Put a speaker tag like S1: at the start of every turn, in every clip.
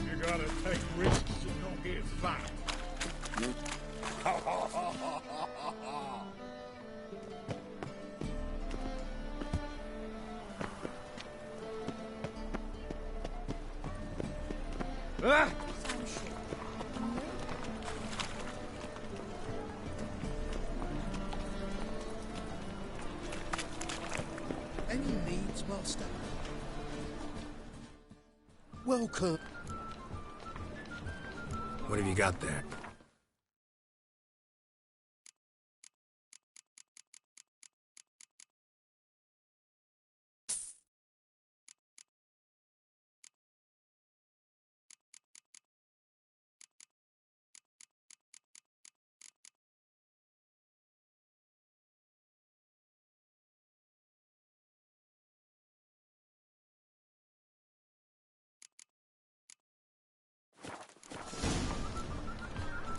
S1: You gotta take risks and not get fat. Ah!
S2: Any needs, master? Welcome.
S3: What have you got there?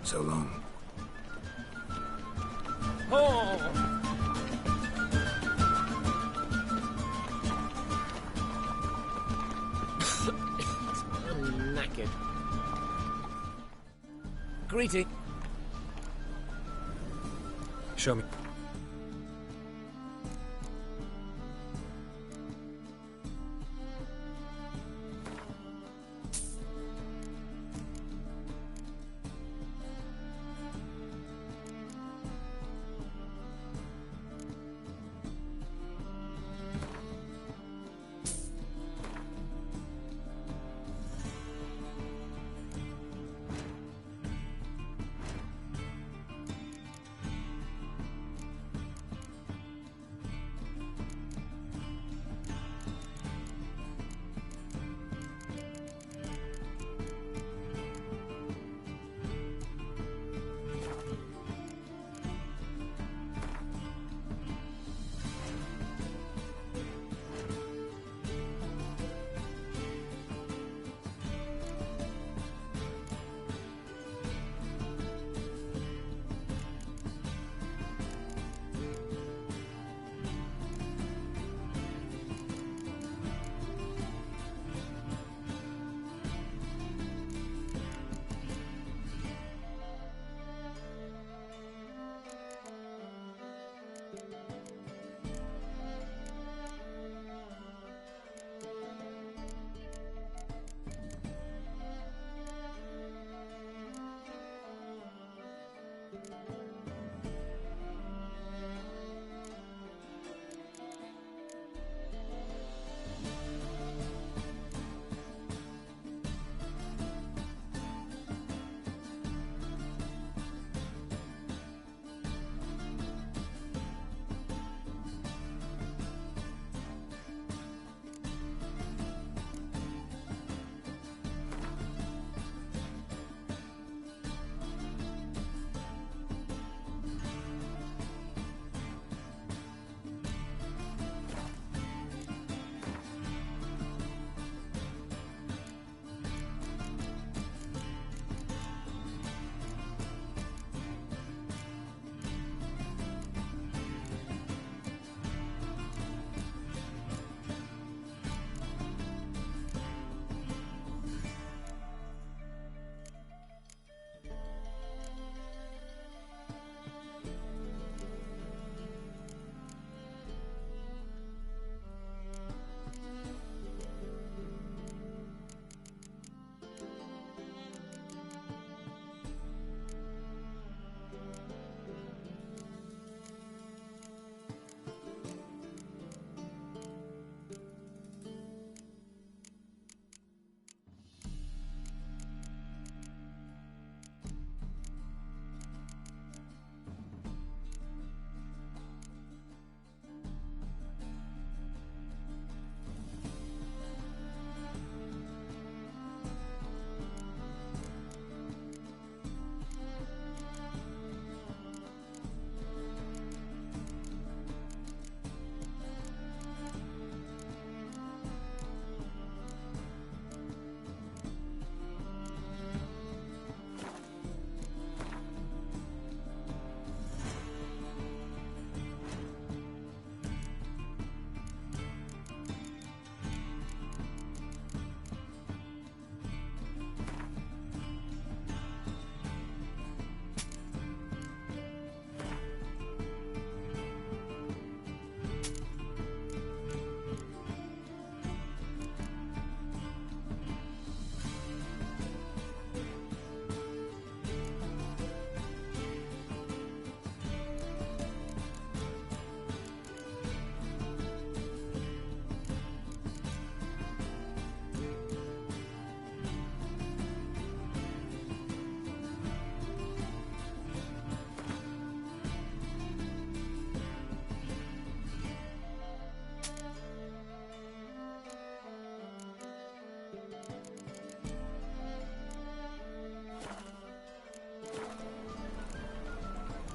S3: So long.
S1: Oh!
S4: I'm knackered. Greeting.
S3: Show me.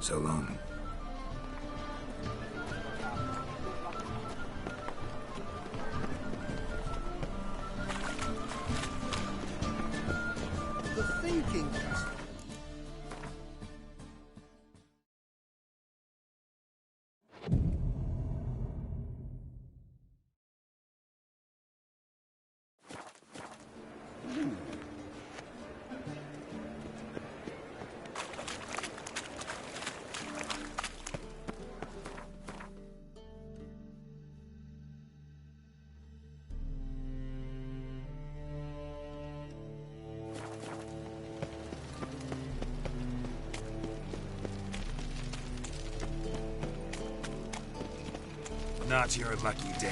S3: So long.
S2: The thinking castle.
S3: Not your lucky day.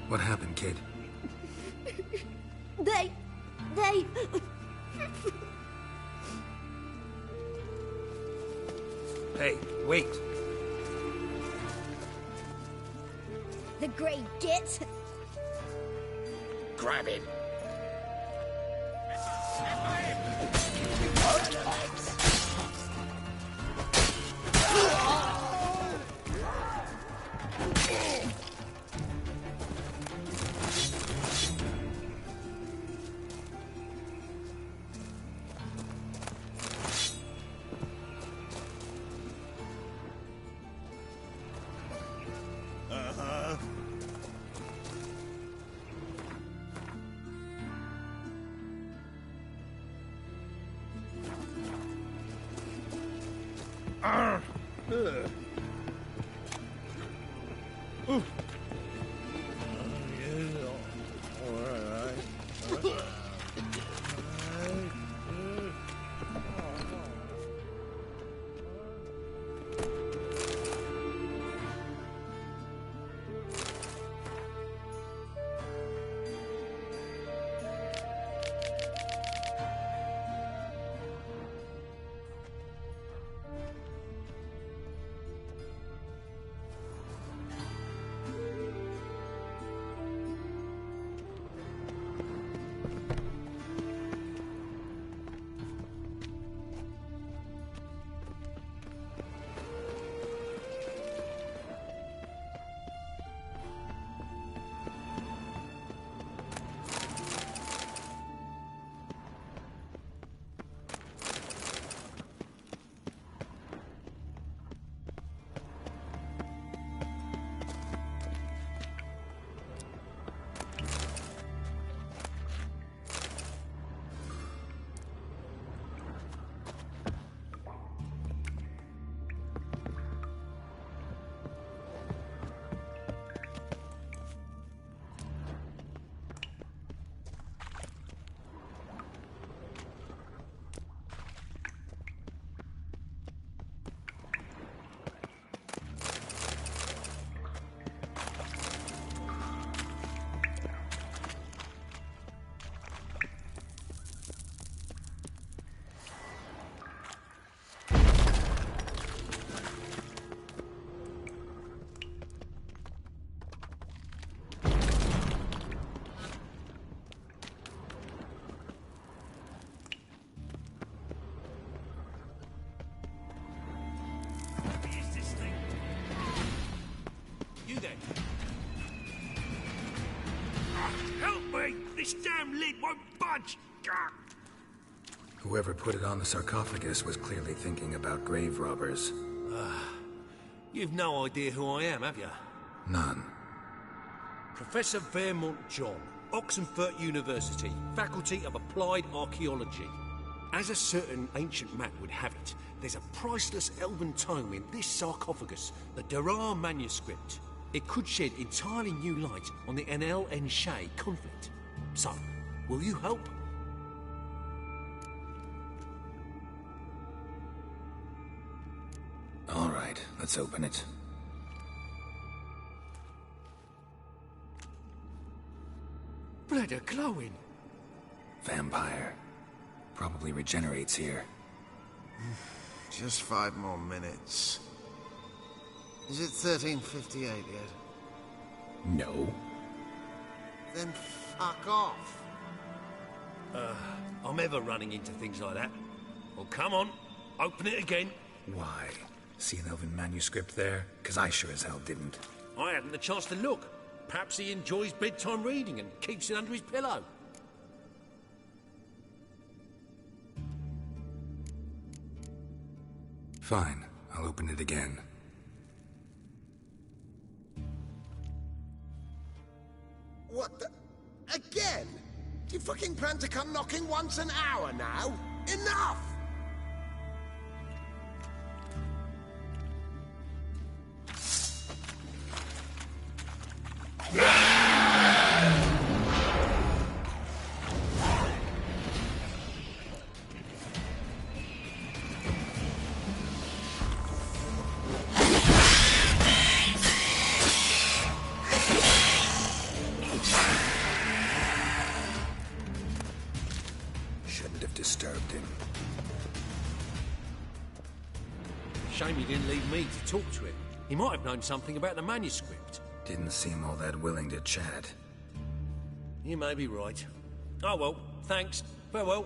S3: What happened, kid?
S4: They...
S3: Hey, wait.
S4: The Grey Git.
S1: Grab him. This damn lid won't budge!
S3: Whoever put it on the sarcophagus was clearly thinking about grave robbers.
S5: You've no idea who I am, have you?
S3: None.
S5: Professor Vermont John, Oxenford University, Faculty of Applied Archaeology. As a certain ancient map would have it, there's a priceless elven tome in this sarcophagus, the Durar manuscript. It could shed entirely new light on the Enel and Shay conflict. So, will you help?
S3: All right, let's open it.
S5: Blood are glowing.
S3: Vampire. Probably regenerates here.
S2: Just 5 more minutes. Is it 13:58 yet?
S3: No.
S2: Then fuck off.
S5: I'm ever running into things like that. Well, come on. Open it again.
S3: Why? See an elven manuscript there? Because I sure as hell didn't.
S5: I hadn't the chance to look. Perhaps he enjoys bedtime reading and keeps it under his pillow.
S3: Fine, I'll open it again.
S2: What the... Again? Do you fucking plan to come knocking once an hour now? Enough!
S3: Shouldn't have disturbed him.
S5: Shame he didn't leave me to talk to him. He might have known something about the manuscript.
S3: Didn't seem all that willing to chat.
S5: You may be right. Oh well, thanks. Farewell.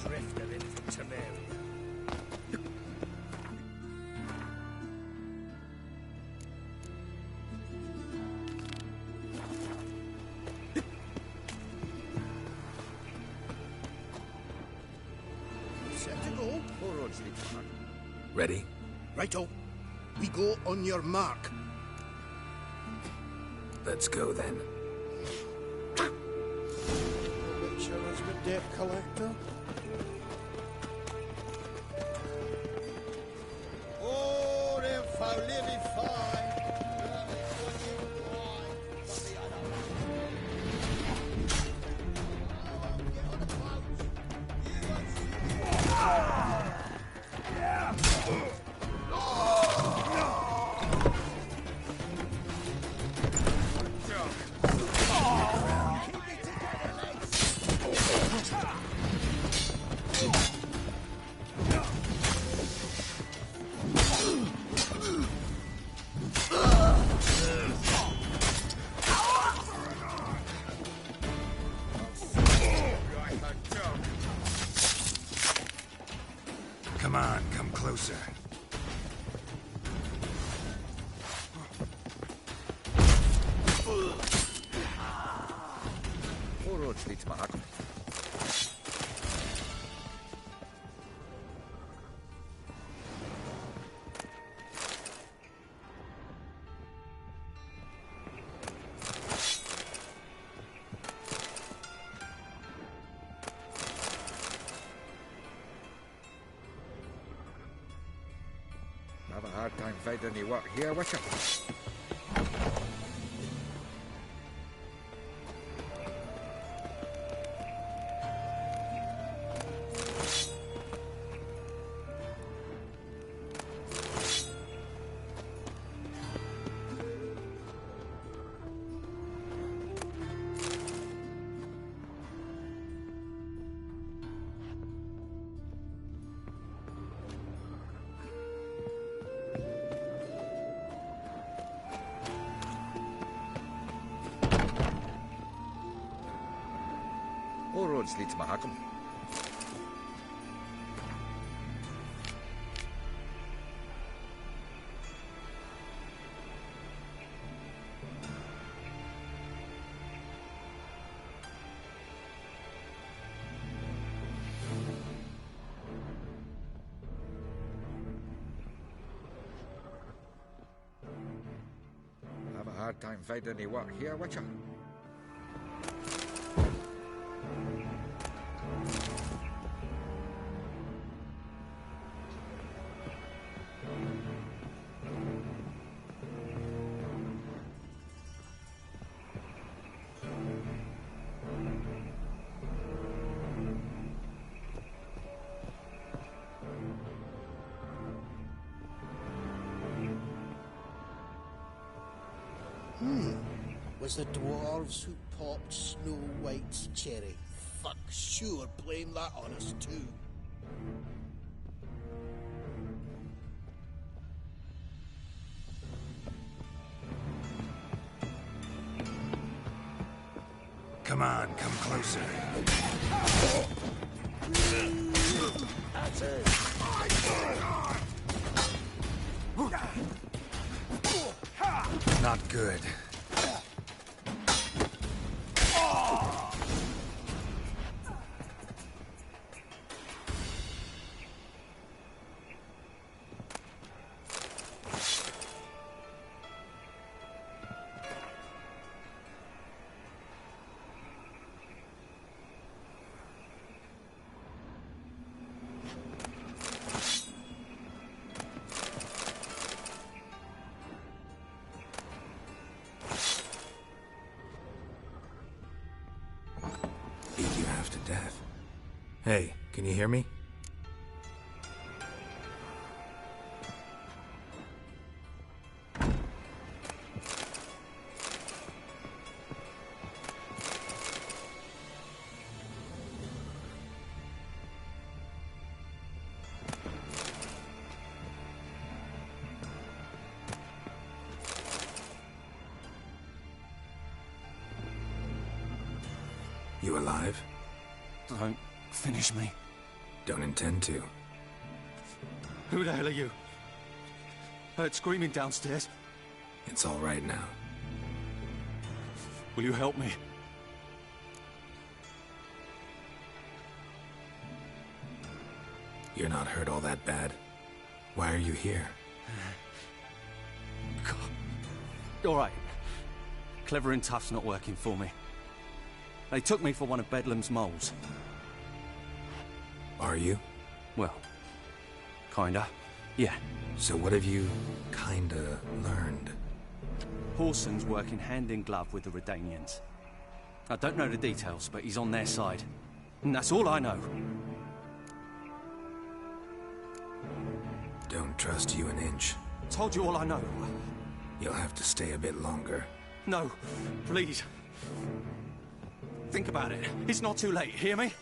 S1: drifter in from Temeria.
S2: Set to go. Four roads lead to Mark.
S3: Ready?
S2: Righto. We go on your mark.
S3: Let's go then.
S2: Witcher's with debt collector. Oh, them foul living fine.
S3: Come on, come closer.
S2: Four roads lead to Mark. Have a hard time finding any work here, Witcher. All roads lead to Mahakam. Have a hard time finding any work here, Witcher.
S6: Was the dwarves who popped Snow White's cherry. Fuck, sure, blame that on us too.
S3: Come on, come closer.
S2: That's it.
S3: Not good. Beat you half to death. Hey, can you hear me? You alive?
S7: Don't finish me.
S3: Don't intend to.
S7: Who the hell are you? Heard screaming downstairs.
S3: It's all right now.
S7: Will you help me?
S3: You're not hurt all that bad. Why are you here?
S7: God. All right. Clever and tough's not working for me. They took me for one of Bedlam's moles.
S3: Are you?
S7: Well, kinda. Yeah.
S3: So what have you kinda learned?
S7: Horson's working hand in glove with the Redanians. I don't know the details, but he's on their side. And that's all I know.
S3: Don't trust you an inch.
S7: Told you all I know.
S3: You'll have to stay a bit longer.
S7: No, please. Think about it. It's not too late, hear me?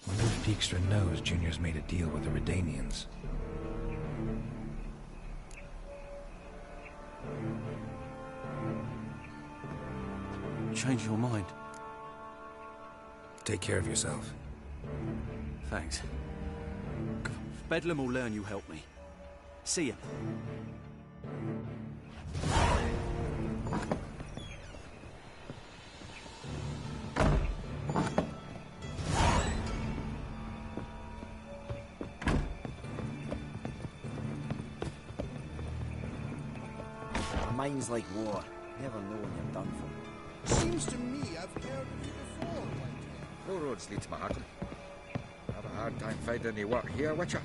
S3: Wonder if Dijkstra knows Junior's made a deal with the Redanians.
S7: Change your mind.
S3: Take care of yourself.
S7: Thanks. Bedlam will learn you helped me. See him.
S6: A mind's like war. Never know when you're done for. Seems to me I've heard of you before, Whitehead.
S1: No roads lead to Mahakam. Have a hard time finding any work here, Witcher.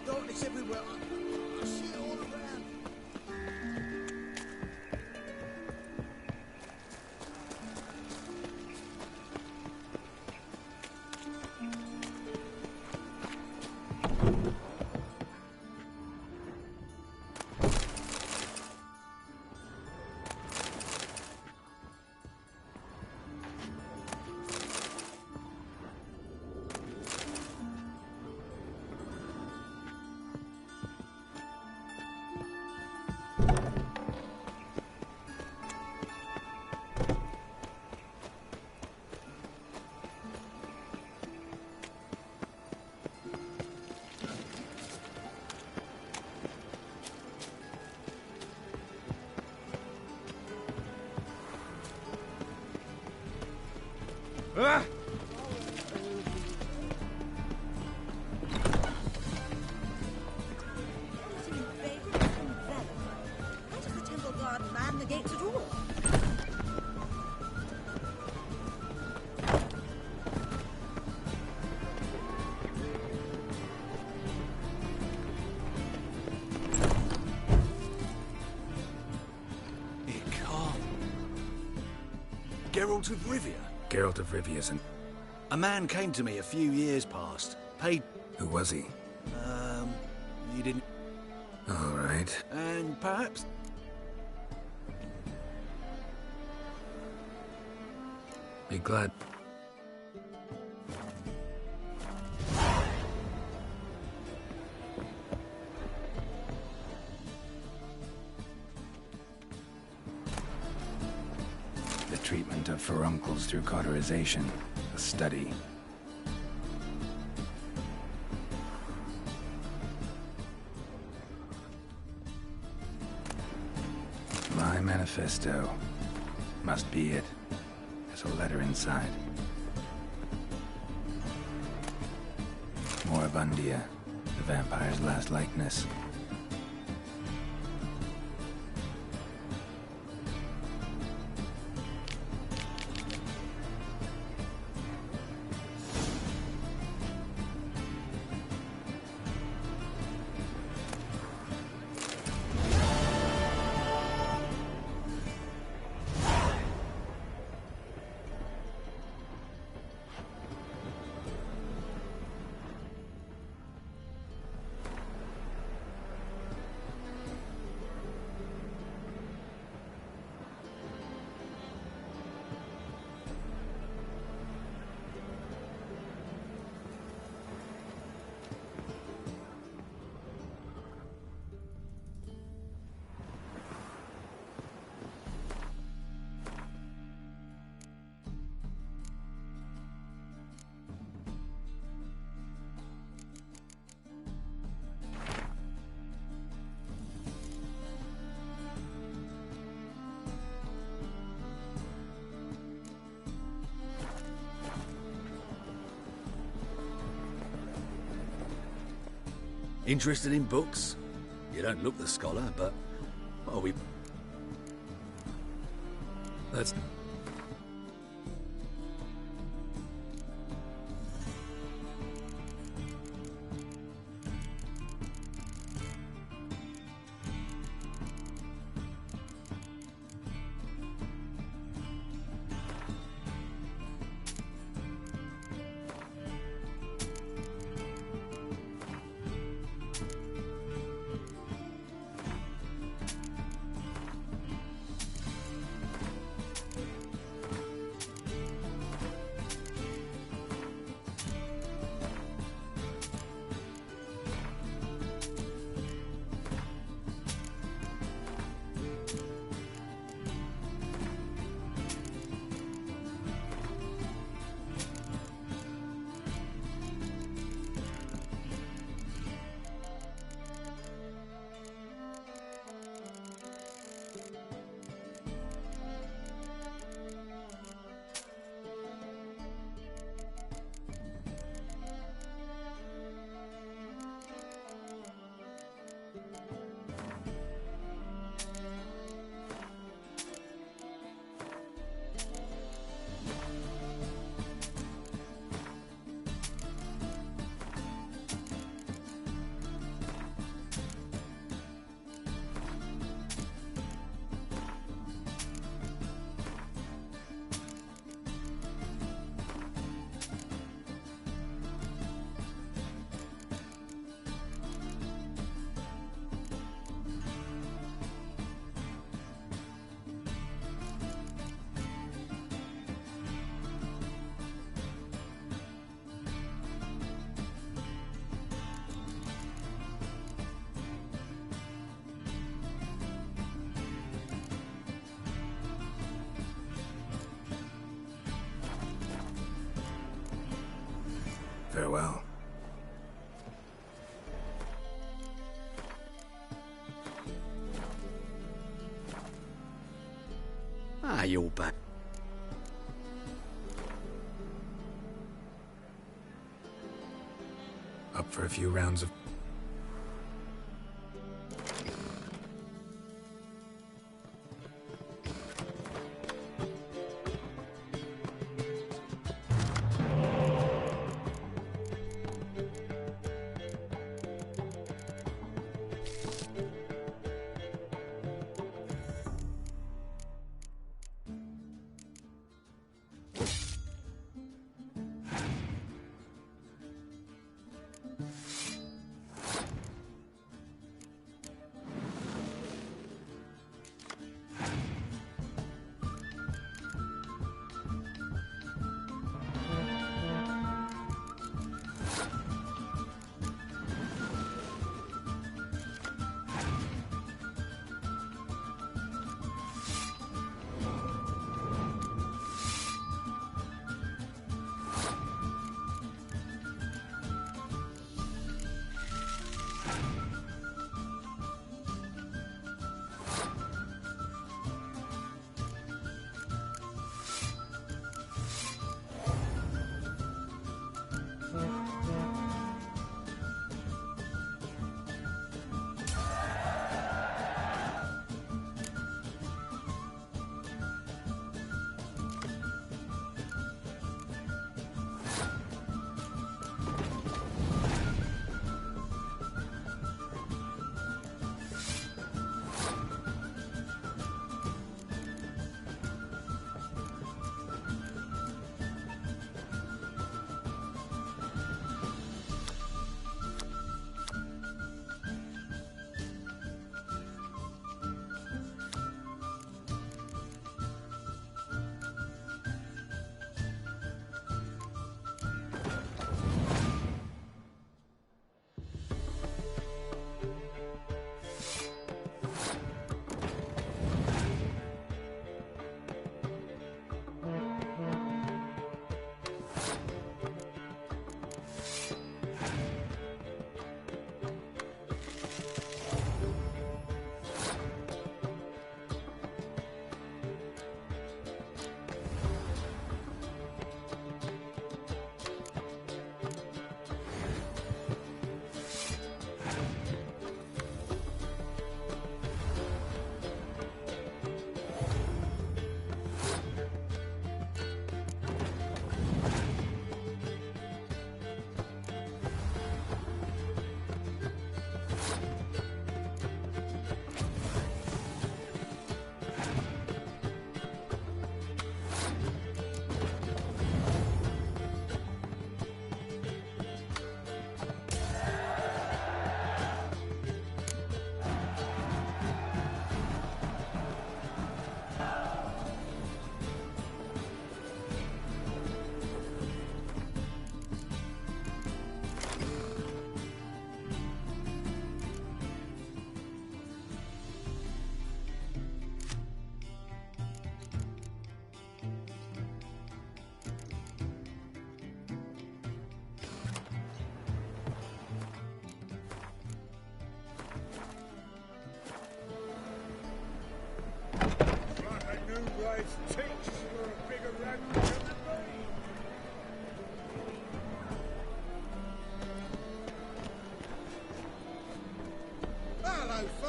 S6: Darkness everywhere. I see it all around.
S1: Ah!
S4: Why does the temple guard man the gates at all?
S5: It can't. Geralt of Rivia.
S3: Geralt of Rivia's an...
S5: A man came to me a few years past. Paid...
S3: Who was he?
S5: You didn't...
S3: All right.
S5: And perhaps...
S3: Be glad. The treatment of furuncles through cauterization. A study. My manifesto. Must be it. There's a letter inside. Moribundia, the vampire's last likeness.
S8: Interested in books? You don't look the scholar, but... well, That's...
S3: Farewell.
S8: Ah, you're back.
S3: Up for a few rounds of...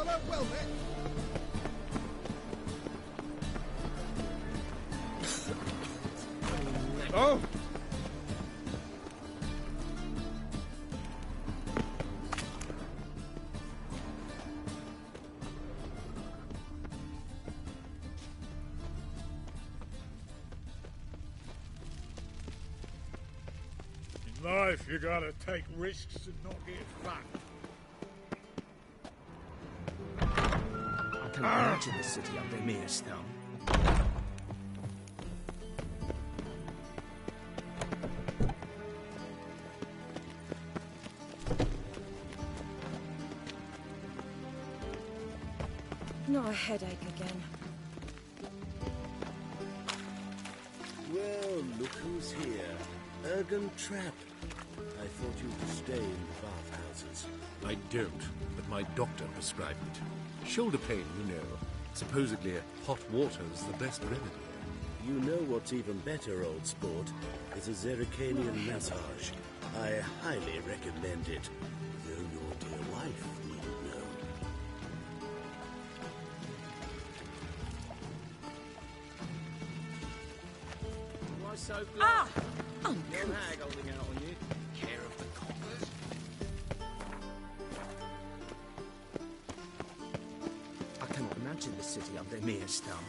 S2: fella. Well met.
S1: Oh!
S9: In life, you gotta take risks and not get fucked.
S10: I can imagine the city under Mia's thumb.
S4: Not a headache again.
S6: Well, look who's here. Ergen Trapp. I thought you'd stay in the bathhouses.
S5: I don't, but my doctor prescribed it. Shoulder pain, you know. Supposedly, hot water's the best remedy.
S6: You know what's even better, old sport, is a Zerrikanian massage. I highly recommend it, though your dear wife needn't know.
S10: Why so glad?
S4: Uncle.
S10: Young hag holding out on you.
S1: Care of the coppers?
S10: I cannot imagine the city under Mia's thumb.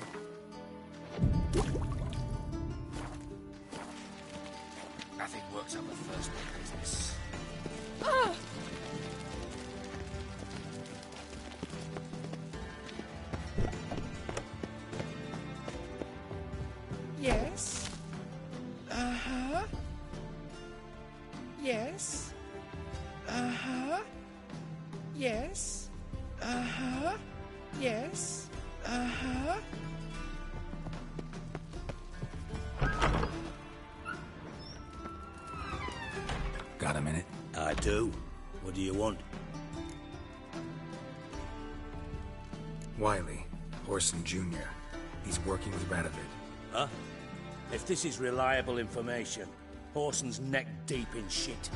S1: Nothing works out the first bit of business.
S11: Yes. Uh-huh. Yes. Uh-huh. Yes. Uh-huh. Yes. Uh-huh.
S3: Got a minute?
S6: I do. What do you want?
S3: Wiley, Horson Jr. He's working with Radovid.
S6: Huh? If this is reliable information, Horson's neck deep in shit.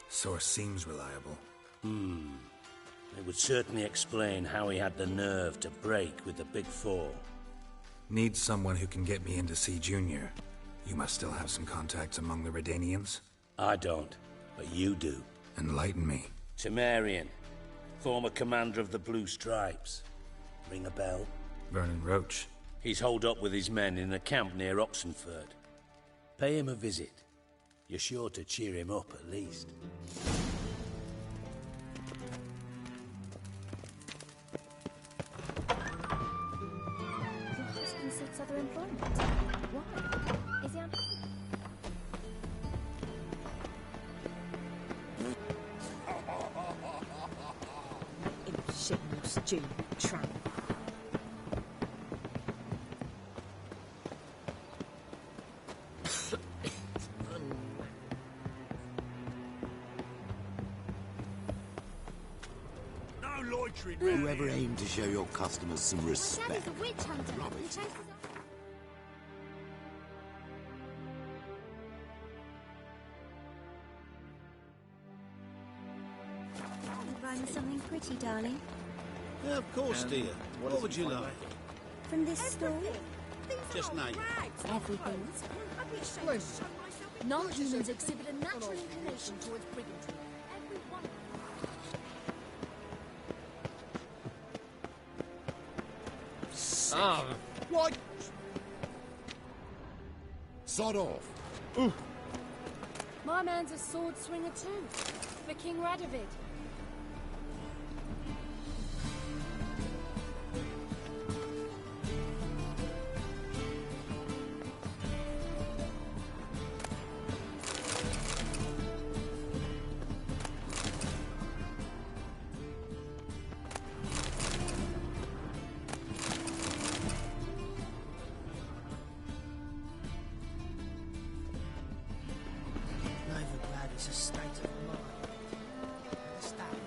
S3: Source seems reliable.
S6: It would certainly explain how he had the nerve to break with the Big Four.
S3: Need someone who can get me in to see Junior. You must still have some contacts among the Redanians?
S6: I don't, but you do.
S3: Enlighten me.
S6: Temerian, former commander of the Blue Stripes. Ring a bell?
S3: Vernon Roach.
S6: He's holed up with his men in a camp near Oxenford. Pay him a visit. You're sure to cheer him up, at least.
S12: Your husband seeks other employment. Why? Is he unhappy?
S4: Shit, stew, tramp.
S5: No loitering,
S2: Whoever aimed to show your customers some
S12: My dad
S2: respect.
S12: is a witch hunter.
S2: Rubbish.
S12: He chases You buy me something pretty, darling?
S6: Yeah, of course, dear. What would you like?
S12: From this store?
S6: Just name.
S12: Everything. Non-humans exhibit a natural inclination towards brigandry. Everyone.
S2: What? Sod off.
S12: My man's a sword swinger too, for King Radovid.
S10: Novigrad is a state of mind. Understand?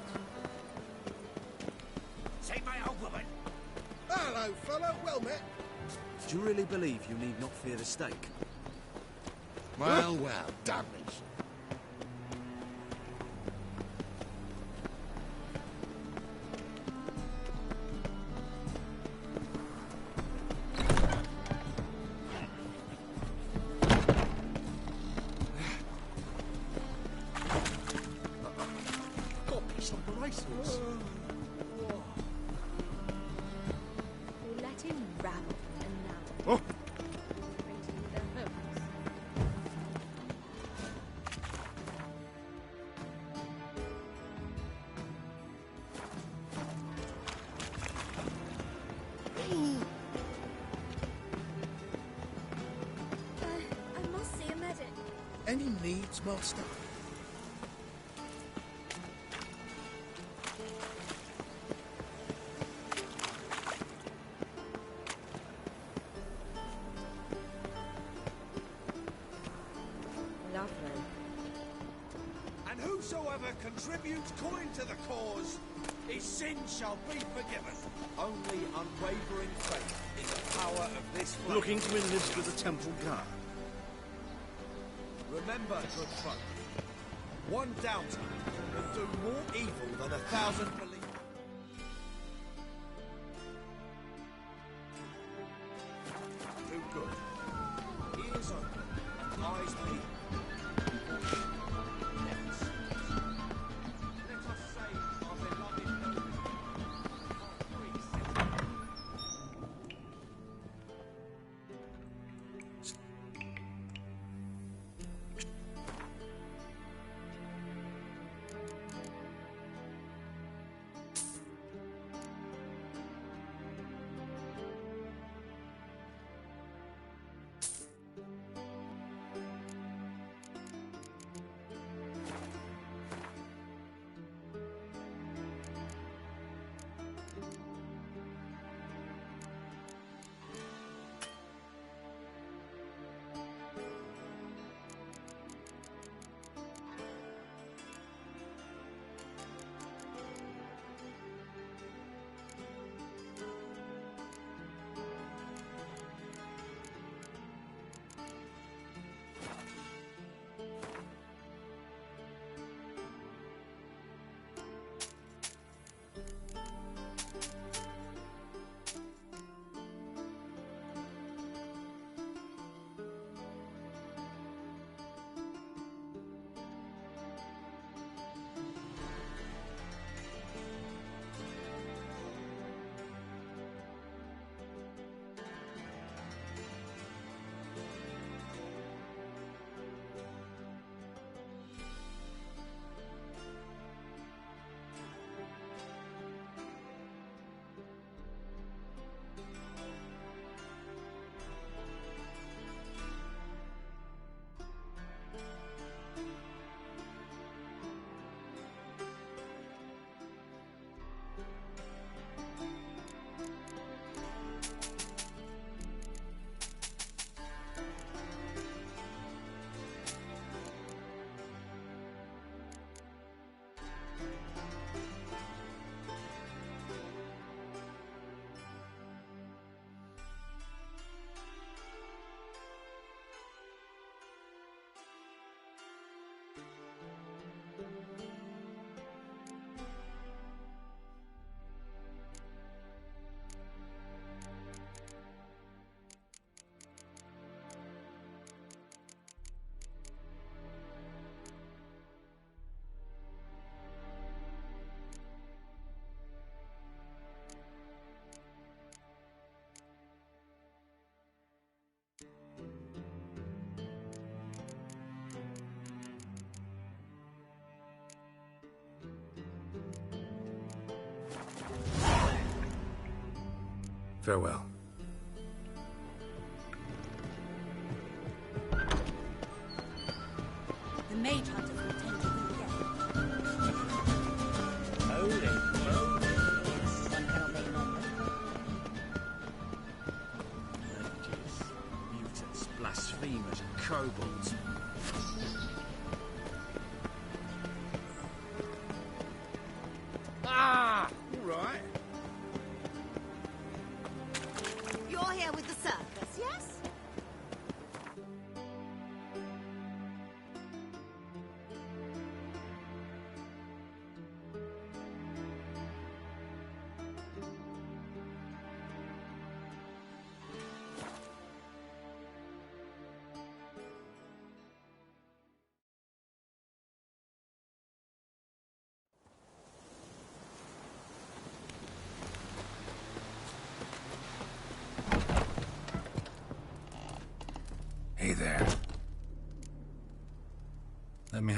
S1: Say my old woman!
S2: Hello, fella. Well met.
S7: Do you really believe you need not fear the stake?
S2: Well, well, damn it.
S12: We'll let him rabble and now.
S2: Oh.
S12: I must see a medic.
S9: Any needs, Master?
S4: Lovely.
S5: And whosoever contributes coin to the cause, his sins shall be forgiven. Only unwavering faith in the power of this flame.
S6: Looking to enlist with the Temple Guard.
S5: Remember, good folk, one doubter will do more evil than 1,000 believers. Do good. Ears open and eyes peeled. Let us save our beloved noble.
S3: Farewell.
S12: The mage hunters will tend to you again.
S10: Holy moly.
S12: One cannot make longer.
S5: Mages, mutants, blasphemers, and kobolds.
S2: Ah! All right.
S12: You're here with the circus, yes?
S3: there. Let me...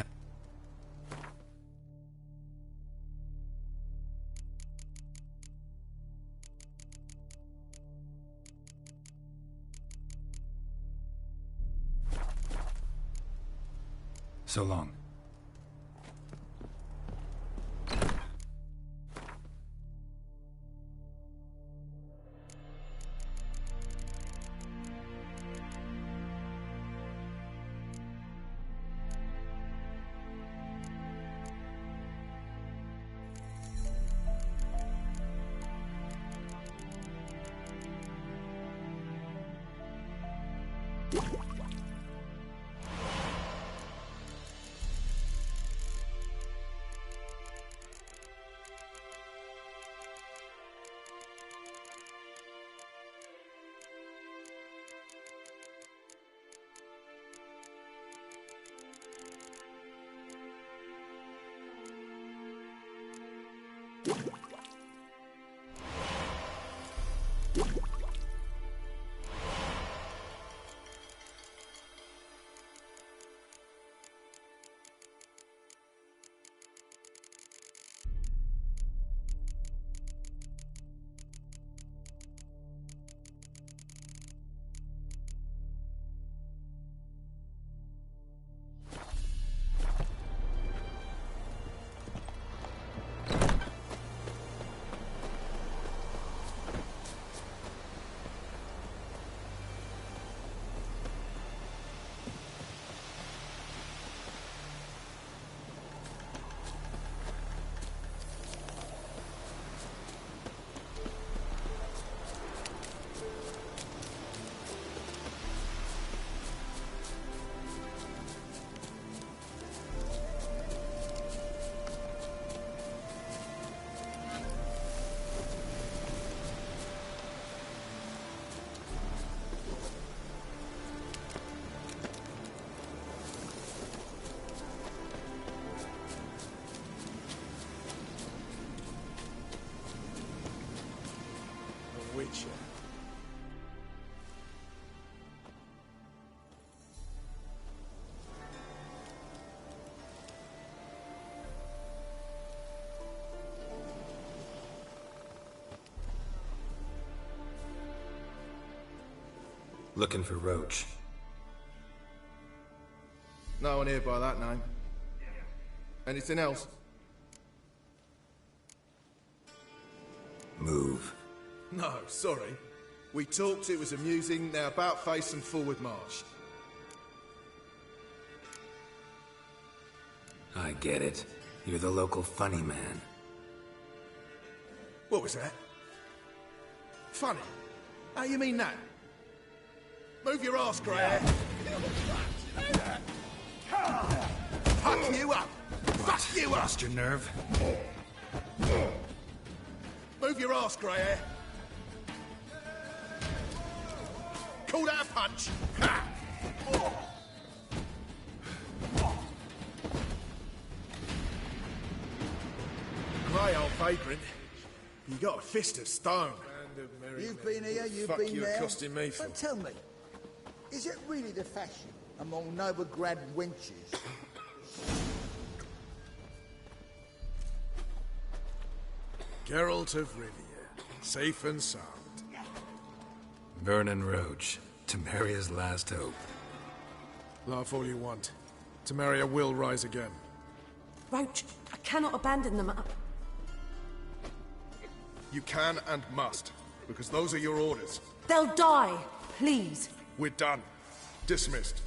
S3: So long.
S5: Witcher.
S3: Looking for Roach.
S13: No one here by that name. Anything else?
S3: Move.
S13: No, sorry. We talked, it was amusing, now about face and forward march.
S3: I get it. You're the local funny man.
S13: What was that? Funny? How you mean that? Move your ass, Grey. Fuck you up! Fuck you up!
S3: Lost your nerve?
S13: Move your ass, Grey hair. Call that a punch? Ha! Grey old vagrant. You got a fist of stone.
S2: You've been here, you've
S13: Fuck
S2: been
S13: you
S2: there.
S13: accosting me for?
S2: But tell me, is it really the fashion among Novigrad wenches?
S13: Geralt of Rivia, safe and sound.
S3: Vernon Roach, Temeria's last hope.
S13: Laugh all you want. Temeria will rise again.
S14: Roach, I cannot abandon them.
S13: You can and must, because those are your orders.
S14: They'll die, please.
S13: We're done. Dismissed.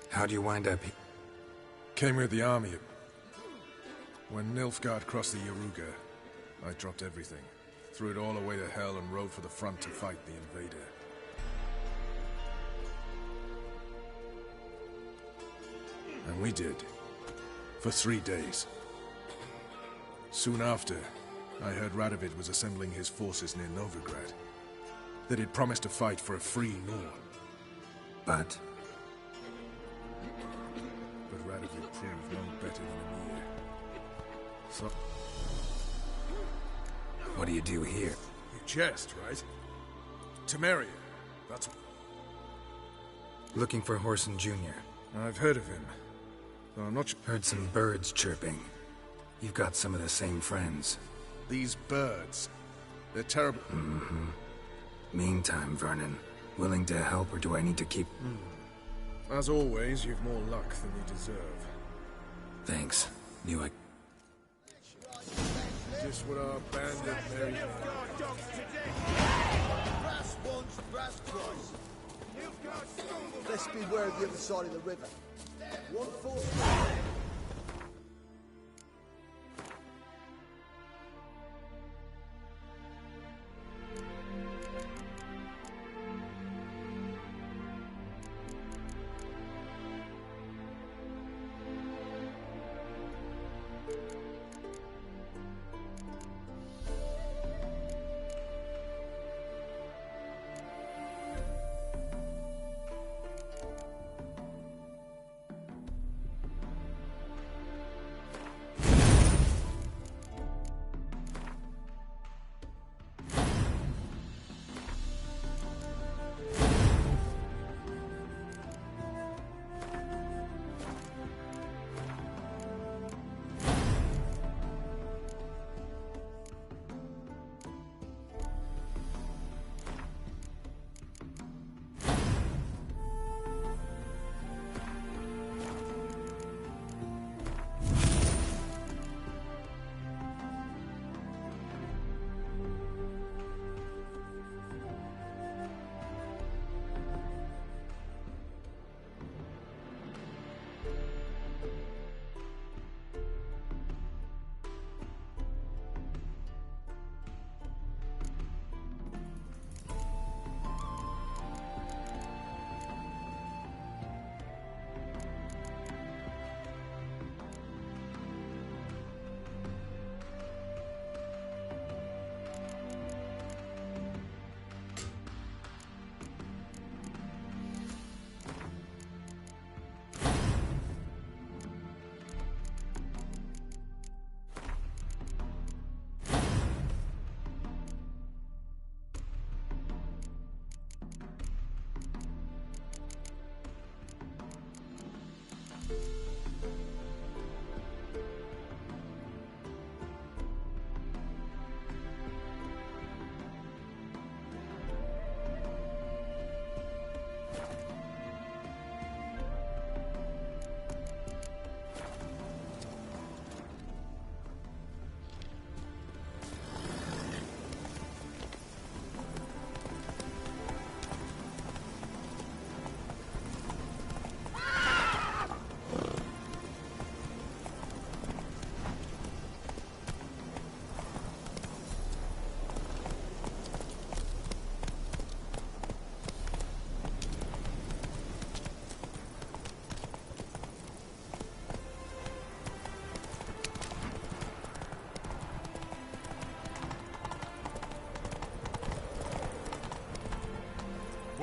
S3: How'd you wind up here?
S13: Came with the army. When Nilfgaard crossed the Yaruga, I dropped everything. Threw it all away to hell and rode for the front to fight the invader. And we did. For 3 days. Soon after, I heard Radovid was assembling his forces near Novigrad. that he'd promised to fight for a free Nor.
S3: But
S13: Radovid proved no better than Emir. So...
S3: What do you do here?
S13: You jest, right? Temeria, that's...
S3: Looking for Whoreson Jr.
S13: I've heard of him, though I'm not sure...
S3: Heard some birds chirping. You've got some of the same friends.
S13: These birds, they're terrible...
S3: Mm-hmm. Meantime, Vernon, willing to help or do I need to keep...
S13: As always, you've more luck than you deserve.
S3: Thanks. Knew I...
S13: Is this what our bandit Mary...
S2: Brass once, brass twice. Let's beware of the other side of the river. 1-4.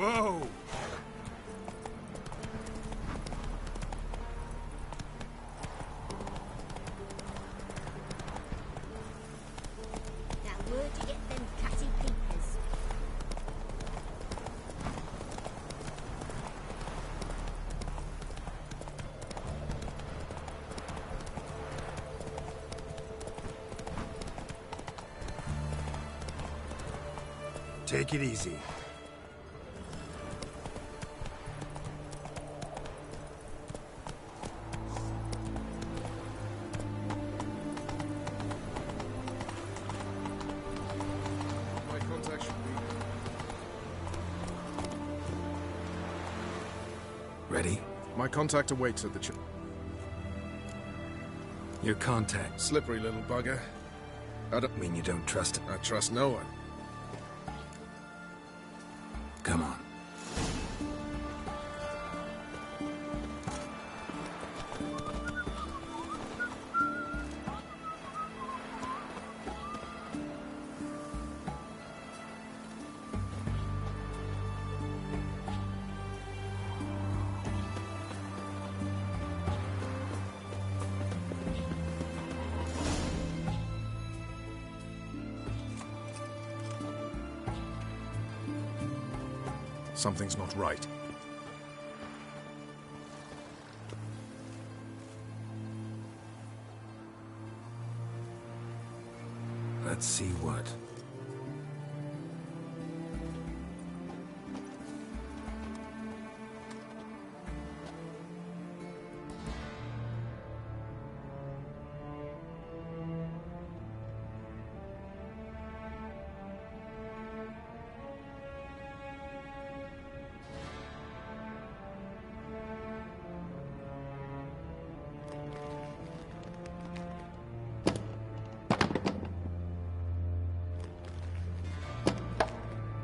S13: Whoa!
S12: Now where'd you get them cutty peepers?
S3: Take it easy.
S13: My contact should be...
S3: Ready?
S13: My contact awaits at the
S3: Your contact.
S13: Slippery little bugger. I don't
S3: mean you don't trust him.
S13: I trust no one.
S3: Come on.
S13: Something's not right.
S3: Let's see what.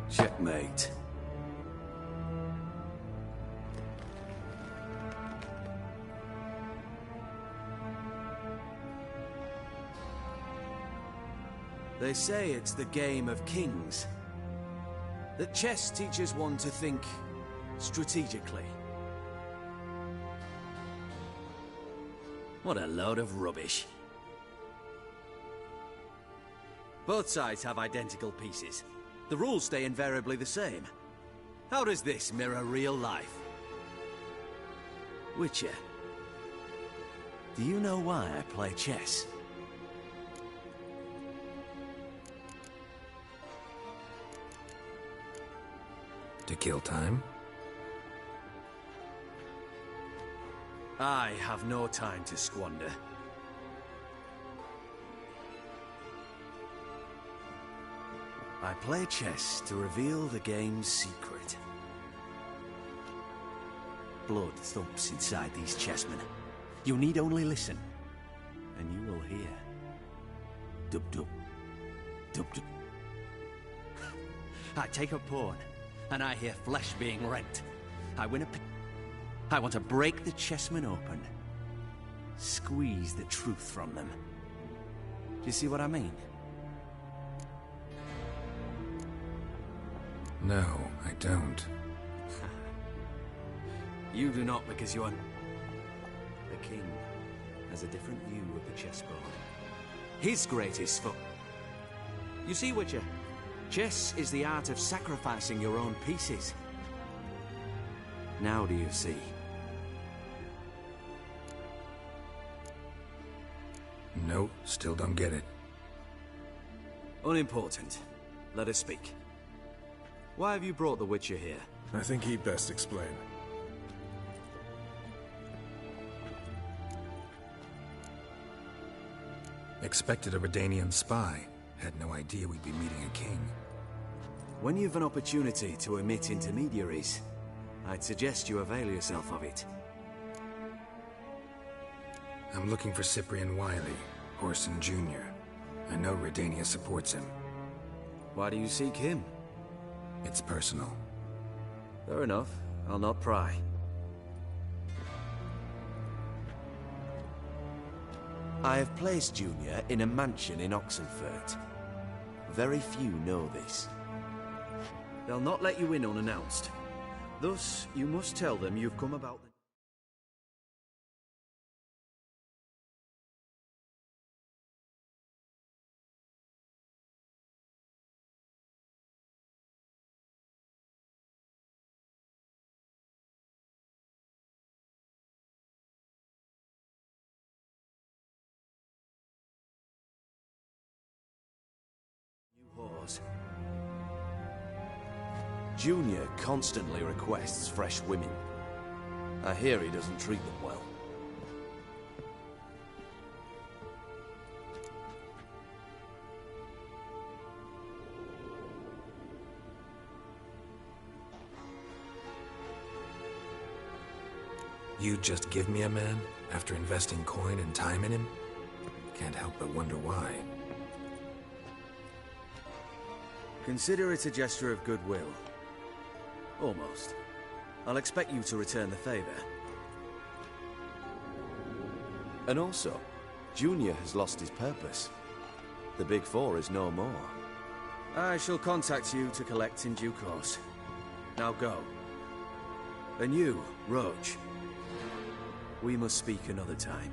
S7: Checkmate. They say it's the game of kings. That chess teaches one to think strategically. What a load of rubbish. Both sides have identical pieces. The rules stay invariably the same. How does this mirror real life? Witcher, do you know why I play chess?
S3: To kill time?
S7: I have no time to squander. I play chess to reveal the game's secret. Blood thumps inside these chessmen. You need only listen, and you will hear. Dub-dub. Dub-dub. I take a pawn, and I hear flesh being rent. I win a piece. I want to break the chessmen open. Squeeze the truth from them. Do you see what I mean?
S3: No, I don't.
S7: You do not because you are... The king has a different view of the chessboard. His greatest foe... You see, Witcher, chess is the art of sacrificing your own pieces. Now do you see?
S3: No, still don't get it.
S7: Unimportant. Let us speak. Why have you brought the Witcher here?
S13: I think he'd best explain.
S3: Expected a Redanian spy. Had no idea we'd be meeting a king.
S7: When you've an opportunity to omit intermediaries, I'd suggest you avail yourself of it.
S3: I'm looking for Cyprian Wiley, Orson Jr. I know Redania supports him.
S7: Why do you seek him?
S3: It's personal.
S7: Fair enough. I'll not pry. I have placed Junior in a mansion in Oxenfurt. Very few know this. They'll not let you in unannounced. Thus, you must tell them you've come about the... Junior constantly requests fresh women. I hear he doesn't treat them well.
S3: You just give me a man after investing coin and time in him? Can't help but wonder why.
S7: Consider it a gesture of goodwill. Almost. I'll expect you to return the favor. And also, Junior has lost his purpose. The Big Four is no more. I shall contact you to collect in due course. Now go. And you, Roach. We must speak another time.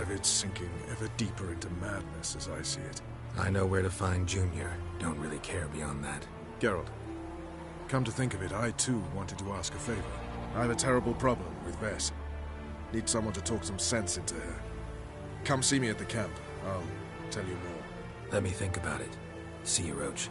S13: part of it's sinking ever deeper into madness as I see it.
S3: I know where to find Junior. Don't really care beyond that.
S13: Geralt, come to think of it, I too wanted to ask a favor. I have a terrible problem with Vess. Need someone to talk some sense into her. Come see me at the camp. I'll tell you more.
S3: Let me think about it. See you, Roach.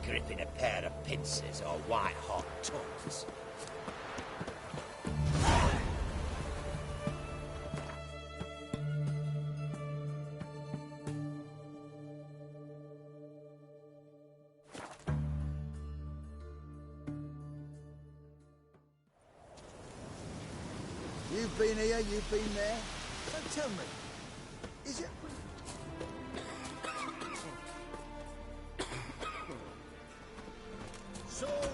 S15: Gripping a pair of pincers or white-hot tongues.
S2: You've been here, you've been there. So tell me, is it...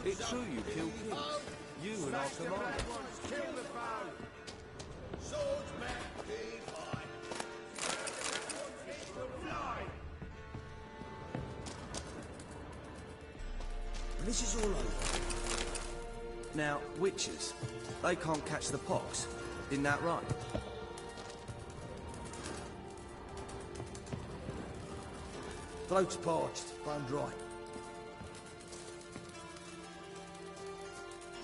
S5: It's true you killed kids. You and our commander.
S15: This is all over.
S7: Now, witches, they can't catch the pox. Isn't that right?
S2: Throat's parched, bone dry.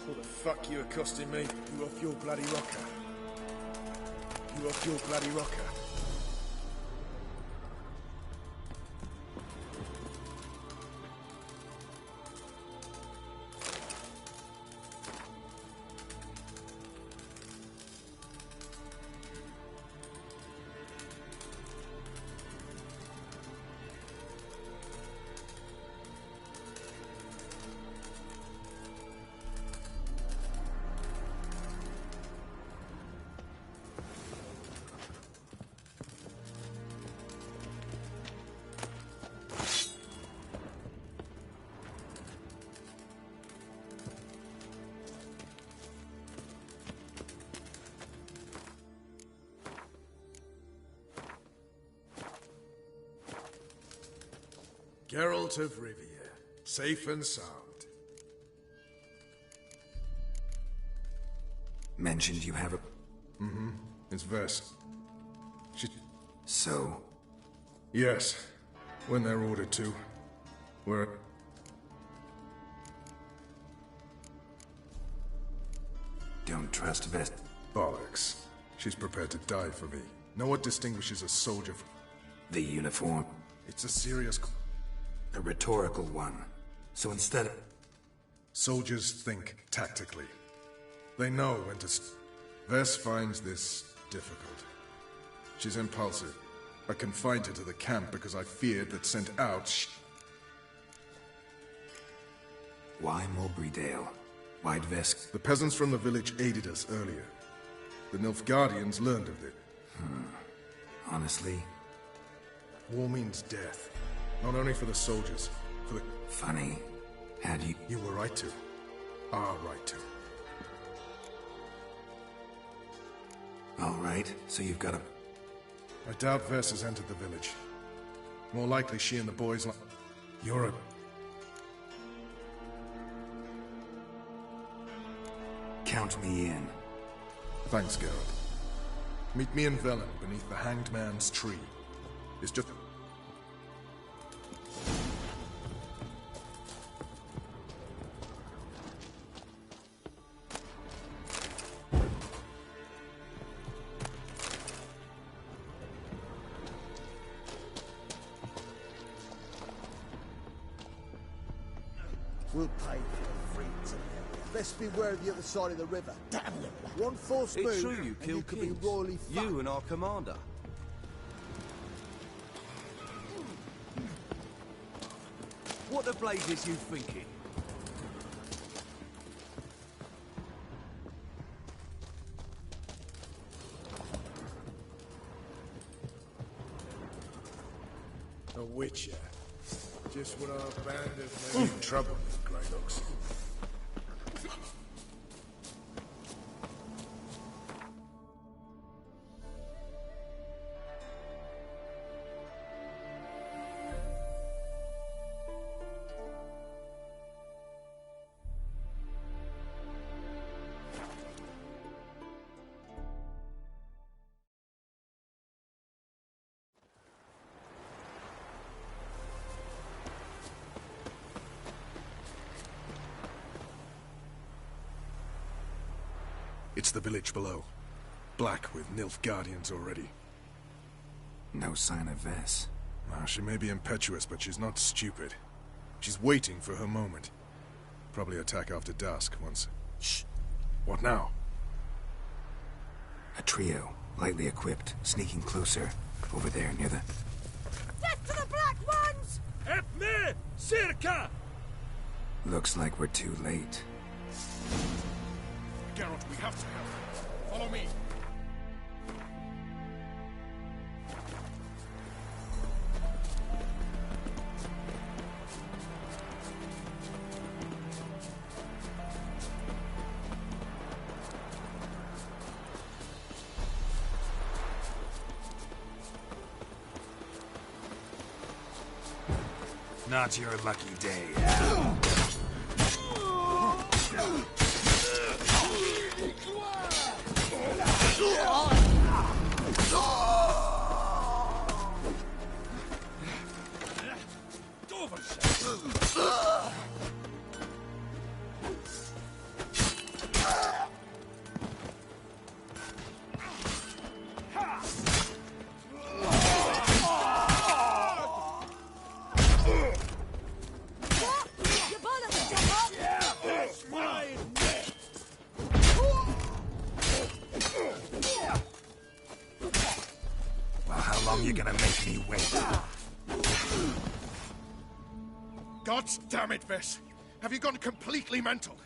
S13: What the fuck you accosting me? You off your bloody rocker? You off your bloody rocker? Geralt of Rivia, safe and sound.
S3: Mentioned you have a...
S13: Mm-hmm. It's Vess. She...
S3: So?
S13: Yes. When they're ordered to. We're...
S3: Don't trust Vess.
S13: Bollocks. She's prepared to die for me. Know what distinguishes a soldier from...
S3: The uniform.
S13: It's a serious...
S3: A rhetorical one. So instead of...
S13: Soldiers think tactically. They know when to... Vess finds this difficult. She's impulsive. I confined her to the camp because I feared that sent out...
S3: Why Mulberrydale? Why'd Vess...
S13: The peasants from the village aided us earlier. The Nilfgaardians learned of it.
S3: Honestly?
S13: War means death. Not only for the soldiers, for the...
S3: Funny. Had you...
S13: You were right to. Are right to.
S3: All right, so you've got a...
S13: I doubt Vess has entered the village. More likely she and the boys... You're a...
S3: Count me in.
S13: Thanks, Geralt. Meet me in Velen, beneath the Hanged Man's tree. It's just...
S2: We'll pay for the freaks in there. Let's beware of the other side of the river. Damn them! One false move,
S7: It's true you
S2: and
S7: killed
S2: you could be
S7: kids.
S2: royally fucked.
S7: You and our commander. What the blazes you thinking?
S13: creature. Just what our bandit made in trouble with, Grey Looks. It's the village below. Black with Nilfgaardians already.
S3: No sign of Vess.
S13: Well, she may be impetuous, but she's not stupid. She's waiting for her moment. Probably attack after dusk once... Shh! What now?
S3: A trio, lightly equipped, sneaking closer. Over there, near the...
S14: Death to the Black Ones!
S5: Help me! Circa!
S3: Looks like we're too late.
S13: Geralt, we have to help. Follow me.
S3: Not your lucky day. You're gonna make me wait.
S13: God damn it, Vess. Have you gone completely mental?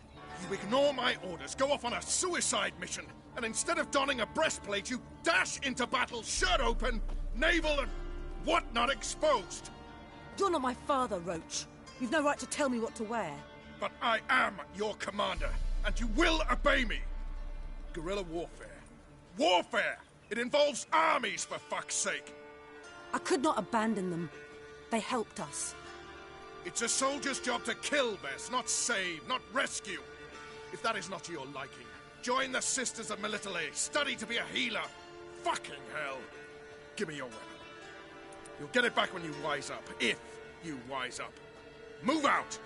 S13: You ignore my orders, go off on a suicide mission, and instead of donning a breastplate, you dash into battle, shirt open, navel and whatnot exposed.
S14: You're not my father, Roach. You've no right to tell me what to wear.
S13: But I am your commander, and you will obey me. Guerrilla warfare. Warfare! It involves armies, for fuck's sake.
S14: I could not abandon them. They helped us.
S13: It's a soldier's job to kill, Vess, not save, not rescue. If that is not to your liking, join the Sisters of Melitele, study to be a healer. Fucking hell. Give me your weapon. You'll get it back when you wise up, if you wise up. Move out!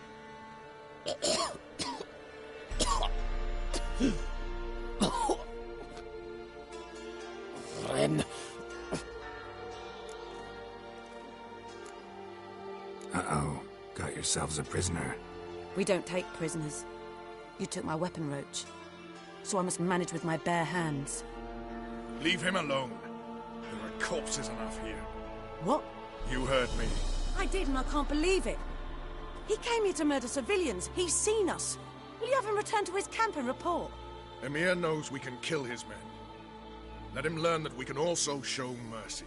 S15: Ren.
S3: Uh-oh. Got yourselves a prisoner.
S14: We don't take prisoners. You took my weapon, Roach. So I must manage with my bare hands.
S13: Leave him alone. There are corpses enough here.
S14: What?
S13: You heard me.
S14: I did, and I can't believe it. He came here to murder civilians. He's seen us. Will you have him return to his camp and report?
S13: Emir knows we can kill his men. Let him learn that we can also show mercy.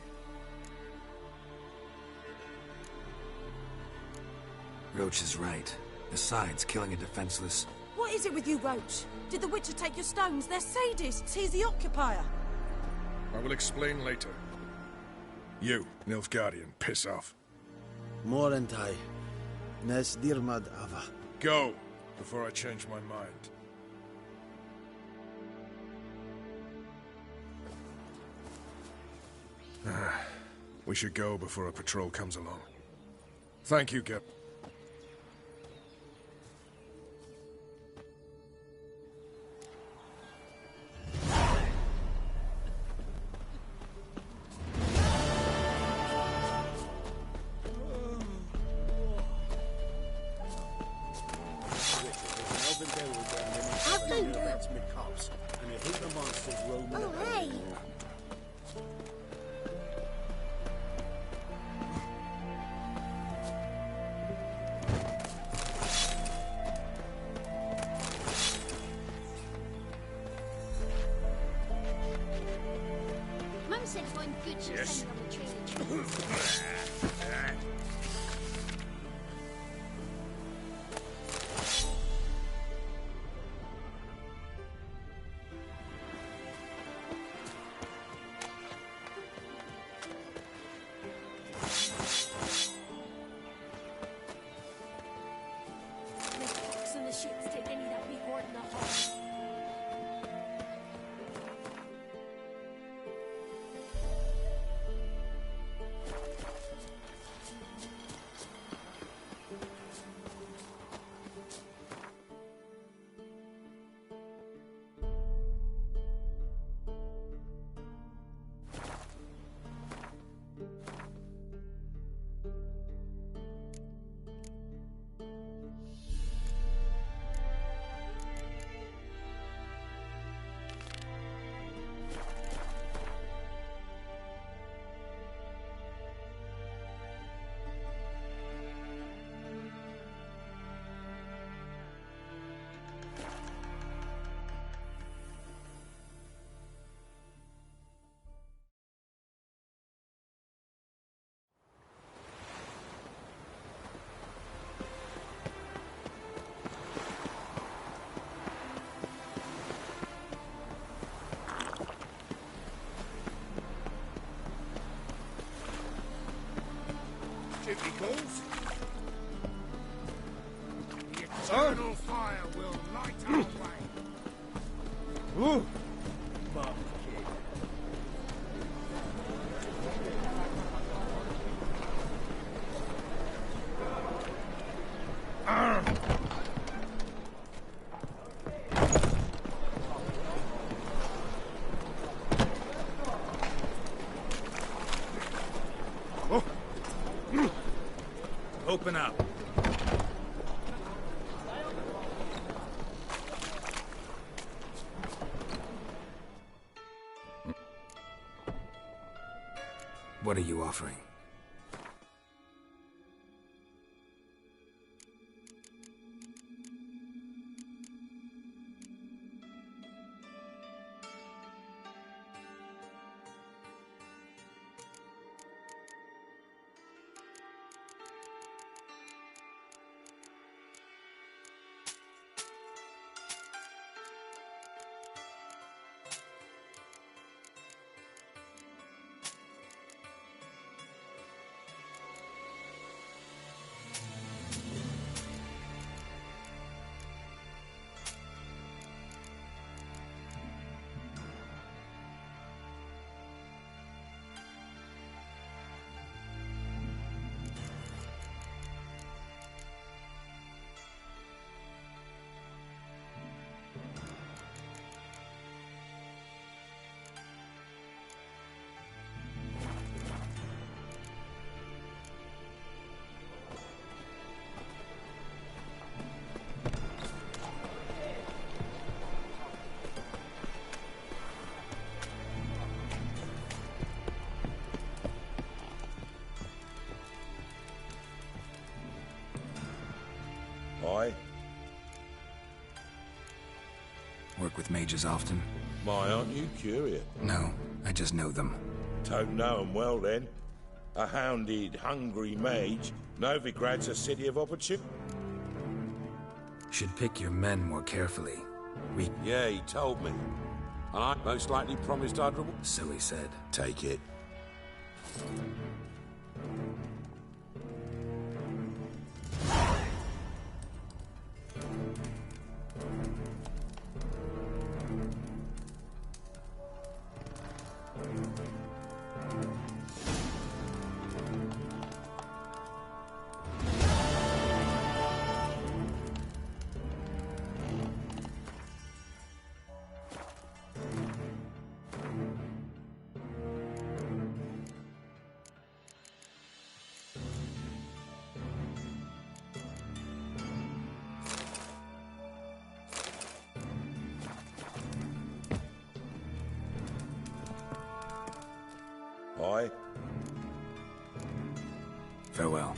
S3: Roach is right. Besides, killing a defenseless...
S14: What is it with you, Roach? Did the Witcher take your stones? They're sadists. He's the occupier.
S13: I will explain later. You, Nilfgaardian, piss off.
S6: Morentai. Nes dirmad ava.
S13: Go, before I change my mind. We should go before a patrol comes along. Thank you, Gep.
S12: Oh, hey! Mum said one good she'll send it on the tree. the ships take any that big word in the hole.
S5: Duty calls. The eternal fire will light our way.
S9: Ooh.
S5: Mark kid.
S3: Open up. What are you offering?
S5: Aye.
S3: Work with mages often?
S5: My, aren't you curious?
S3: No, I just know them.
S5: Don't know 'em well, then. A hounded, hungry mage. Novigrad's a city of opportunity.
S3: Should pick your men more carefully.
S5: Yeah, he told me. And I most likely promised I'd reward.
S3: So he said.
S5: Take it. Aye.
S3: Farewell.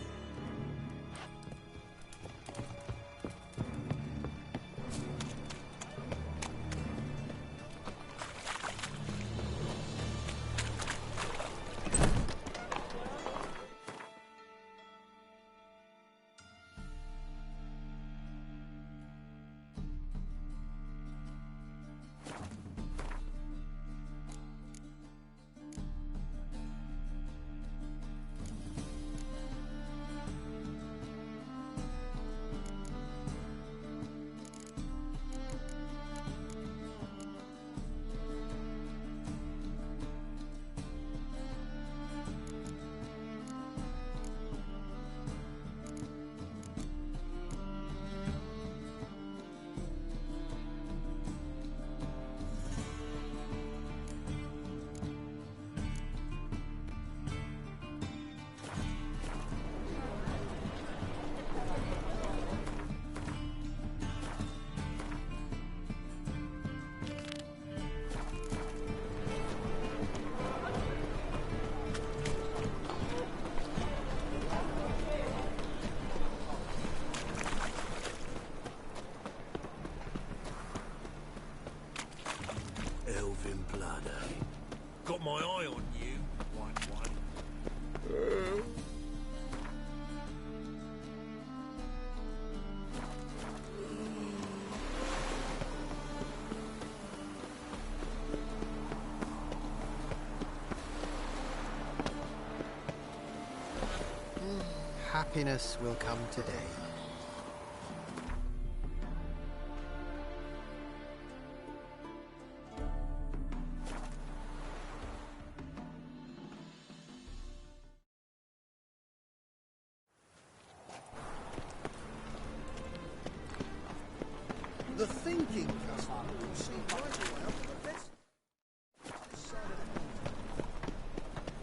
S16: happiness will come today.
S5: The thinking customer will see right around to the best side of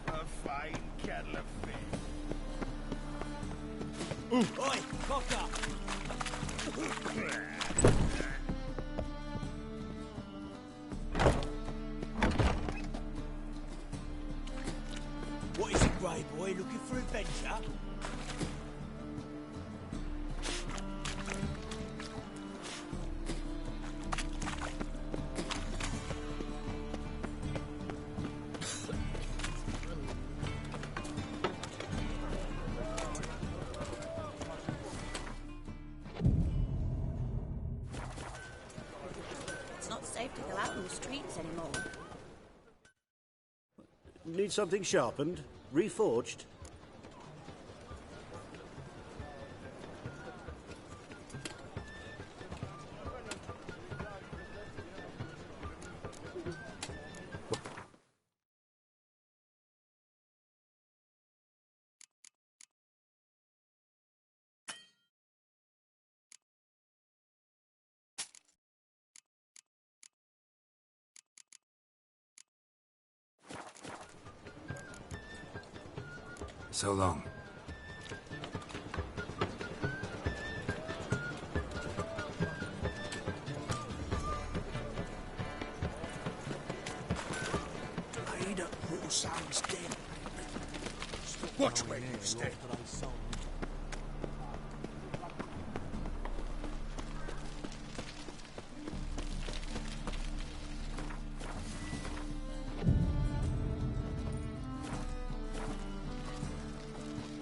S5: the a fine kettle of fish.
S15: Oi, cock up! What is it, Grey Boy? Looking for adventure?
S4: Safe to go out on the streets anymore.
S6: Need something sharpened? Reforged?
S3: So long.
S5: Ada, little son's dead. Watch where you step.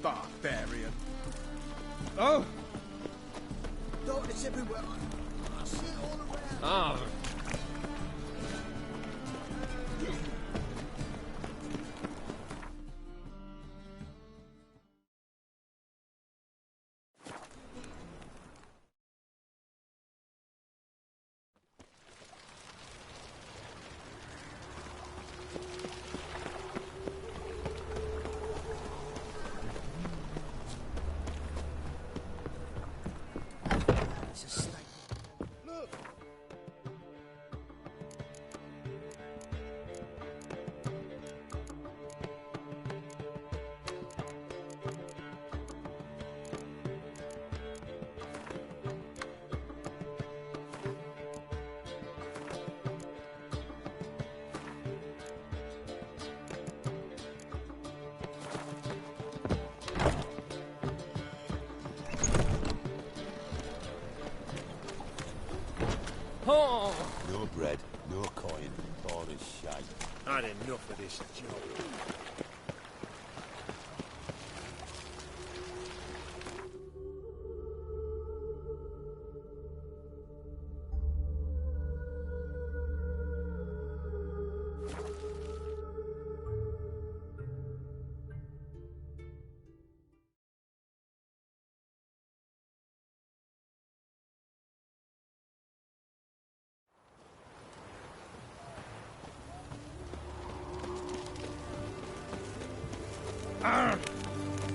S5: Barbarian. Oh! Darkness everywhere. I see it all around.
S17: Ah.
S15: Oh. No bread, no coin, all this shite.
S5: I'd enough of this job.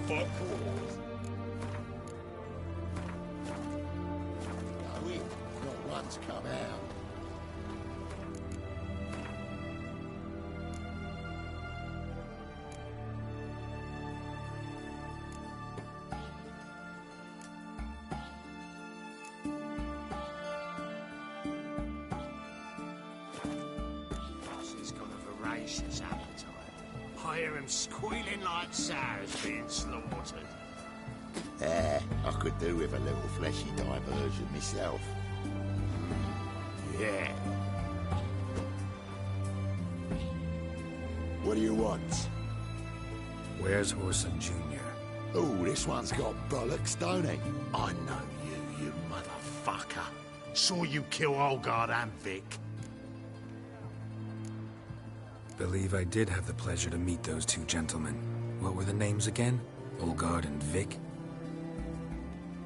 S9: Fuck.
S2: Go in, not once come out.
S5: He's got a voracious appetite. I hear him squealing like sows being slaughtered.
S2: I could do with a little fleshy diversion myself.
S5: Yeah.
S2: What do you want?
S3: Where's Horson Jr.?
S2: Oh, this one's got bollocks, don't he?
S5: I know you, you motherfucker. Saw you kill Olgard and Vic.
S3: Believe I did have the pleasure to meet those two gentlemen. What were the names again? Olgard and Vic?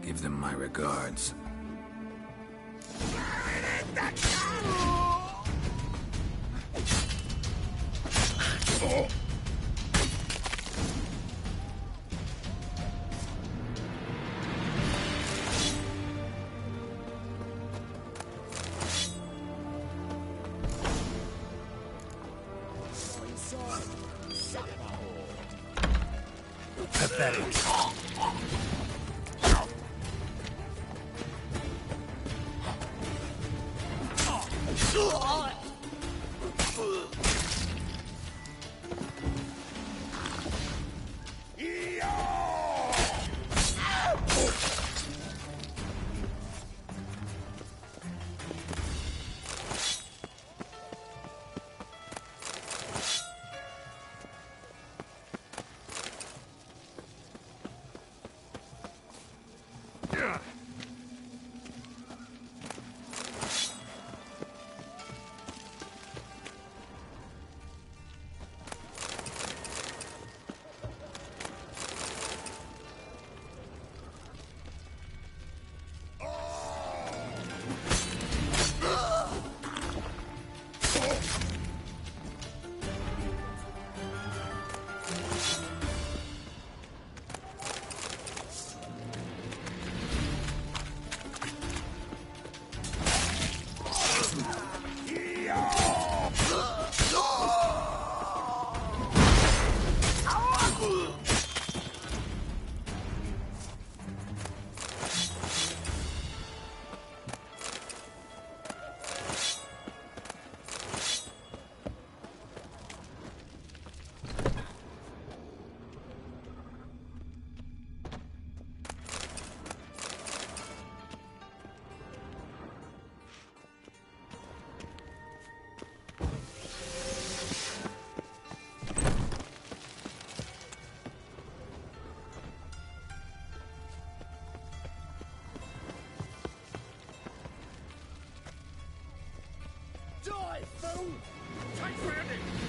S3: Give them my regards. Oh.
S8: Pathetic.
S5: Die, fool! Take round it!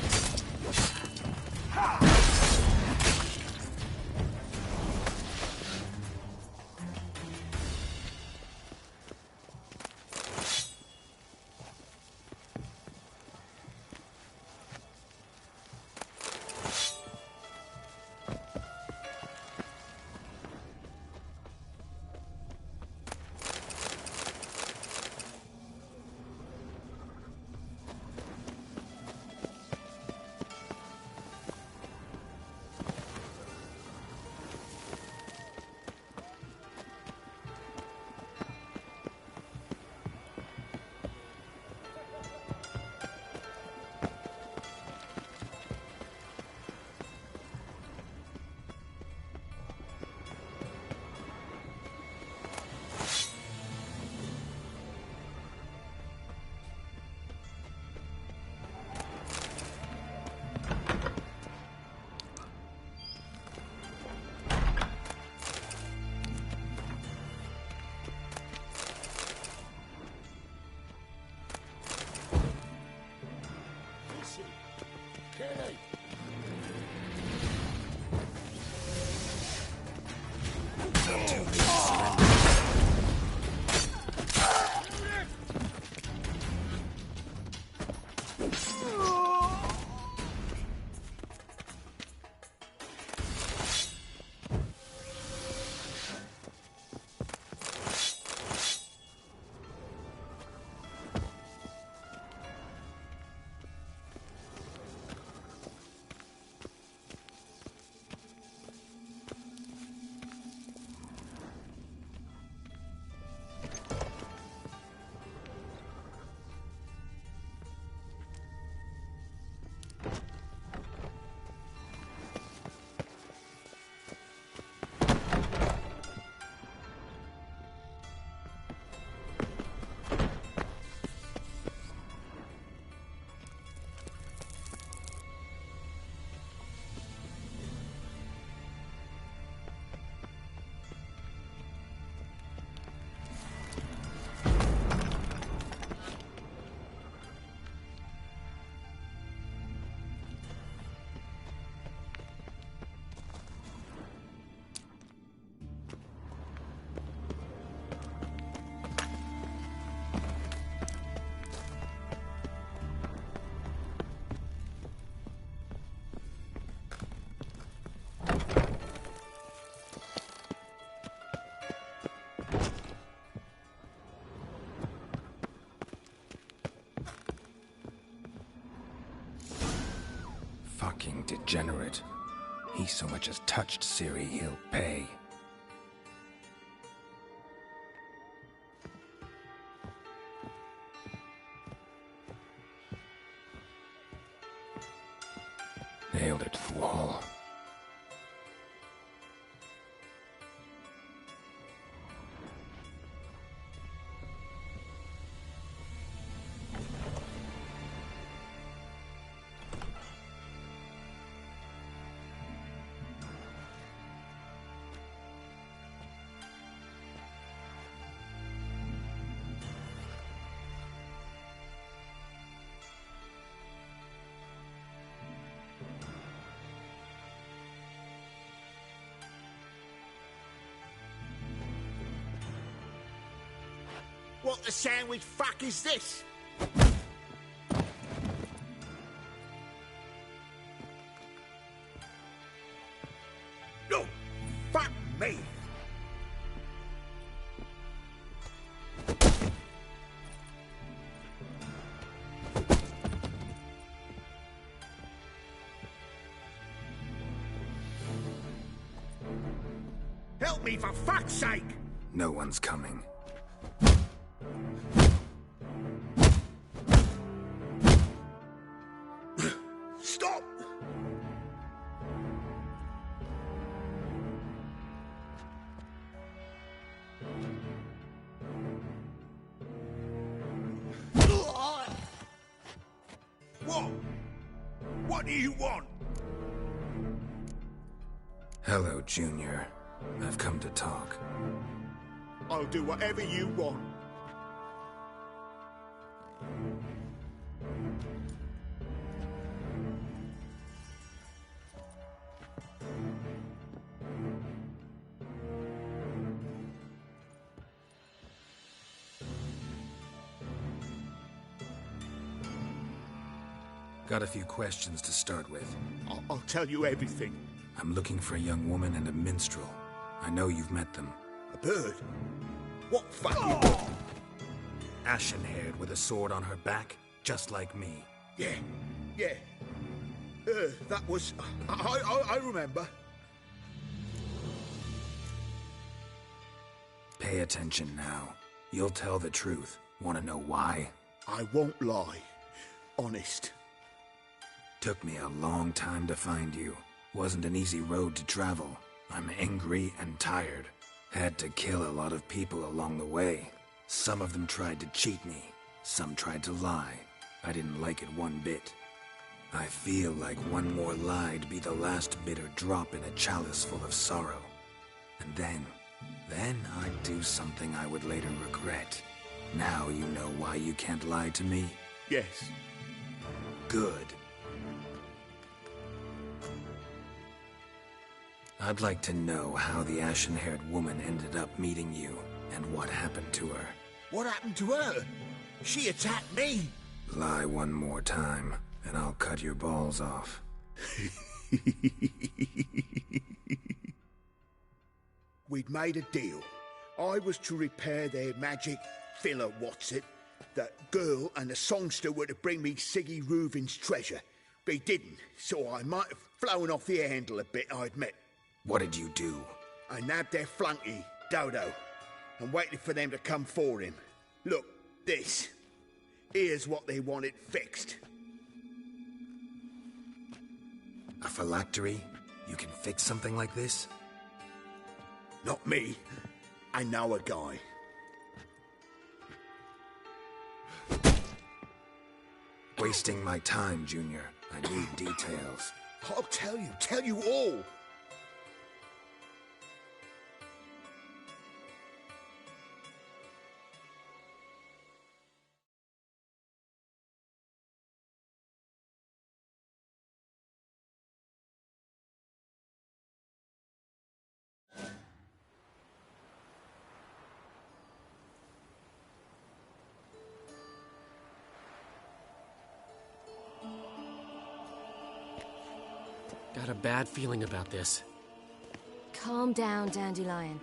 S3: Fucking degenerate. He so much as touched Ciri, he'll pay. Nailed it to the wall.
S2: What the sandwich fuck is this? No! Fuck me! Help me for fuck's sake!
S3: No one's coming.
S2: Stop! What? What do you want?
S3: Hello, Junior. I've come to talk.
S2: I'll do whatever you want.
S3: Got a few questions to start with.
S2: I'll tell you everything.
S3: I'm looking for a young woman and a minstrel. I know you've met them.
S2: A bird? What fucking...
S3: Ashen-haired with a sword on her back, just like me.
S2: Yeah. That was... I remember.
S3: Pay attention now. You'll tell the truth. Want to know why?
S2: I won't lie. Honest.
S3: Took me a long time to find you. Wasn't an easy road to travel. I'm angry and tired. Had to kill a lot of people along the way. Some of them tried to cheat me. Some tried to lie. I didn't like it one bit. I feel like one more lie'd be the last bitter drop in a chalice full of sorrow. And then I'd do something I would later regret. Now you know why you can't lie to me?
S2: Yes.
S3: Good. I'd like to know how the ashen-haired woman ended up meeting you, and what happened to her.
S2: What happened to her? She attacked me!
S3: Lie one more time, and I'll cut your balls off.
S2: We'd made a deal. I was to repair their magic filler, The girl and the songster were to bring me Siggy Reuven's treasure. They didn't, so I might have flown off the handle a bit, I admit.
S3: What did you do?
S2: I nabbed their flunky, Dodo, and waited for them to come for him. Look, this. Here's what they wanted fixed.
S3: A phylactery? You can fix something like this?
S2: Not me. I know a guy.
S3: Wasting my time, Junior. I need details.
S2: I'll tell you all.
S17: Got a bad feeling about this.
S12: Calm down, Dandelion.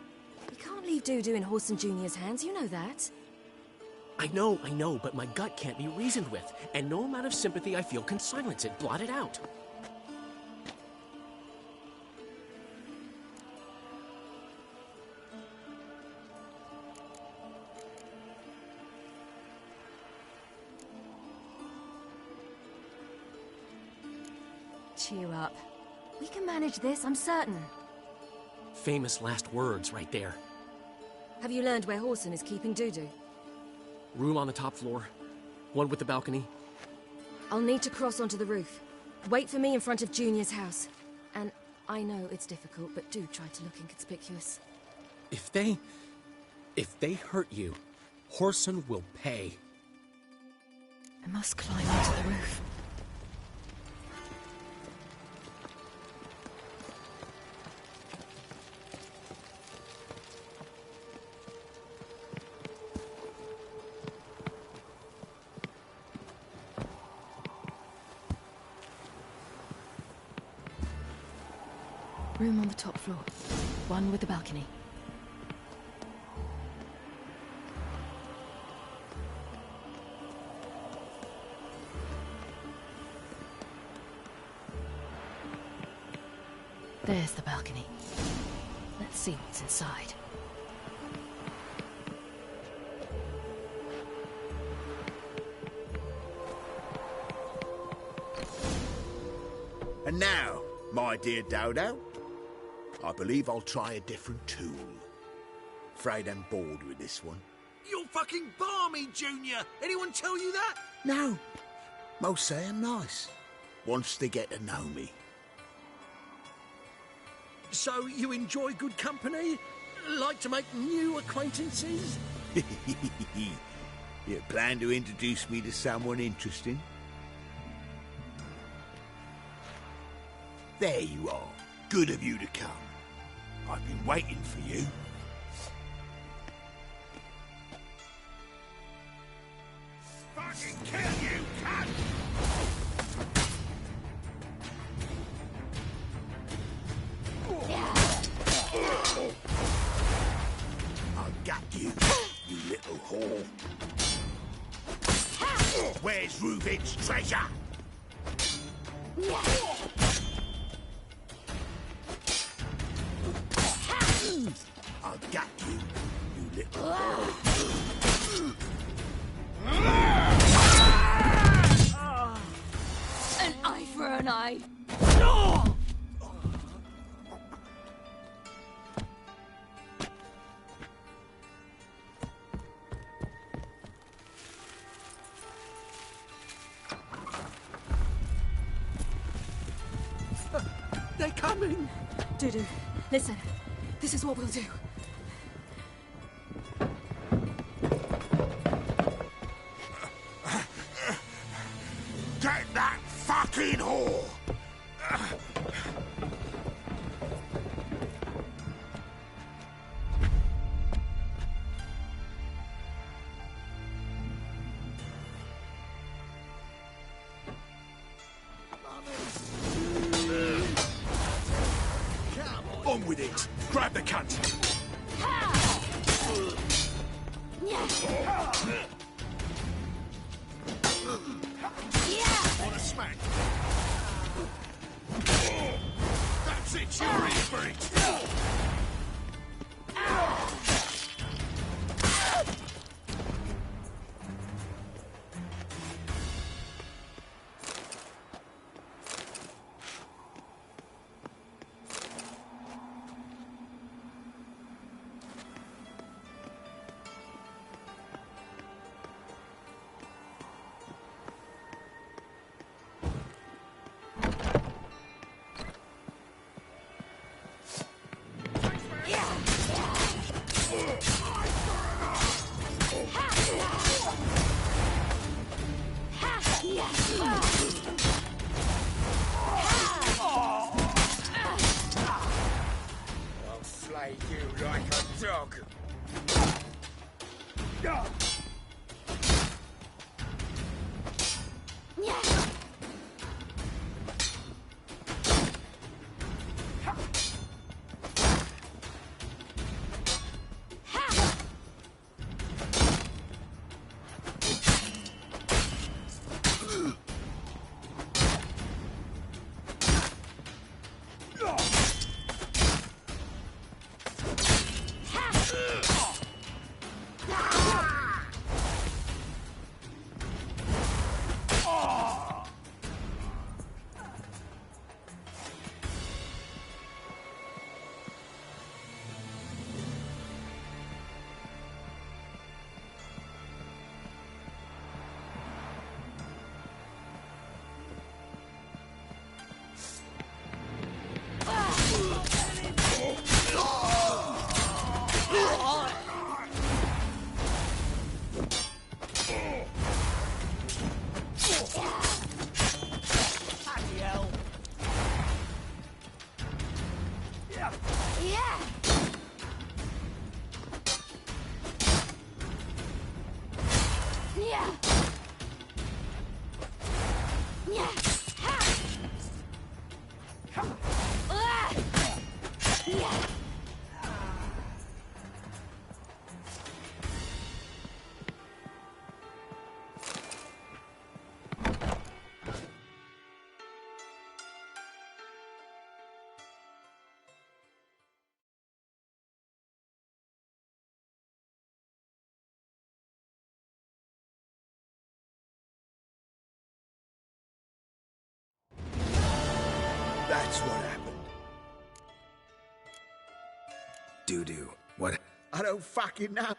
S12: You can't leave Dudu in Horson Jr.'s hands, you know that.
S17: I know, but my gut can't be reasoned with, and no amount of sympathy I feel can silence it, blot it out.
S12: cheer up. We can manage this, I'm certain.
S17: Famous last words right there.
S12: Have you learned where Horson is keeping Dudu?
S17: Room on the top floor. One with the balcony.
S12: I'll need to cross onto the roof. Wait for me in front of Junior's house. And I know it's difficult, but do try to look inconspicuous.
S17: If they hurt you, Horson will pay.
S12: I must climb onto the roof. Room on the top floor. One with the balcony. There's the balcony. Let's see what's inside.
S2: And now, my dear Dodo, I believe I'll try a different tool. Afraid I'm bored with this one.
S5: You're fucking balmy, Junior! Anyone tell you that?
S2: No. Most say I'm nice. Once they get to know me.
S5: So you enjoy good company? Like to make new acquaintances?
S2: You plan to introduce me to someone interesting? There you are. Good of you to come. I've been waiting for you. Fucking kill you, cunt! I got you, you little whore. Where's Reuben's treasure? I got you, you little whore.
S12: An eye for an eye.
S5: They're coming!
S12: Dudu, listen. This is what we'll do.
S2: Get that fucking whore!
S5: On with it! Grab the cunt! What a smack! That's it, you're in for it!
S2: I'll slay you like a dog. That's what happened.
S3: Doo-doo. What?
S2: I don't fucking know.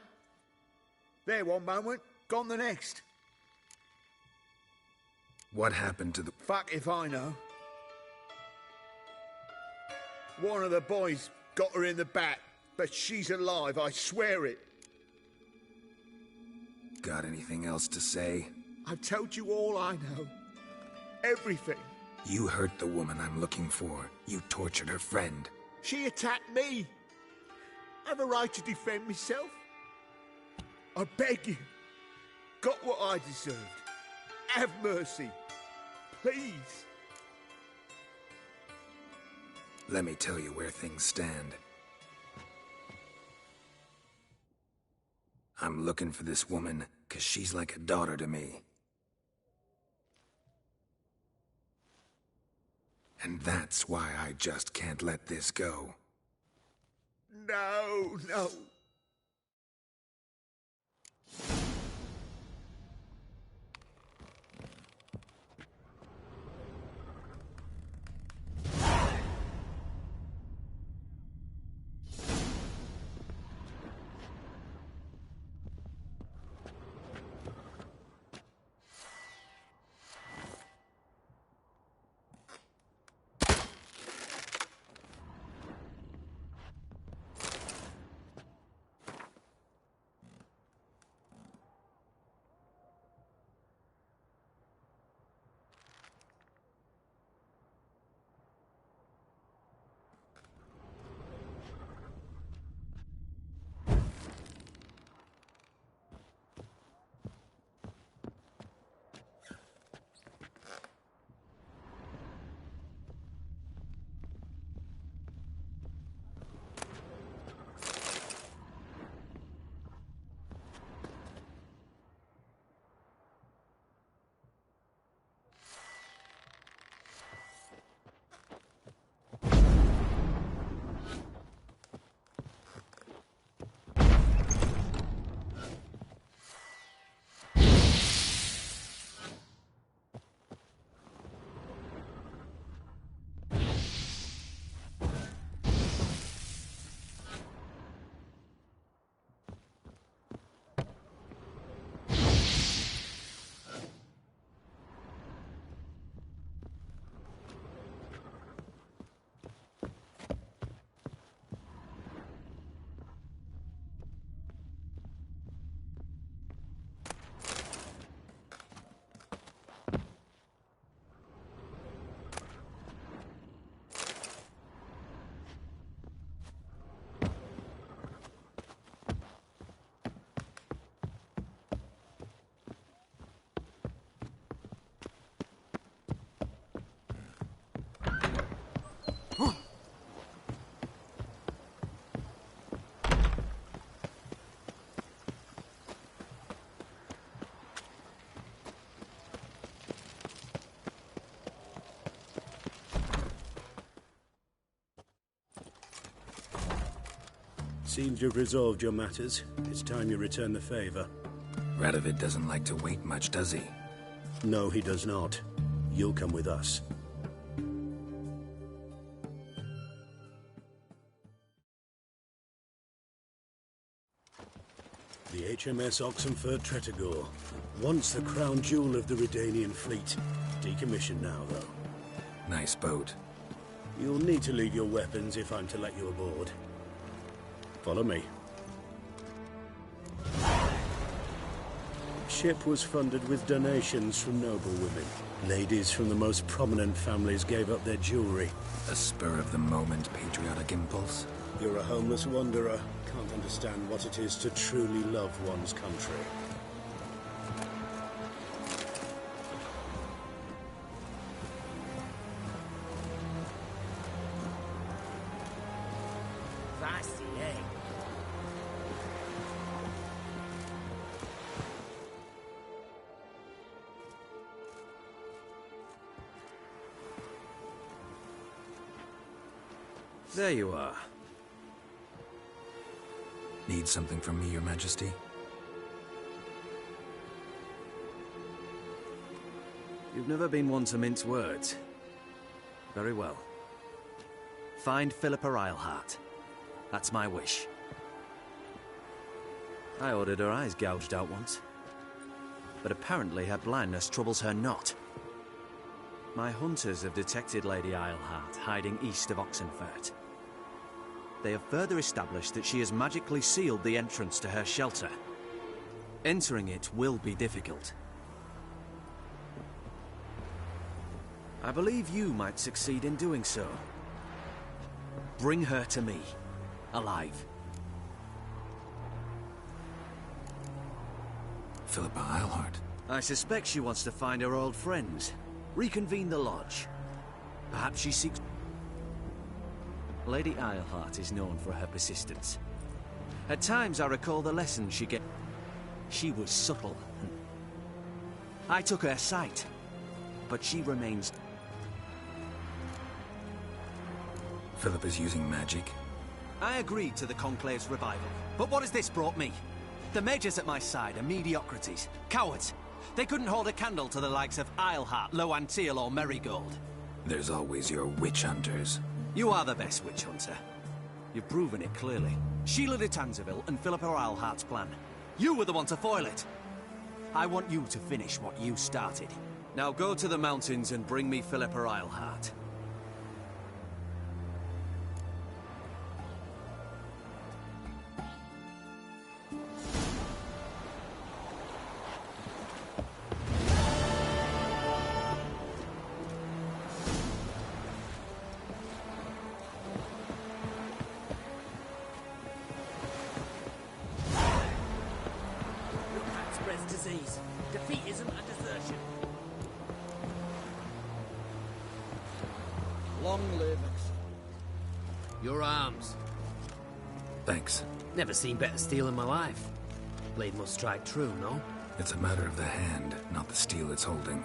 S2: There one moment, gone the next.
S3: What happened to the...
S2: Fuck if I know. One of the boys got her in the back, but she's alive, I swear it.
S3: Got anything else to say?
S2: I've told you all I know. Everything.
S3: You hurt the woman I'm looking for. You tortured her friend.
S2: She attacked me. I have a right to defend myself. I beg you. Got what I deserved. Have mercy. Please.
S3: Let me tell you where things stand. I'm looking for this woman, 'cause she's like a daughter to me. And that's why I just can't let this go.
S2: No, no.
S6: Seems you've resolved your matters. It's time you return the favor.
S3: Radovid doesn't like to wait much, does he?
S6: No, he does not. You'll come with us. The HMS Oxenford Tretogor. Once the crown jewel of the Redanian fleet. Decommissioned now, though.
S3: Nice boat.
S6: You'll need to leave your weapons if I'm to let you aboard. Follow me. Ship was funded with donations from noble women. Ladies from the most prominent families gave up their jewelry.
S3: A spur-of-the-moment patriotic impulse?
S6: You're a homeless wanderer. Can't understand what it is to truly love one's country.
S7: There you are.
S3: Need something from me, Your Majesty?
S7: You've never been one to mince words. Very well. Find Philippa Eilhart. That's my wish. I ordered her eyes gouged out once. But apparently her blindness troubles her not. My hunters have detected Lady Eilhart hiding east of Oxenfurt. They have further established that she has magically sealed the entrance to her shelter. Entering it will be difficult. I believe you might succeed in doing so. Bring her to me, alive.
S3: Philippa Eilhart?
S7: I suspect she wants to find her old friends, reconvene the lodge. Perhaps she seeks... Lady Eilhart is known for her persistence. At times I recall the lessons she gave. She was subtle. I took her sight, but she remains...
S3: Philippa's using magic?
S7: I agreed to the Conclave's revival, but what has this brought me? The mages at my side are mediocrities, cowards. They couldn't hold a candle to the likes of Eilhart, Loantil, or Merigold.
S3: There's always your witch hunters.
S7: You are the best witch hunter. You've proven it clearly. Sheila de Tanzeville and Philippa Eilhart's plan. You were the one to foil it. I want you to finish what you started. Now go to the mountains and bring me Philippa Eilhart.
S10: Disease. Defeat isn't a desertion.
S11: Long live
S17: Your arms.
S3: Thanks.
S17: Never seen better steel in my life. Blade must strike true, no?
S3: It's a matter of the hand, not the steel it's holding.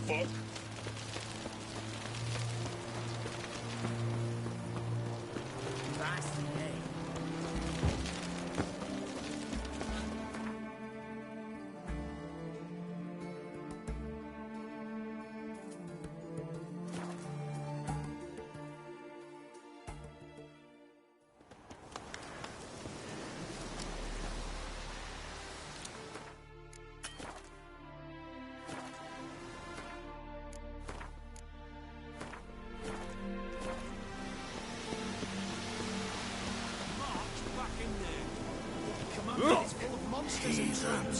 S9: Fuck.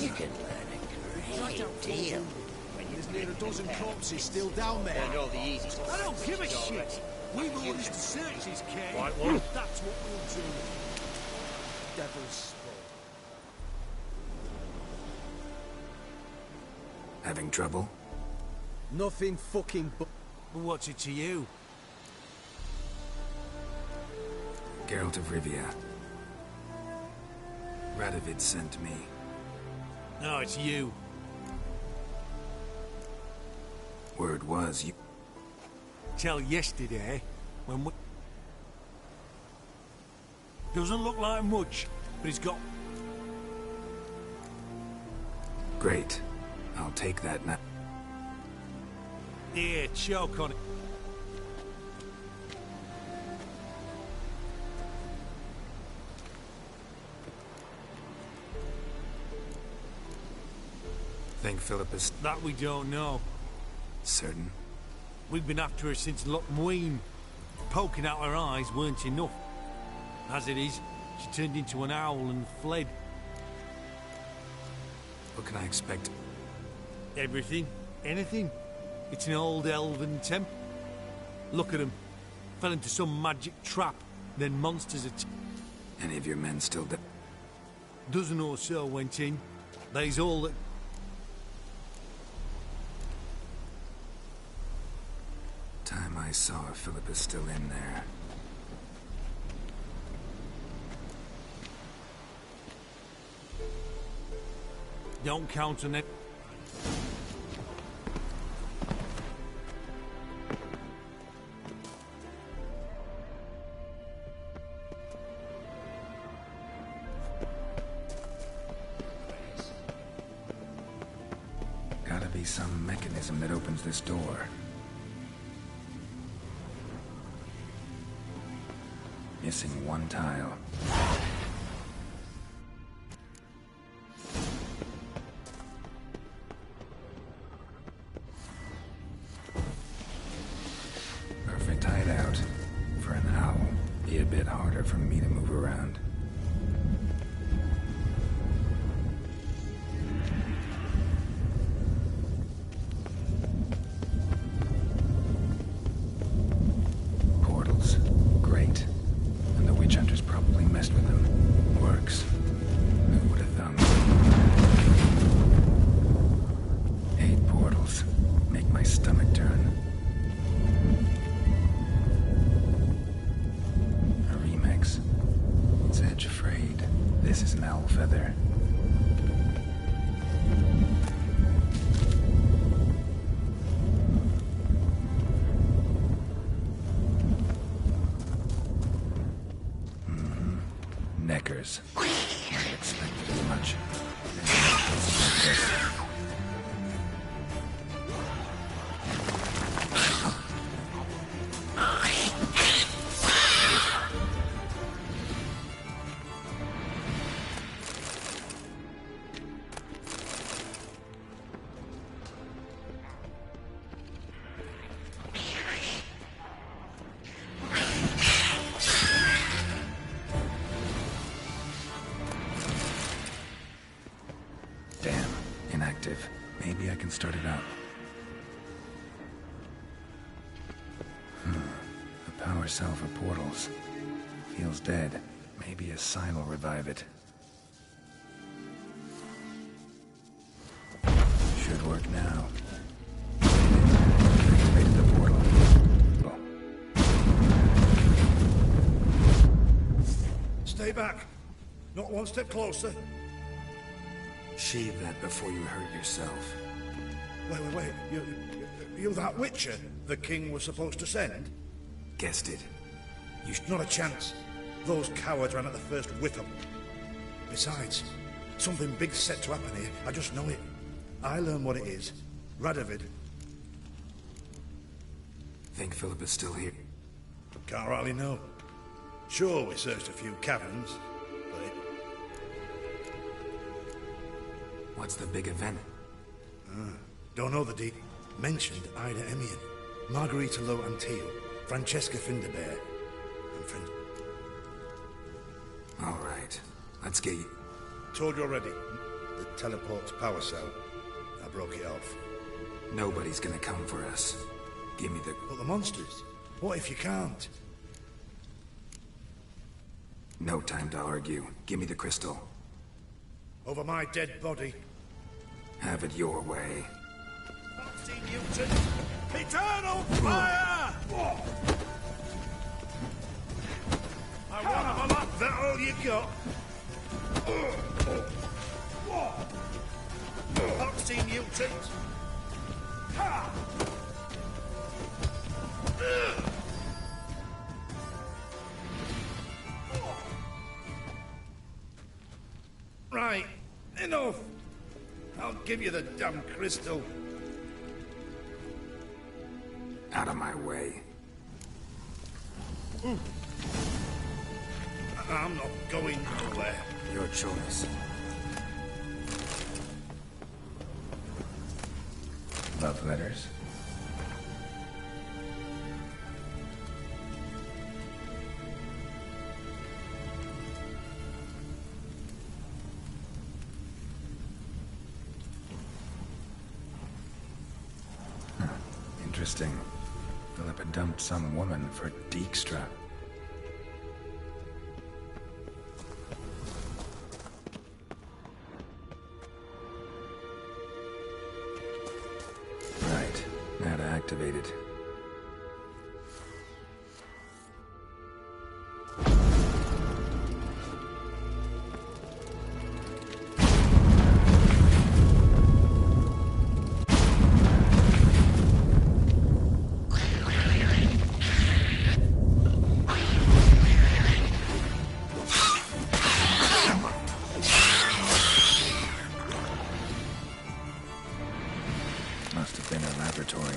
S15: You can learn a great deal.
S5: When there's near a dozen corpses still down there.
S15: And all the easy stuff.
S5: I don't give a shit. We've orders to search this cave.
S9: Right, well.
S5: That's what we'll do. Devil's sport.
S3: Having trouble?
S5: Nothing fucking but what's it to you?
S3: Geralt of Rivia. Radovid sent me.
S5: No, it's you.
S3: Word was you...
S5: Till yesterday, when we... Doesn't look like much, but he's got...
S3: Great. I'll take that now.
S5: Here, choke on it.
S3: Think Philippa's...
S5: That we don't know.
S3: Certain?
S5: We've been after her since Lochmuin. Poking out her eyes weren't enough. As it is, she turned into an owl and fled.
S3: What can I expect?
S5: Everything. Anything. It's an old elven temple. Look at him. Fell into some magic trap, then monsters
S3: Any of your men still dead?
S18: Dozen or so went in. They's all that...
S3: Time I saw if Philip is still in there.
S18: Don't count on it.
S3: Gotta be some mechanism that opens this door. Missing one tile. Perfect hideout. For an owl. Be a bit harder for me to move around. Portals. Great. And the witch hunters probably messed with them. Works. Who would have thunk? 8 portals. Make my stomach turn. A remix. It's edge afraid. This is an owl feather. Neckers. Might have expected as much. Damn, inactive. Maybe I can start it up. A power cell for portals. Feels dead. Maybe a sign will revive it. Should work now. Activated the portal.
S5: Stay back. Not one step closer.
S3: Shave that before you hurt yourself.
S5: Wait. You that Witcher the king was supposed to send?
S3: Guessed it.
S5: Not a chance. Those cowards ran at the first whiff of... Besides, something big's set to happen here. I just know it. I learn what it is. Radovid.
S3: Think Philip is still here?
S5: Can't rightly know. Sure, we searched a few caverns, but it...
S3: What's the big event?
S5: Don't know the deep. Mentioned Ida Emian, Margarita Lo Antio, Francesca Finderbear, and friend...
S3: All right. Let's get you...
S5: Told you already. The teleport's power cell. I broke it off.
S3: Nobody's gonna come for us. Give me the...
S5: But the monsters? What if you can't?
S3: No time to argue. Give me the crystal.
S5: Over my dead body.
S3: Have it your way.
S5: Mutant! Eternal fire! I want them up, that all you got? Foxy mutant! Right, enough! I'll give you the damn crystal.
S3: Out of my way.
S5: I'm not going nowhere.
S3: Your choice. Love letters. Interesting. Philip had dumped some woman for Dijkstra. activated. Must have been a laboratory.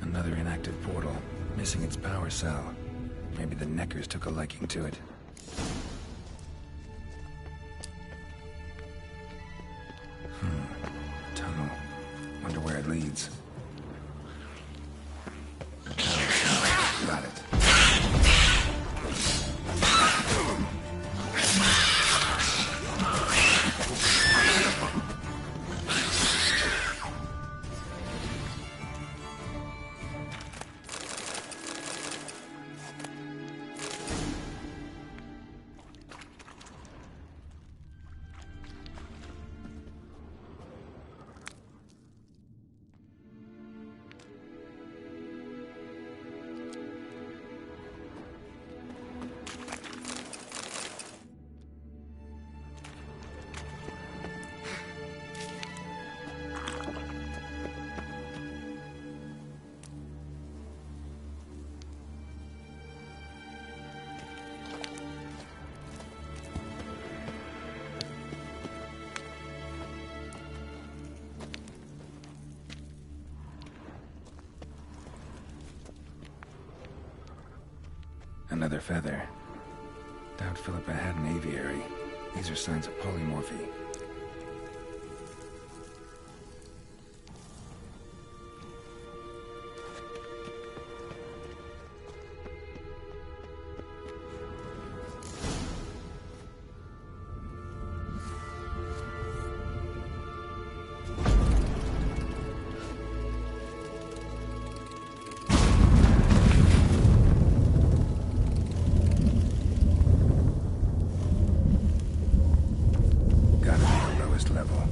S3: Another inactive portal, missing its power cell. Maybe the Neckers took a liking to it. Tunnel. Wonder where it leads. Got it. Another feather. Doubt Philippa had an aviary. These are signs of polymorphy. Level.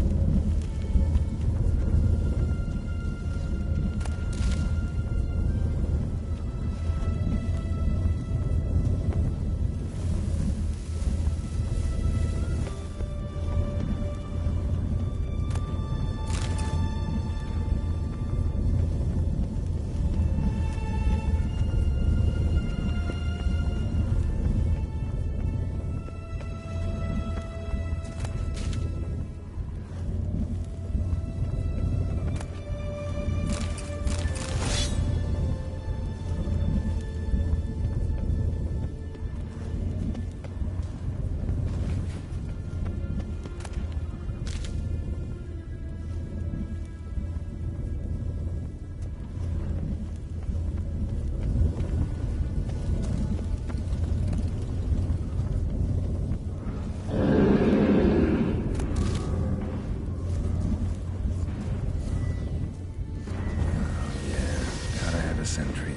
S3: Sentry,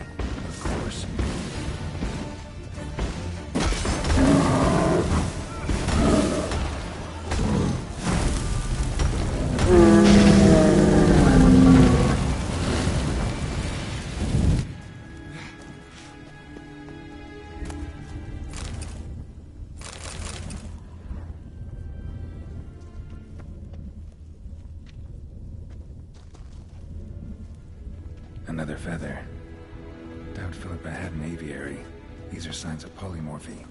S3: of course. Another feather. Doubt Philippa had an aviary. These are signs of polymorphy.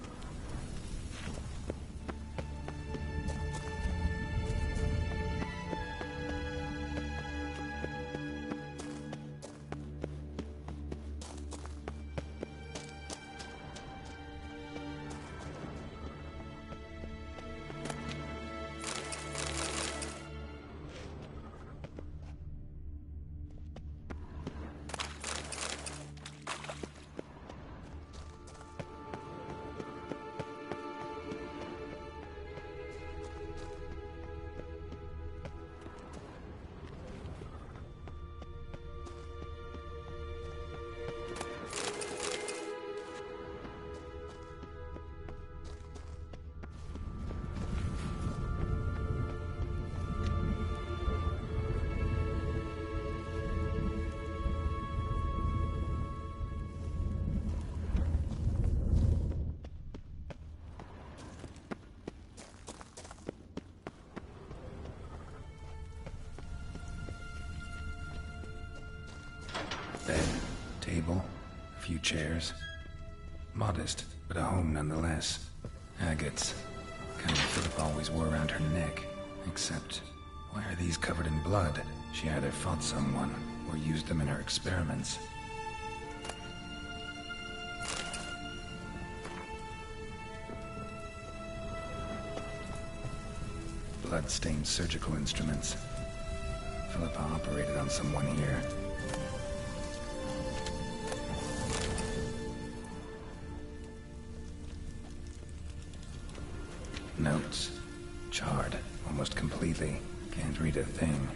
S3: chairs. Modest, but a home nonetheless. Agates. Kind of Philip always wore around her neck. Except, why are these covered in blood? She either fought someone, or used them in her experiments. Blood-stained surgical instruments. Philippa operated on someone here. Notes. Charred, almost completely. Can't read a thing.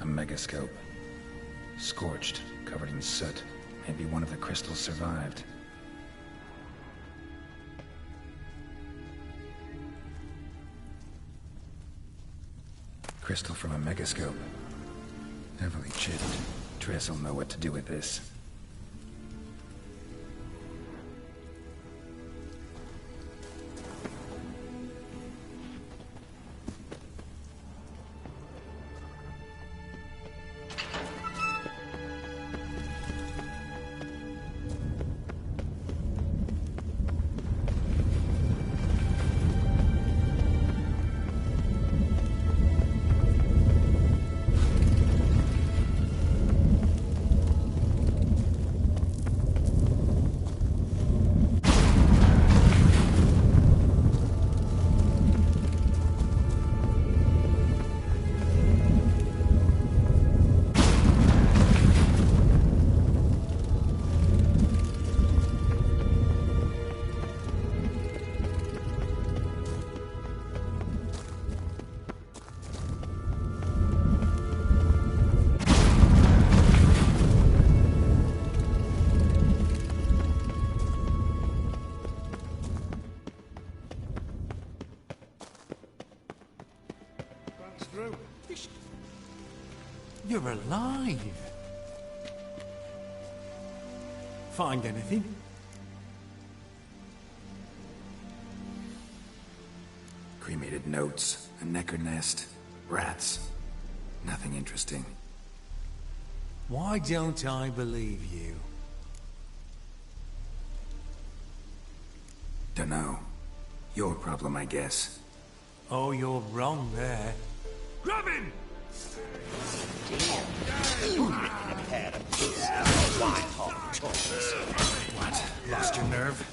S3: A megascope. Scorched, covered in soot. Maybe one of the crystals survived. Crystal from a megascope. Heavily chipped. Triss will know what to do with this.
S18: You're alive. Find anything?
S3: Cremated notes, a necker nest, rats. Nothing interesting.
S18: Why don't I believe you?
S3: Dunno. Your problem, I guess.
S18: Oh, you're wrong there.
S5: Grab him!
S3: What? Lost your nerve?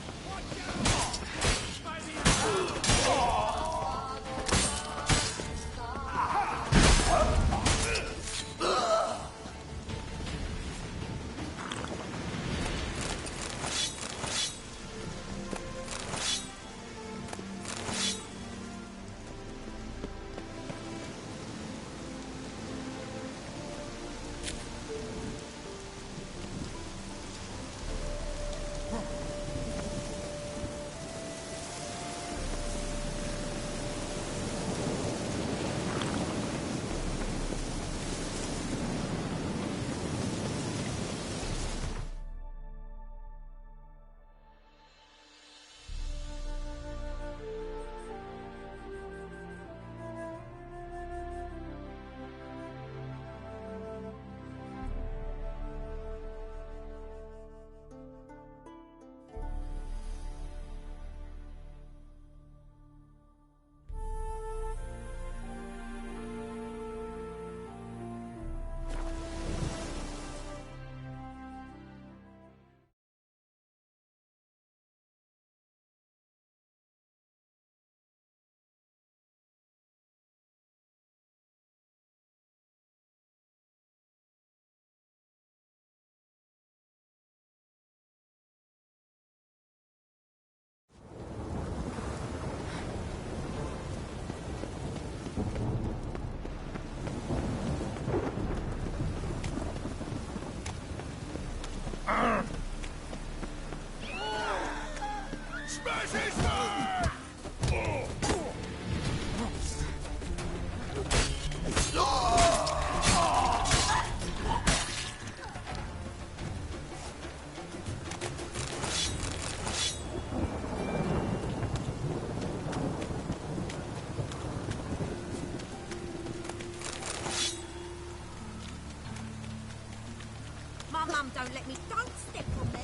S4: and let me. Don't step on me.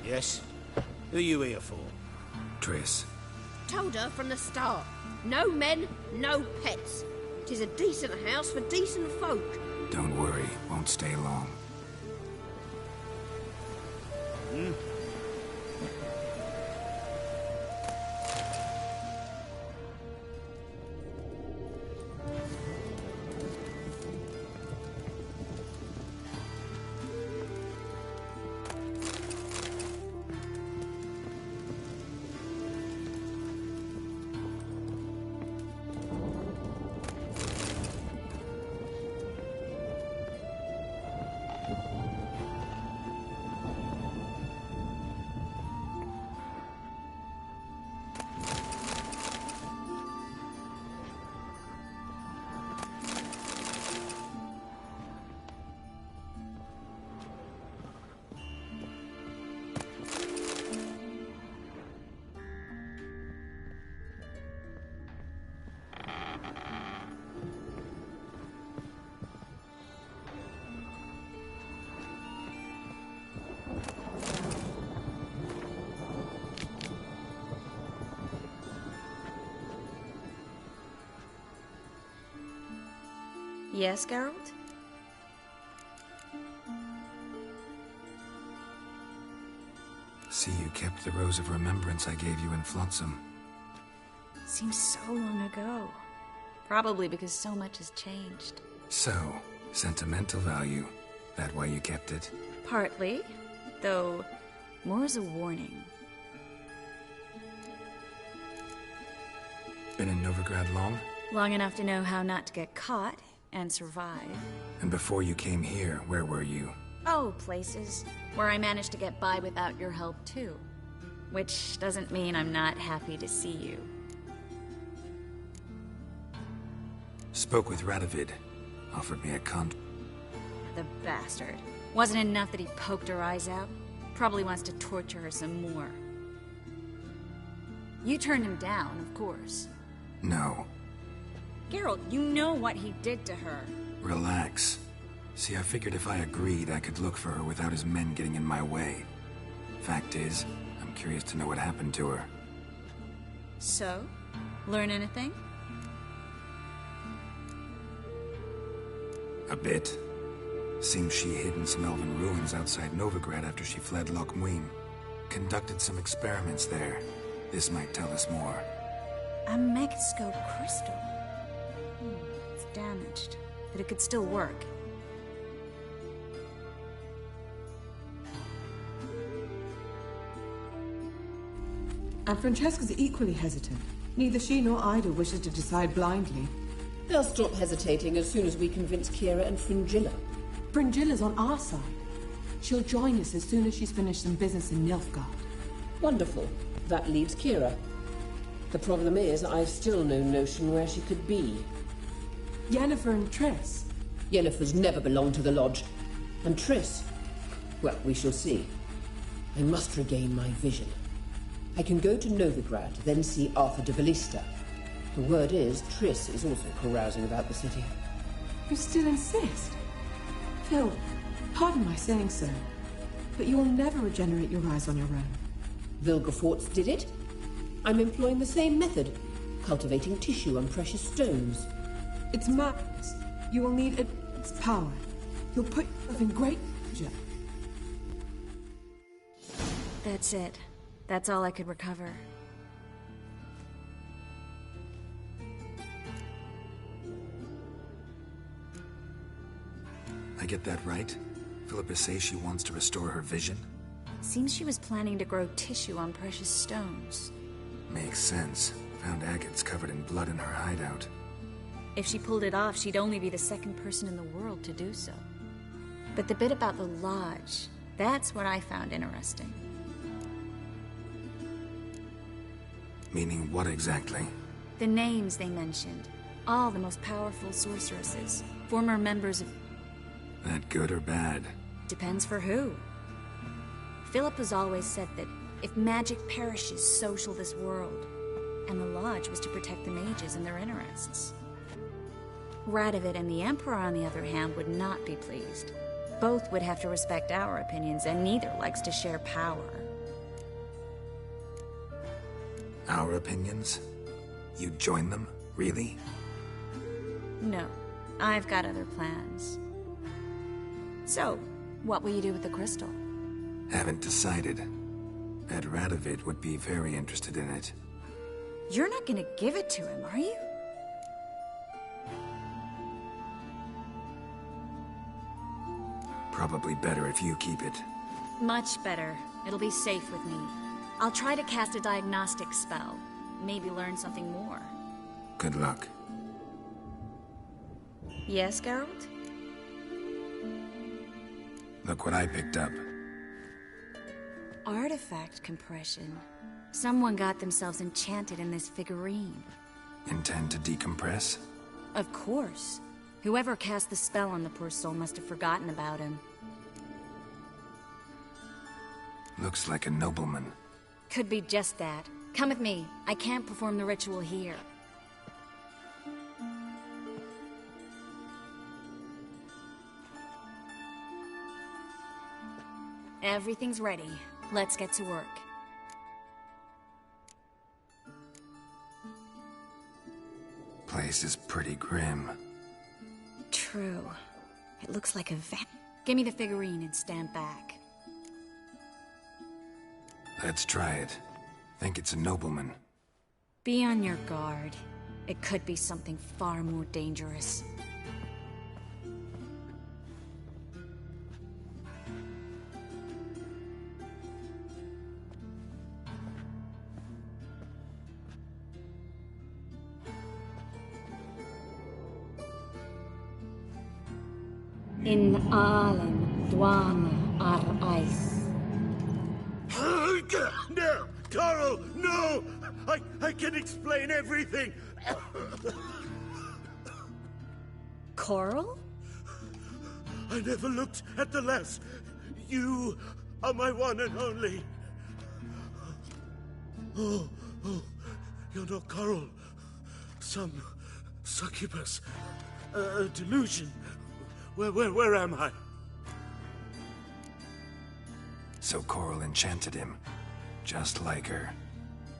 S6: Yes? Who are you here for?
S3: Triss.
S4: Told her from the start. No men, no pets. 'Tis a decent house for decent folk.
S3: Don't worry, won't stay long.
S4: Yes, Geralt?
S3: See, you kept the rose of remembrance I gave you in Flotsam.
S19: Seems so long ago. Probably because so much has changed.
S3: So, sentimental value. That why you kept it?
S19: Partly, though more as a warning.
S3: Been in Novigrad long?
S19: Long enough to know how not to get caught and survive.
S3: And before you came here, where were you?
S19: Oh, places where I managed to get by without your help, too. Which doesn't mean I'm not happy to see you.
S3: Spoke with Radovid. Offered me a
S19: The bastard. Wasn't enough that he poked her eyes out? Probably wants to torture her some more. You turned him down, of course.
S3: No.
S19: Geralt, you know what he did to her.
S3: Relax. See, I figured if I agreed, I could look for her without his men getting in my way. Fact is, I'm curious to know what happened to her.
S19: So? Learn anything?
S3: A bit. Seems she hid in some elven ruins outside Novigrad after she fled Loch Muin. Conducted some experiments there. This might tell us more.
S19: A megascope crystal. It's damaged, but it could still work.
S20: And Francesca's equally hesitant. Neither she nor Ida wishes to decide blindly.
S21: They'll stop hesitating as soon as we convince Kira and Fringilla.
S20: Fringilla's on our side. She'll join us as soon as she's finished some business in Nilfgaard.
S21: Wonderful. That leaves Kira. The problem is, I've still no notion where she could be.
S20: Yennefer and Triss.
S21: Yennefer's never belonged to the Lodge. And Triss? Well, we shall see. I must regain my vision. I can go to Novigrad, then see Arthur de Valista. The word is, Triss is also carousing about the city.
S20: You still insist? Phil, pardon my saying so, but you'll never regenerate your eyes on your own.
S21: Vilgefortz did it. I'm employing the same method, cultivating tissue and precious stones.
S20: It's madness. You will need its power. You'll put yourself in great danger.
S19: That's it. That's all I could recover.
S3: I get that right? Philippa says she wants to restore her vision?
S19: Seems she was planning to grow tissue on precious stones.
S3: Makes sense. Found agates covered in blood in her hideout.
S19: If she pulled it off, she'd only be the second person in the world to do so. But the bit about the Lodge, that's what I found interesting.
S3: Meaning what exactly?
S19: The names they mentioned. All the most powerful sorceresses. Former members of...
S3: That good or bad?
S19: Depends for who. Philip has always said that if magic perishes, so shall this world. And the Lodge was to protect the mages and their interests. Radovid and the Emperor, on the other hand, would not be pleased. Both would have to respect our opinions, and neither likes to share power.
S3: Our opinions? You'd join them? Really?
S19: No. I've got other plans. So, what will you do with the crystal?
S3: Haven't decided. Bet Radovid would be very interested in it.
S19: You're not gonna give it to him, are you?
S3: Probably better if you keep it.
S19: Much better. It'll be safe with me. I'll try to cast a diagnostic spell. Maybe learn something more.
S3: Good luck.
S19: Yes, Geralt?
S3: Look what I picked up.
S19: Artifact compression. Someone got themselves enchanted in this figurine.
S3: Intend to decompress?
S19: Of course. Whoever cast the spell on the poor soul must have forgotten about him.
S3: Looks like a nobleman.
S19: Could be just that. Come with me. I can't perform the ritual here. Everything's ready. Let's get to work.
S3: Place is pretty grim.
S19: True. It looks like a vat. Give me the figurine and stand back.
S3: Let's try it. Think it's a nobleman.
S19: Be on your guard. It could be something far more dangerous. In Allen, Dwana, ar Ice.
S6: No! Carl, no! I can explain everything!
S19: Coral?
S6: I never looked at the lass. You are my one and only. Oh, you're not Coral. Some succubus. A delusion. Where am I?
S3: So Coral enchanted him, just like her.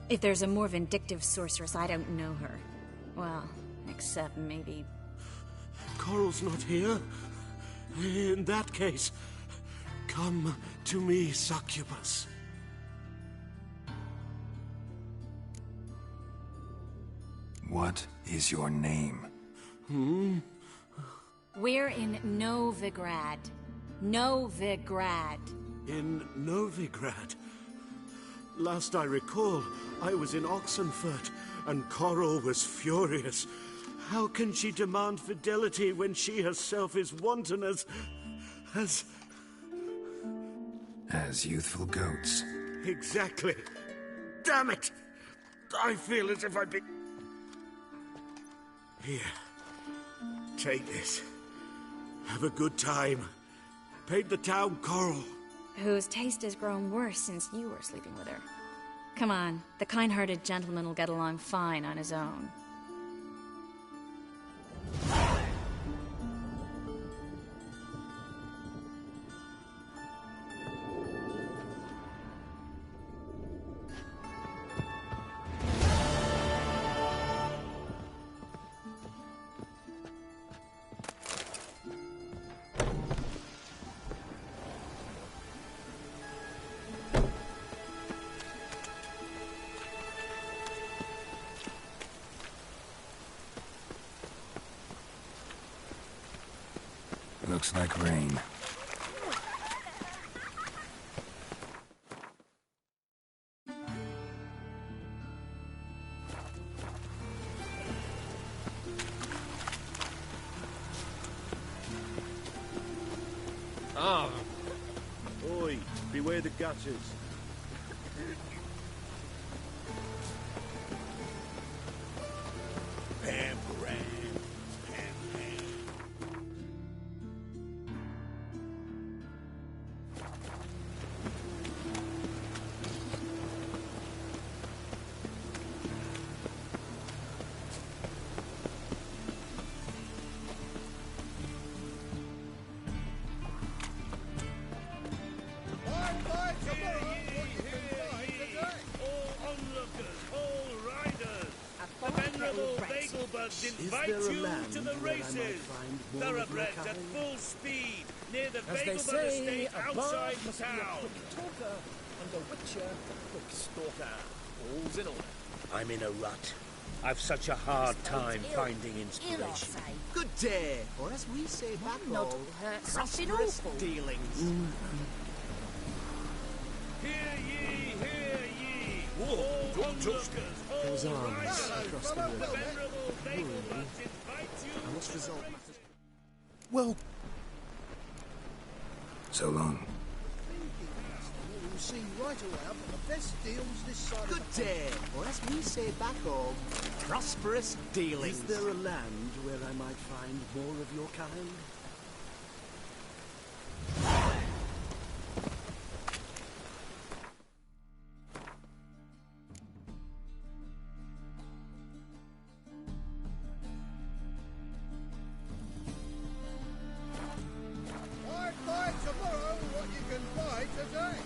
S19: If there's a more vindictive sorceress, I don't know her. Well, except maybe...
S6: Coral's not here. In that case, come to me, succubus.
S3: What is your name?
S19: We're in Novigrad. Novigrad.
S6: In Novigrad? Last I recall, I was in Oxenfurt, and Coral was furious. How can she demand fidelity when she herself is wanton as
S3: youthful goats.
S6: Exactly. Damn it! I feel as if I'd be... Here. Take this. Have a good time. Paint the town Coral.
S19: Whose taste has grown worse since you were sleeping with her. Come on, the kind-hearted gentleman will get along fine on his own.
S3: Looks like rain.
S6: Oi, beware the gutters.
S5: Pamperan. Warlords invite you to the races. Thoroughbreds at full speed near the Vegelbud estate outside town.
S17: Talker and a witcher, quick stalker. All's in order.
S5: I'm in a rut. I've such a hard time finding inspiration.
S10: Good day, or as we say back
S4: nod
S10: home,
S4: hurt something
S10: prosperous
S4: awful.
S10: dealings.
S5: Hear ye, hear ye! All onlookers,
S17: Those
S5: all
S17: arms
S5: riders,
S17: across the
S5: the
S17: river.
S5: venerable Vegelbuds invite you
S10: I must resolve matters.
S6: Well,
S3: So long.
S10: We'll see right away. I've got the best deals this side. Good day, or as we say back home, prosperous dealings.
S6: is there a land where I might find more of your kind?
S5: buy tomorrow what you can buy today.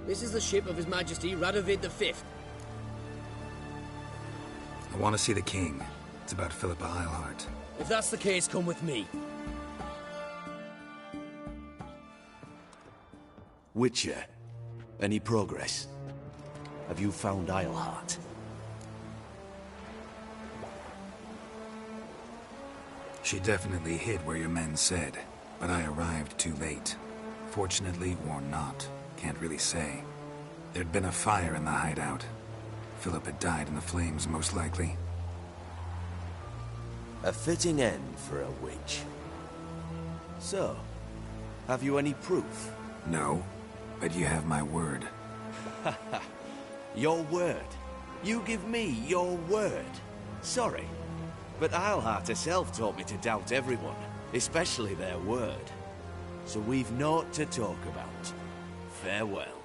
S1: This is the ship of His Majesty Radovid V.
S3: I want to see the king. It's about Philippa Eilhart.
S1: If that's the case, come with me.
S7: Witcher, any progress? Have you found Eilhart?
S3: She definitely hid where your men said, but I arrived too late. Fortunately or not, can't really say. There'd been a fire in the hideout. Philip had died in the flames, most likely.
S7: A fitting end for a witch. So, have you any proof?
S3: No, but you have my word.
S7: Your word? You give me your word? Sorry, but Eilhart herself taught me to doubt everyone, especially their word. So we've naught to talk about. Farewell.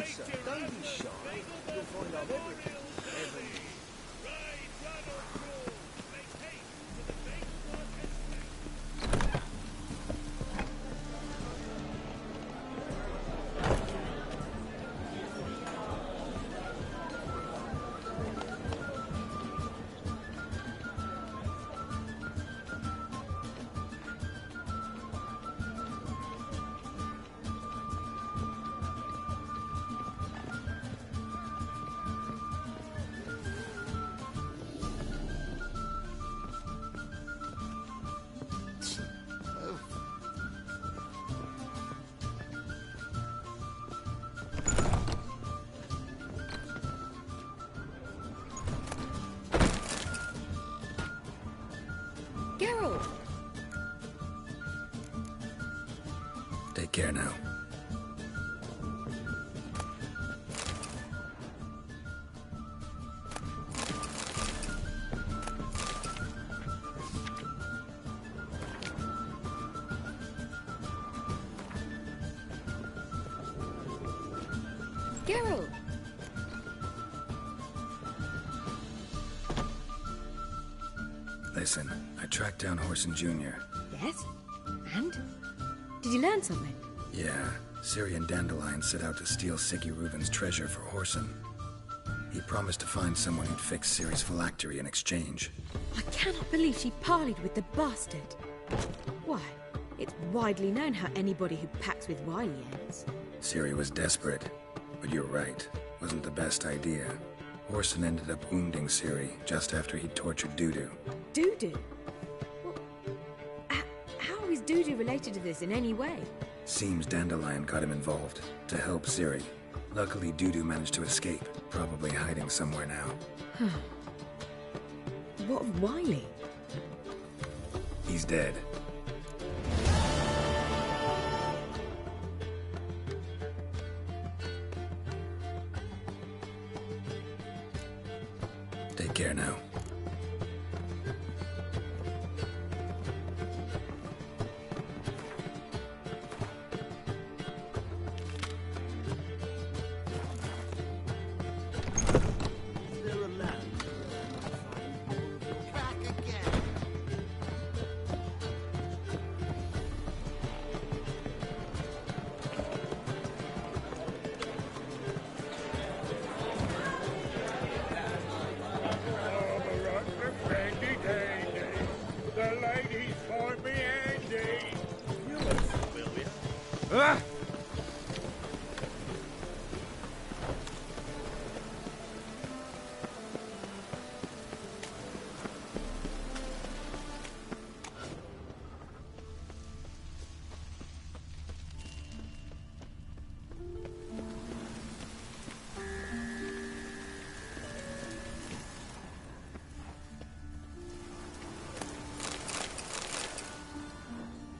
S10: closer. Don't be shy. You'll find out everything.
S12: Geralt!
S3: Take care now.
S12: Geralt!
S3: Listen, I tracked down Horson Jr.
S12: Yes? And? Did you learn something?
S3: Yeah, Ciri and Dandelion set out to steal Siggy Reuben's treasure for Horson. He promised to find someone who'd fix Ciri's phylactery in exchange.
S12: I cannot believe she parleyed with the bastard. Why, it's widely known how anybody who packs with Wily ends.
S3: Ciri was desperate, but you're right. Wasn't the best idea. Horson ended up wounding Ciri just after he'd tortured Dudu.
S12: Dudu? Well, how is Dudu related to this in any way?
S3: Seems Dandelion got him involved, to help Ciri. Luckily, Dudu managed to escape, probably hiding somewhere now.
S12: What of Wily?
S3: He's dead. Take care now.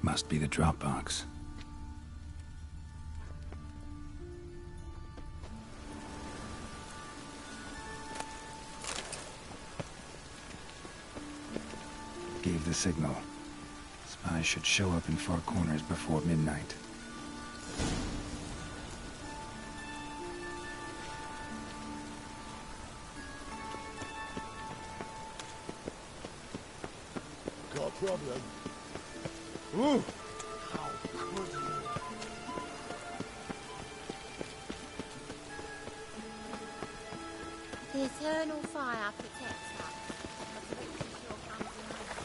S3: Must be the drop box. Gave the signal. Spies should show up in Far Corners before midnight.
S15: Got a problem?
S10: Ooh!
S15: How could you?
S14: The eternal fire protects us, but the witch sure comes in handy.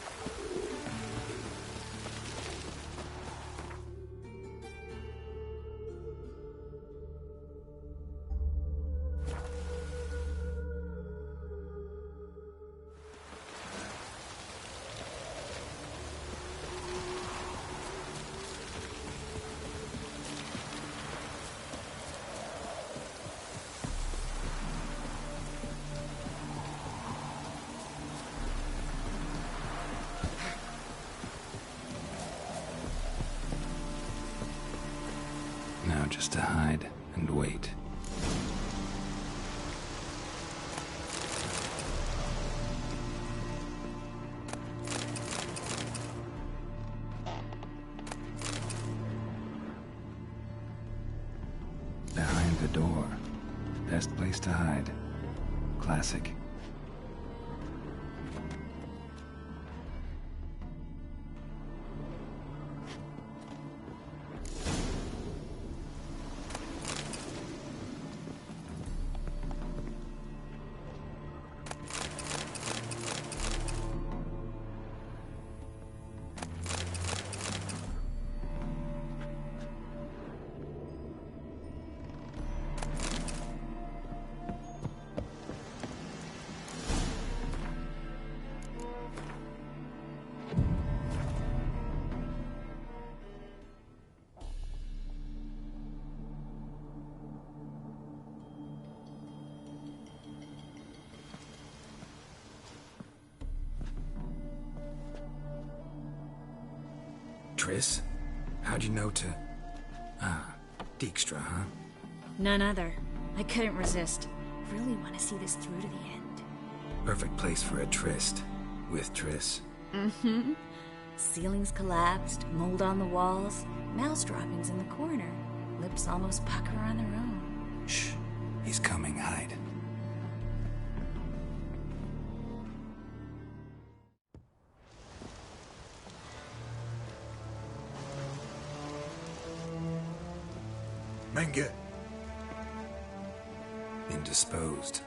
S3: Now just to hide and wait. Behind the door. Best place to hide. Classic. Triss? How'd you know to... Ah, Dijkstra, huh?
S19: None other. I couldn't resist. Really want to see this through to the end.
S3: Perfect place for a tryst. With Triss.
S19: Mm-hmm. Ceilings collapsed, mold on the walls, mouse droppings in the corner. Lips almost pucker on their own.
S3: Shh. He's coming. Hide.
S2: Menge.
S3: Indisposed.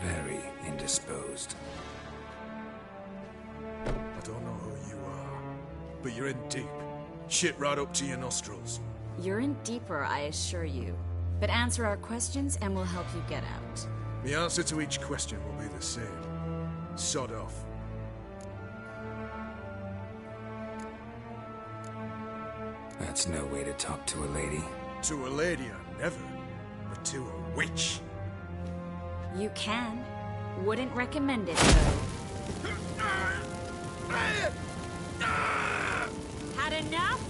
S3: Very indisposed.
S5: I don't know who you are, but you're in deep. Shit right up to your nostrils.
S19: You're in deeper, I assure you. But answer our questions and we'll help you get out.
S5: The answer to each question will be the same. Sod off.
S3: That's no way to talk to a lady.
S5: To a lady, I never. But to a witch.
S19: You can. Wouldn't recommend it, though. Had enough?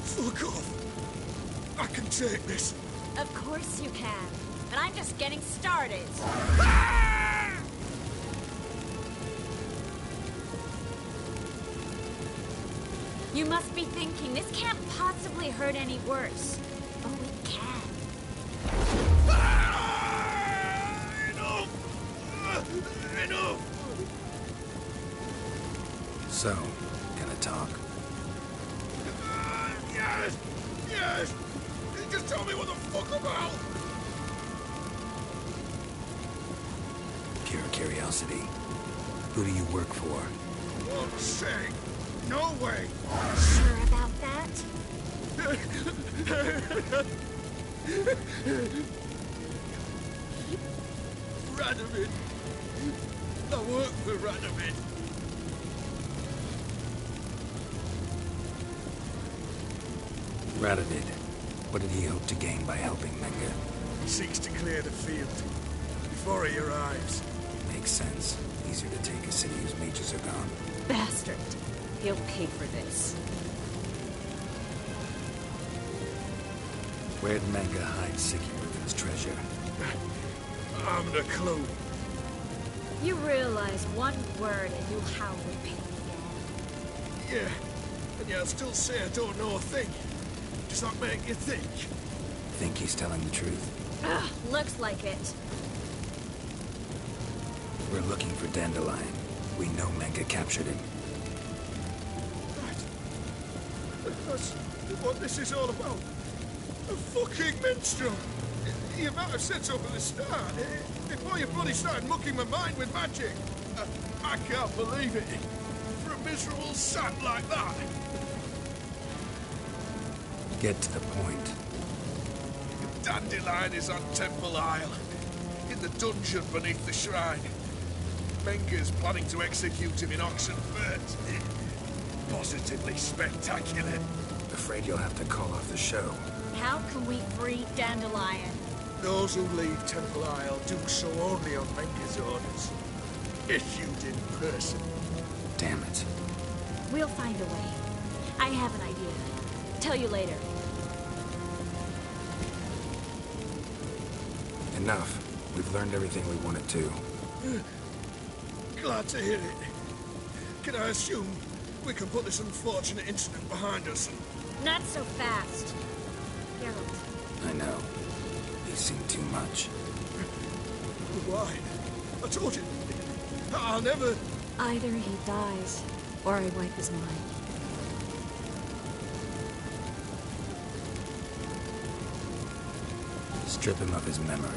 S5: Fuck off. I can take this.
S19: Of course you can. But I'm just getting started. You must be thinking, this can't possibly hurt any worse. Oh, it can.
S5: Enough!
S3: So, gonna talk?
S5: Yes! Yes! Just tell me what the fuck about!
S3: Pure curiosity. Who do you work for?
S5: Won't say. No way!
S19: Sure about that?
S5: Radovid. I work for Radovid.
S3: Radovid. What did he hope to gain by helping Menge?
S5: He seeks to clear the field before he arrives.
S3: Makes sense. Easier to take a city whose mages are gone.
S19: Bastard. He'll pay for this.
S3: Where'd Menge hide Siggy Reuven's treasure?
S5: I haven't a clue.
S19: You realize one word and you'll howl with pain again.
S5: Yeah, and yet I'll still say I don't know a thing. Does that make you think?
S3: Think he's telling the truth?
S19: Ugh, looks like it.
S3: We're looking for Dandelion. We know Menge captured him.
S5: That's what this is all about. A fucking minstrel! You might have said so from the start, before you bloody started mucking my mind with magic. I can't believe it. For a miserable sap like that.
S3: Get to the point.
S5: Dandelion is on Temple Isle, in the dungeon beneath the shrine. Menge's planning to execute him in Oxenfurt. Positively spectacular.
S3: Afraid you'll have to call off the show.
S19: How can we free Dandelion?
S5: Those who leave Temple Isle do so only on Menge's orders. Issued in person.
S3: Damn it.
S19: We'll find a way. I have an idea. Tell you later.
S3: Enough. We've learned everything we wanted to.
S5: Glad to hear it. Can I assume we can put this unfortunate incident behind us?
S19: Not so fast. Geralt,
S3: I know. These seem too much.
S5: Why? I told you. I'll never...
S19: Either he dies, or I wipe his mind.
S3: Strip him of his memory.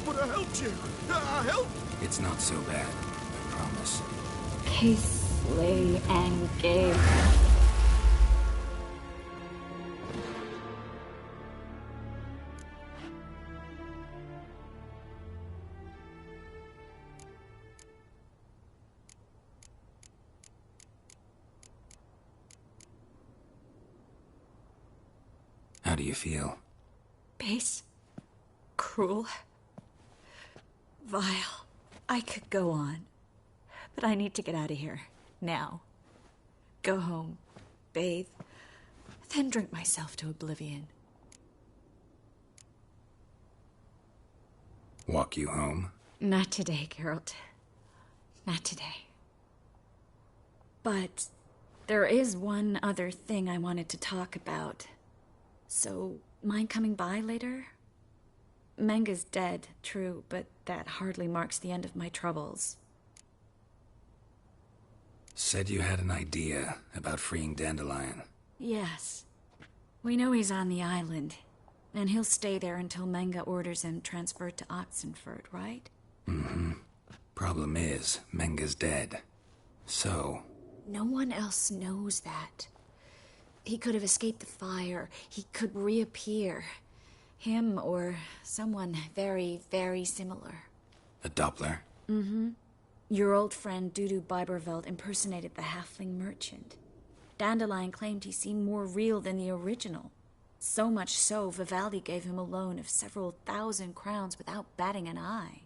S5: But I helped you. I helped...
S3: It's not so bad, I promise.
S19: Kiss, slay, and give.
S3: How do you feel?
S19: Base. Cruel. Vile. I could go on. But I need to get out of here. Now. Go home. Bathe. Then drink myself to oblivion.
S3: Walk you home?
S19: Not today, Geralt. Not today. But there is one other thing I wanted to talk about. So, mind coming by later? Menga's dead, true, but that hardly marks the end of my troubles.
S3: Said you had an idea about freeing Dandelion.
S19: Yes. We know he's on the island, and he'll stay there until Menga orders him transferred to Oxenford, right?
S3: Mm-hmm. Problem is, Menga's dead. So...
S19: No one else knows that. He could have escaped the fire. He could reappear. Him or someone very, very similar.
S3: A Doppler?
S19: Mm-hmm. Your old friend Dudu Biberveld impersonated the halfling merchant. Dandelion claimed he seemed more real than the original. So much so, Vivaldi gave him a loan of several thousand crowns without batting an eye.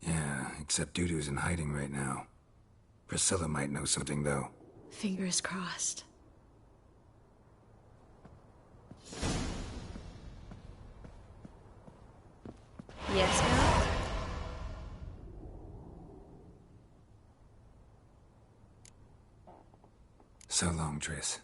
S3: Yeah, except Dudu's in hiding right now. Priscilla might know something, though.
S19: Fingers crossed. Yes, Geralt?
S3: So long, Triss.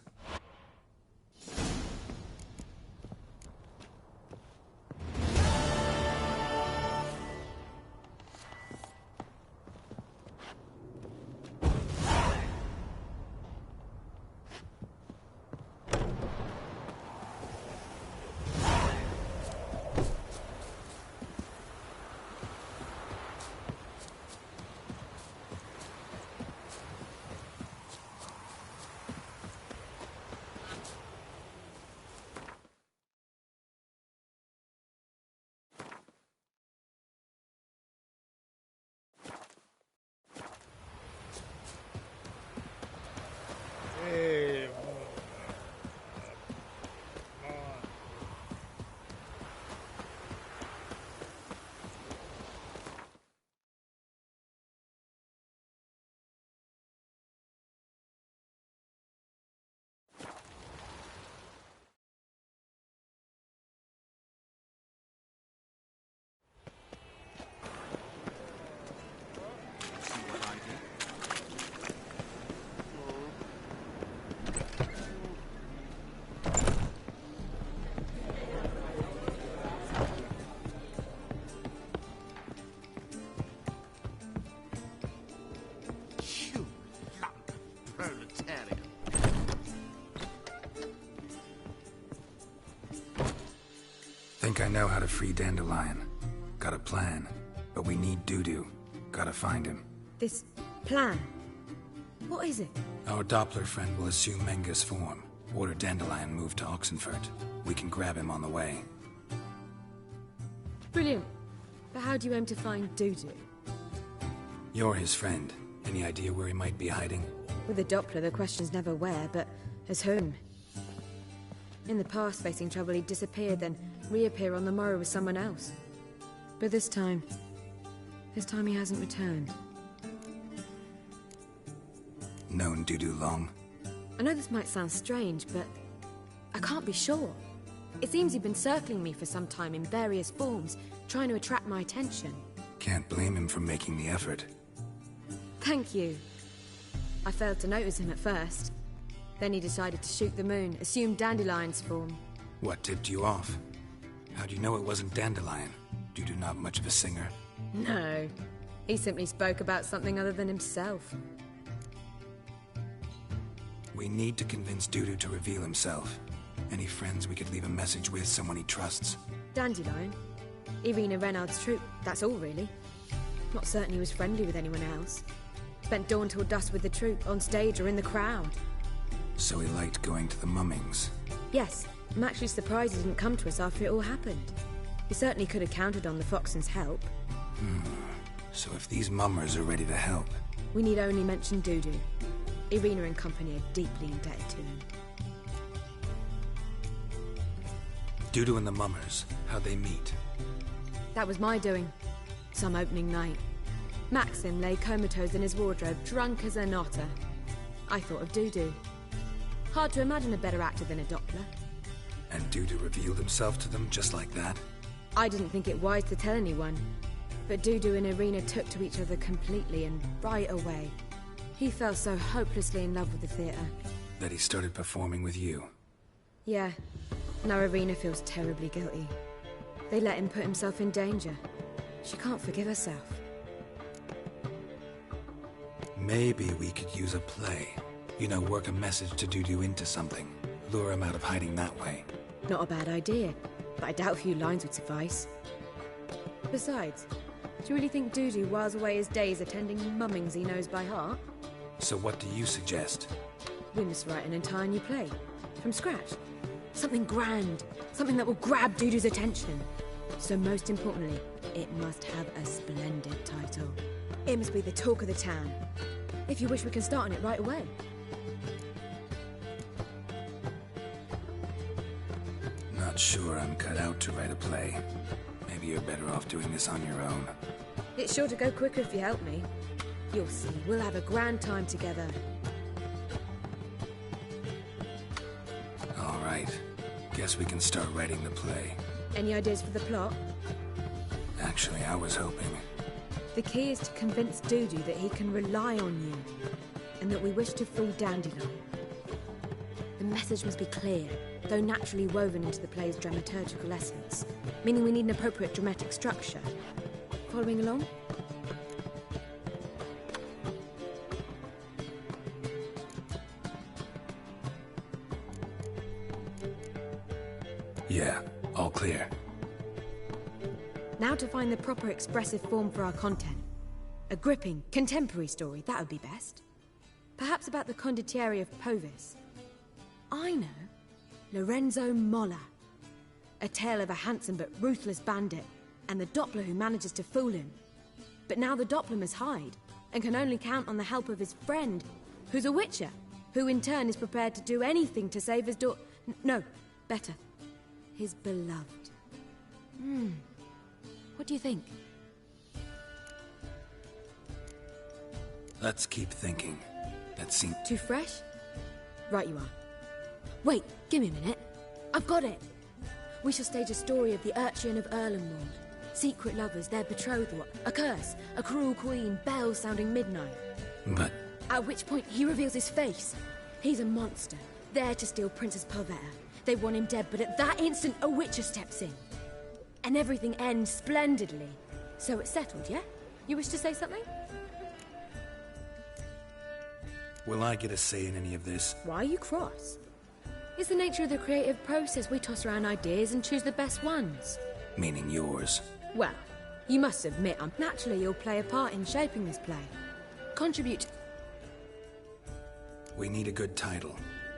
S9: Hey,
S18: You lump of proletariat.
S3: Think I know how to free Dandelion. Got a plan. But we need Dudu. Gotta find him.
S12: This plan? What is it?
S3: Our Doppler friend will assume Menga's form. Order Dandelion moved to Oxenford. We can grab him on the way.
S12: Brilliant. But how do you aim to find Dudu?
S3: You're his friend. Any idea where he might be hiding?
S12: With a Doppler, the question's never where, but as whom. In the past, facing trouble, he'd disappear, then reappear on the morrow with someone else. But this time he hasn't returned.
S3: Known Dudu long?
S12: I know this might sound strange, but I can't be sure. It seems he'd been circling me for some time in various forms, trying to attract my attention.
S3: Can't blame him for making the effort.
S12: Thank you. I failed to notice him at first. Then he decided to shoot the moon, assume Dandelion's form.
S3: What tipped you off? How'd you know it wasn't Dandelion? Dudu not much of a singer.
S12: No. He simply spoke about something other than himself.
S3: We need to convince Dudu to reveal himself. Any friends we could leave a message with, someone he trusts?
S12: Dandelion. Irina Renard's troupe, that's all really. Not certain he was friendly with anyone else. Spent dawn till dusk with the troupe, on stage or in the crowd.
S3: So he liked going to the mummings?
S12: Yes. I'm actually surprised he didn't come to us after it all happened. He certainly could have counted on the Foxton's help.
S3: So if these mummers are ready to help...
S12: We need only mention Dudu. Irina and company are deeply indebted to him.
S3: Dudu and the mummers, how'd they meet?
S12: That was my doing. Some opening night. Maxim lay comatose in his wardrobe, drunk as an otter. I thought of Dudu. Hard to imagine a better actor than a Doppler.
S3: And Dudu revealed himself to them just like that?
S12: I didn't think it wise to tell anyone. But Dudu and Irina took to each other completely and right away. He fell so hopelessly in love with the theatre.
S3: That he started performing with you?
S12: Yeah. Now Irina feels terribly guilty. They let him put himself in danger. She can't forgive herself.
S3: Maybe we could use a play. You know, work a message to Dudu into something. Lure him out of hiding that way.
S12: Not a bad idea, but I doubt a few lines would suffice. Besides, do you really think Dudu whiles away his days attending mummings he knows by heart?
S3: So what do you suggest?
S12: We must write an entire new play. From scratch. Something grand. Something that will grab Dudu's attention. So most importantly, it must have a splendid title. It must be the talk of the town. If you wish, we can start on it right away.
S3: Not sure I'm cut out to write a play. Maybe you're better off doing this on your own.
S12: It's sure to go quicker if you help me. You'll see, we'll have a grand time together.
S3: All right. Guess we can start writing the play.
S12: Any ideas for the plot?
S3: Actually, I was hoping...
S12: The key is to convince Dudu that he can rely on you, and that we wish to free Dandelion. The message must be clear, though naturally woven into the play's dramaturgical essence, meaning we need an appropriate dramatic structure. Following along?
S3: Yeah, all clear.
S12: Now to find the proper expressive form for our content. A gripping, contemporary story, that would be best. Perhaps about the condottieri of Povis. I know. Lorenzo Molla. A tale of a handsome but ruthless bandit, and the Doppler who manages to fool him. But now the Doppler must hide, and can only count on the help of his friend, who's a witcher, who in turn is prepared to do anything to save his no, better. His beloved. What do you think?
S3: Let's keep thinking. That seems...
S12: Too fresh? Right you are. Wait, give me a minute. I've got it! We shall stage a story of the urchin of Erlenwald. Secret lovers, their betrothal, a curse, a cruel queen, bells sounding midnight.
S3: But...
S12: At which point he reveals his face. He's a monster, there to steal Princess Pavetta. They want him dead, but at that instant a witcher steps in. And everything ends splendidly. So it's settled, yeah? You wish to say something?
S3: Will I get a say in any of this?
S12: Why are you cross? It's the nature of the creative process. We toss around ideas and choose the best ones.
S3: Meaning yours.
S12: Well, you must admit, naturally you'll play a part in shaping this play. Contribute.
S3: We need a good title.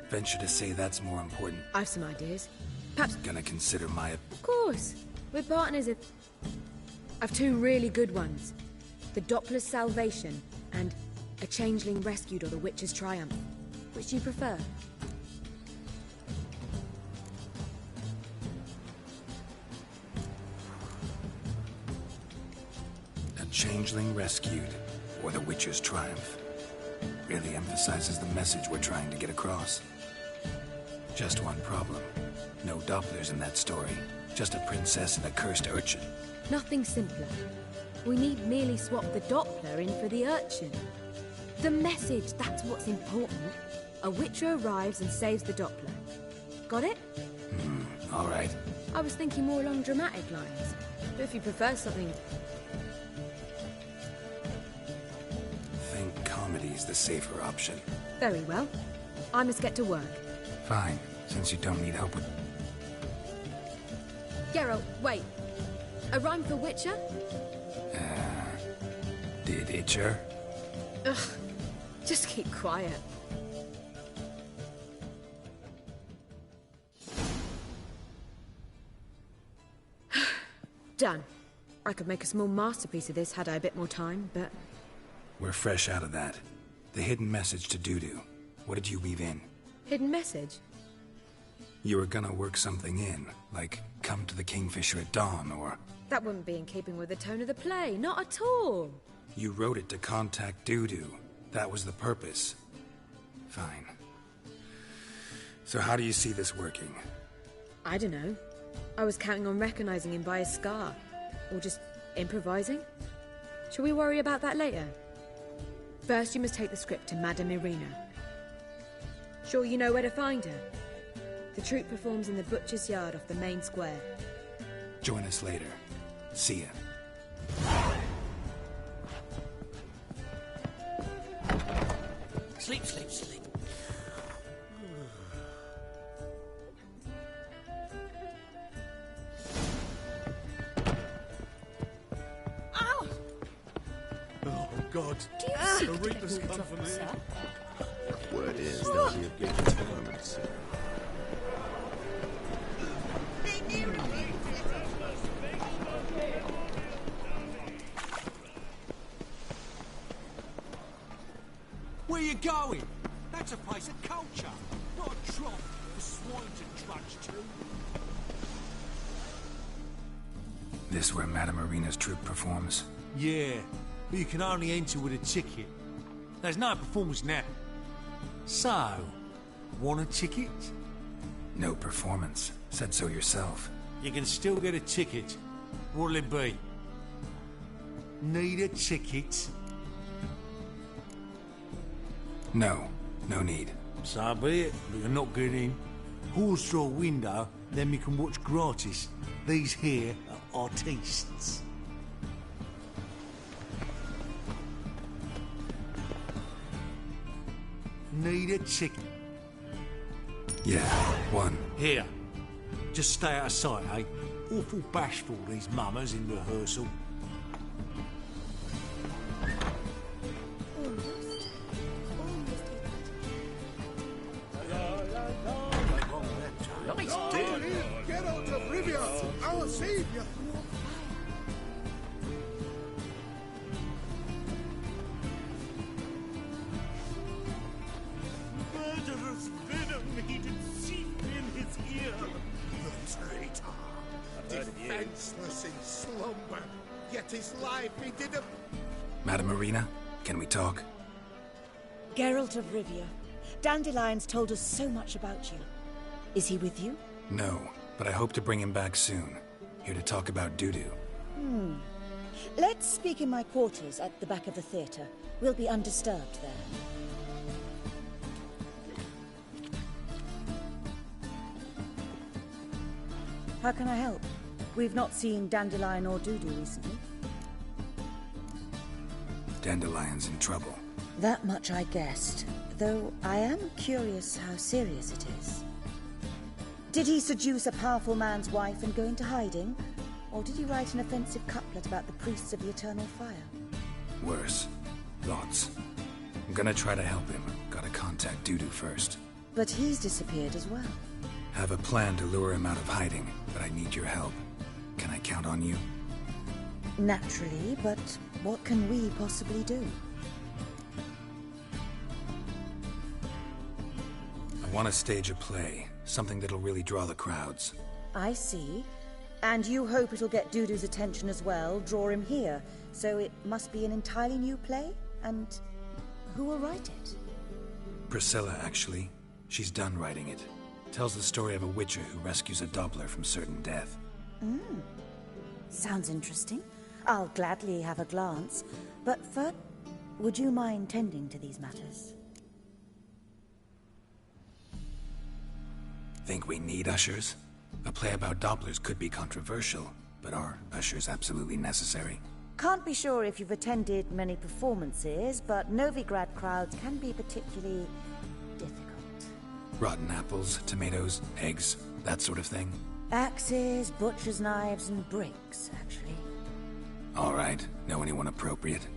S3: Venture to say that's more important.
S12: I've some ideas. Perhaps...
S3: Gonna consider my...
S12: Of course. We're partners of two really good ones. The Doppler's Salvation and A Changeling Rescued or The Witcher's Triumph. Which do you prefer?
S3: A Changeling Rescued or The Witcher's Triumph. Really emphasizes the message we're trying to get across. Just one problem. No Dopplers in that story. Just a princess and a cursed urchin.
S12: Nothing simpler. We need merely swap the Doppler in for the urchin. The message, that's what's important. A witcher arrives and saves the Doppler. Got it?
S3: All right.
S12: I was thinking more along dramatic lines. But if you prefer something...
S3: Think comedy's the safer option.
S12: Very well. I must get to work.
S3: Fine, since you don't need help with...
S12: Geralt, wait. A rhyme for Witcher?
S3: Did Itcher?
S12: Ugh. Just keep quiet. Done. I could make a small masterpiece of this had I a bit more time, but...
S3: We're fresh out of that. The hidden message to Dudu. What did you weave in?
S12: Hidden message?
S3: You were gonna work something in, like come to the Kingfisher at dawn, or...
S12: That wouldn't be in keeping with the tone of the play, not at all.
S3: You wrote it to contact Dudu. That was the purpose. Fine. So how do you see this working?
S12: I don't know. I was counting on recognizing him by his scar. Or just improvising. Shall we worry about that later? First, you must take the script to Madame Irina. Sure you know where to find her? The troupe performs in the butcher's yard off the main square.
S3: Join us later. See ya.
S1: Sleep, sleep, sleep.
S18: Oh, God.
S19: Do you
S18: The
S19: seek to
S18: Reaper's
S19: get
S18: come
S19: rid
S18: for
S19: of
S18: me.
S19: sir?
S15: Word is there'll be a big tournament soon.
S10: Where you going? That's a place of culture, not a trough for swine to trudge to.
S3: This where Madame Irina's troupe performs?
S18: Yeah, but you can only enter with a ticket. There's no performance now. So, want a ticket?
S3: No performance. Said so yourself.
S18: You can still get a ticket. What'll it be? Need a ticket?
S3: No. No need.
S18: So be it, but you're not getting in. Horse through a window, then you can watch gratis. These here are artistes. Need a ticket?
S3: Yeah, one.
S18: Here. Just stay out of sight, eh? Awful bashful, these mummers in rehearsal.
S5: Nice day. Get out of Rivia, our savior.
S6: Murderous venom he did seep in his ear.
S5: The traitor. Defenseless in slumber, yet his life he did a...
S3: Madame Irina, can we talk?
S13: Geralt of Rivia. Dandelion's told us so much about you. Is he with you?
S3: No, but I hope to bring him back soon. Here to talk about Dudu.
S13: Let's speak in my quarters at the back of the theatre. We'll be undisturbed there. How can I help? We've not seen Dandelion or Dudu recently.
S3: Dandelion's in trouble.
S13: That much I guessed, though I am curious how serious it is. Did he seduce a powerful man's wife and go into hiding? Or did he write an offensive couplet about the priests of the eternal fire?
S3: Worse. Lots. I'm gonna try to help him. Gotta contact Dudu first.
S13: But he's disappeared as well.
S3: Have a plan to lure him out of hiding, but I need your help. Can I count on you?
S13: Naturally, but what can we possibly do?
S3: I want to stage a play. Something that'll really draw the crowds.
S13: I see. And you hope it'll get Dudu's attention as well, draw him here. So it must be an entirely new play? And who will write it?
S3: Priscilla, actually. She's done writing it. Tells the story of a witcher who rescues a Doppler from certain death.
S13: Sounds interesting. I'll gladly have a glance. But first, would you mind tending to these matters?
S3: Think we need ushers? A play about Dopplers could be controversial, but are ushers absolutely necessary?
S13: Can't be sure if you've attended many performances, but Novigrad crowds can be particularly difficult.
S3: Rotten apples, tomatoes, eggs, that sort of thing?
S13: Axes, butcher's knives, and bricks, actually.
S3: All right. Know anyone appropriate?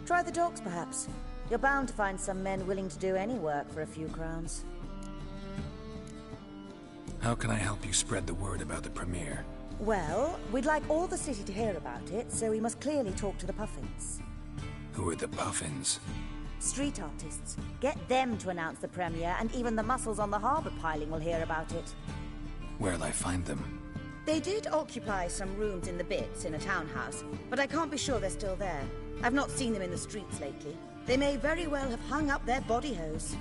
S13: Try the dogs, perhaps. You're bound to find some men willing to do any work for a few crowns.
S3: How can I help you spread the word about the premiere?
S13: Well, we'd like all the city to hear about it, so we must clearly talk to the Puffins.
S3: Who are the Puffins?
S13: Street artists. Get them to announce the premiere, and even the muscles on the harbour piling will hear about it.
S3: Where'll I find them?
S13: They did occupy some rooms in the Bits in a townhouse, but I can't be sure they're still there. I've not seen them in the streets lately. They may very well have hung up their body hose.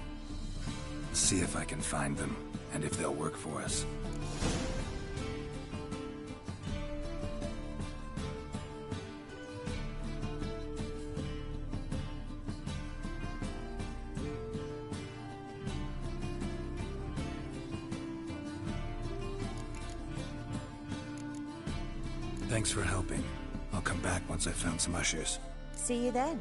S3: See if I can find them, and if they'll work for us. Thanks for helping. I'll come back once I've found some ushers.
S13: See you then.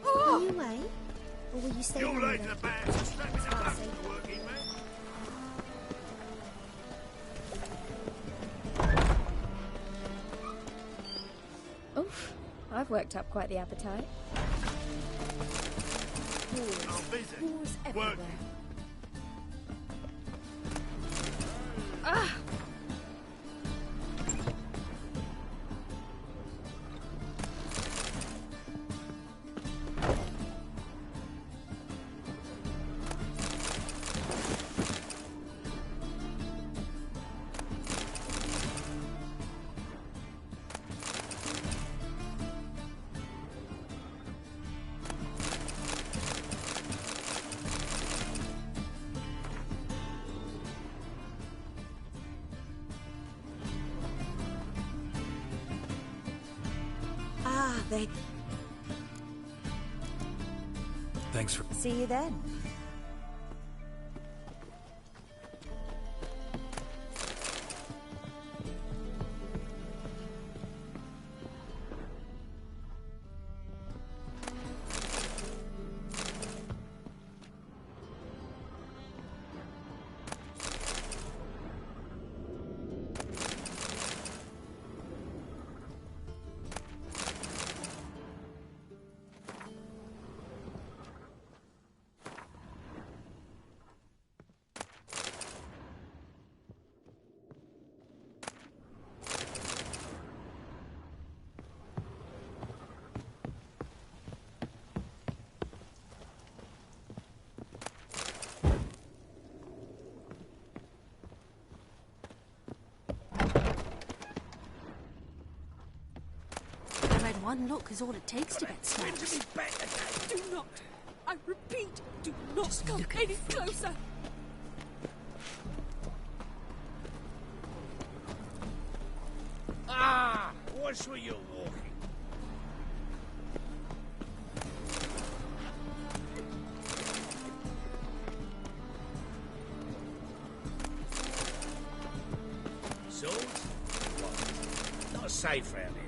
S4: Will you wait? Or will you stay
S6: You
S4: longer?
S6: later, man. Slap me the back to the working man.
S12: Oof, I've worked up quite the appetite.
S6: Busy.
S12: Everywhere. Ah!
S3: Thanks for...
S13: See you then.
S19: One look is all it takes to get snapped.
S16: Do not, I repeat, do not come any closer.
S6: Ah! Watch where you're walking. Swords? What? Not safe round here.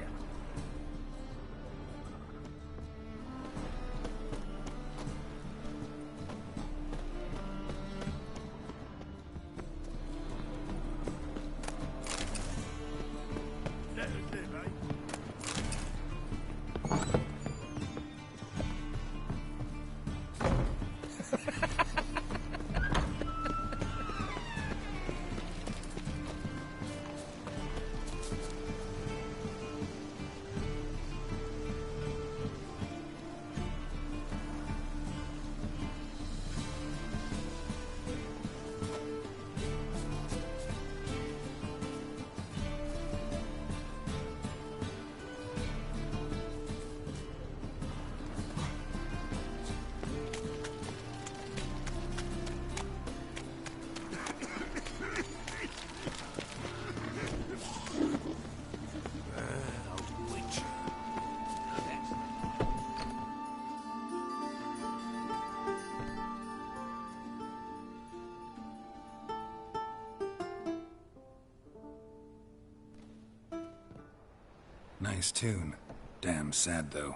S3: Nice tune. Damn sad, though.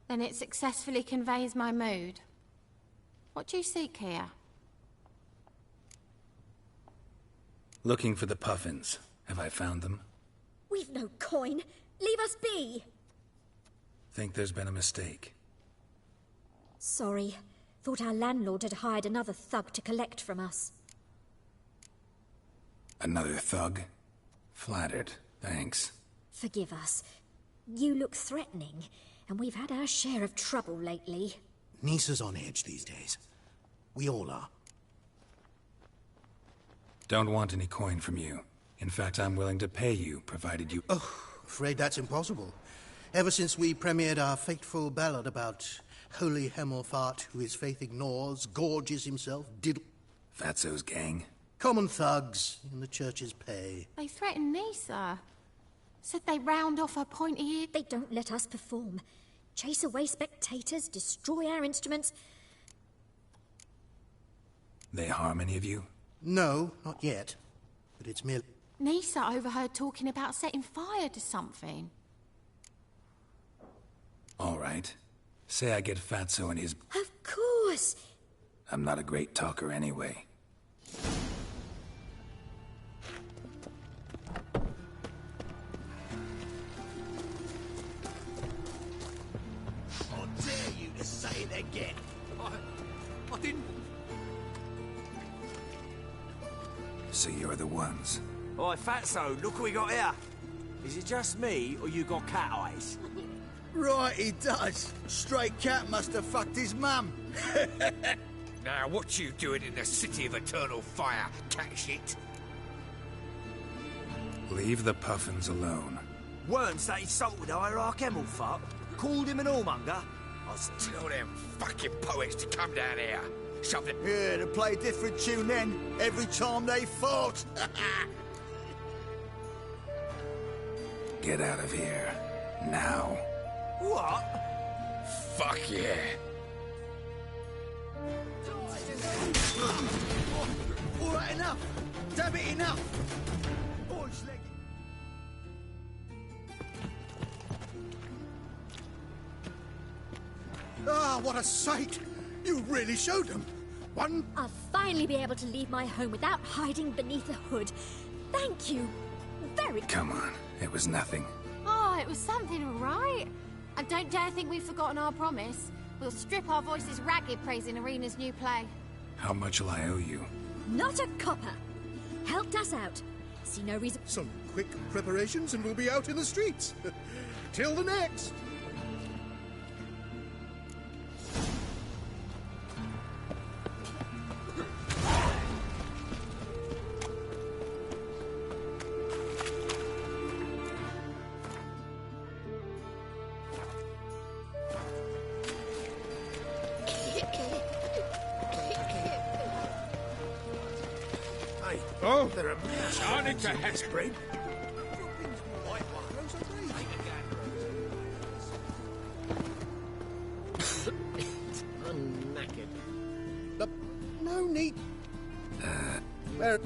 S14: Then it successfully conveys my mood. What do you seek here?
S3: Looking for the puffins. Have I found them?
S8: We've no coin. Leave us be.
S3: Think there's been a mistake.
S8: Sorry. Thought our landlord had hired another thug to collect from us.
S3: Another thug? Flattered. Thanks.
S8: Forgive us. You look threatening, and we've had our share of trouble lately.
S10: Nisa's on edge these days. We all are.
S3: Don't want any coin from you. In fact, I'm willing to pay you, provided you...
S10: Oh, afraid that's impossible. Ever since we premiered our fateful ballad about Holy Hemmelfart, who his faith ignores, gorges himself,
S3: Fatso's gang?
S10: Common thugs in the church's pay.
S14: They threatened Nisa. Said they round off her pointy ear.
S8: They don't let us perform. Chase away spectators, destroy our instruments.
S3: They harm any of you?
S10: No, not yet. But it's merely...
S14: Nisa overheard talking about setting fire to something.
S3: All right. Say I get Fatso and his...
S8: Of course!
S3: I'm not a great talker anyway.
S15: I dare you to say it again. I didn't...
S3: So you're the ones.
S22: Oi, Fatso, look what we got here. Is it just me, or you got cat eyes?
S2: Right, he does. Stray cat must have fucked his mum.
S23: Now, what you doing in the city of eternal fire, cat shit?
S3: Leave the puffins alone.
S22: Weren't that insulted Hierarch Hemmelfart? Called him an whoremonger?
S23: Tell them fucking poets to come down here. Something...
S2: Yeah, to play a different tune then, every time they fought.
S3: Get out of here. Now.
S22: What?
S23: Fuck yeah.
S2: All right, enough. Damn it, enough. Boys, leg.
S10: Ah, what a sight! You really showed them. One...
S8: I'll finally be able to leave my home without hiding beneath a hood. Thank you. Very...
S3: Come on. It was nothing.
S14: Oh, it was something, all right. And don't dare think we've forgotten our promise. We'll strip our voices ragged praising Arena's new play.
S3: How much will I owe you?
S8: Not a copper. Helped us out. See no reason...
S5: Some quick preparations and we'll be out in the streets. Till the next.
S23: Oh, they're a turning to Hesprig.
S1: I'm knackered.
S10: But no need... Where...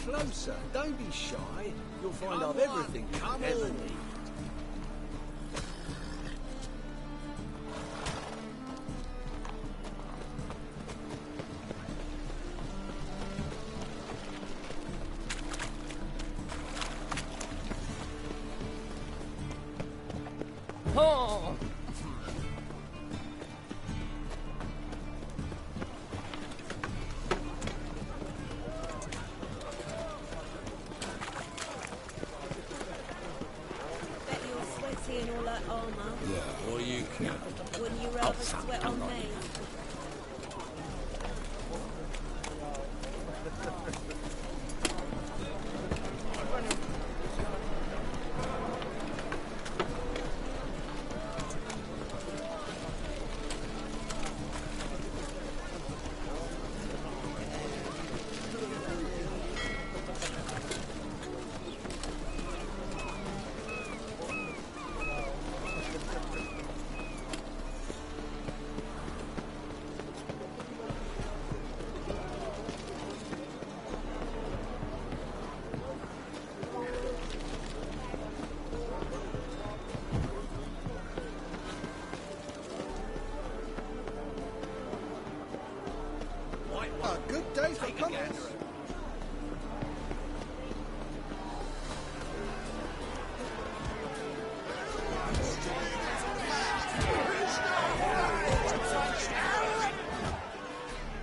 S17: closer. Don't be shy. You'll find I've everything you ever need. Oh!
S11: Bet you're sweaty in all that armour.
S3: Yeah, well, you can.
S11: Wouldn't you rather sweat on me?
S10: A good day for comers.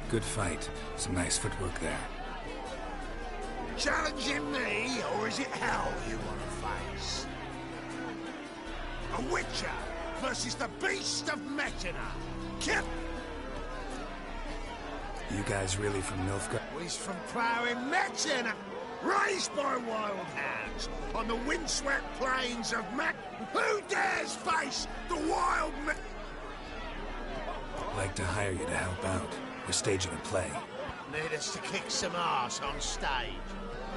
S3: Good fight. Some nice footwork there.
S15: Challenging me, or is it hell you want to face? A Witcher versus the Beast of Metina. Kill!
S3: You guys really from Nilfgaard?
S15: He's from ploughing Metina, raised by wild hounds on the windswept plains of Who dares face the wild
S3: Like to hire you to help out. We're staging a play.
S15: Need us to kick some ass on stage.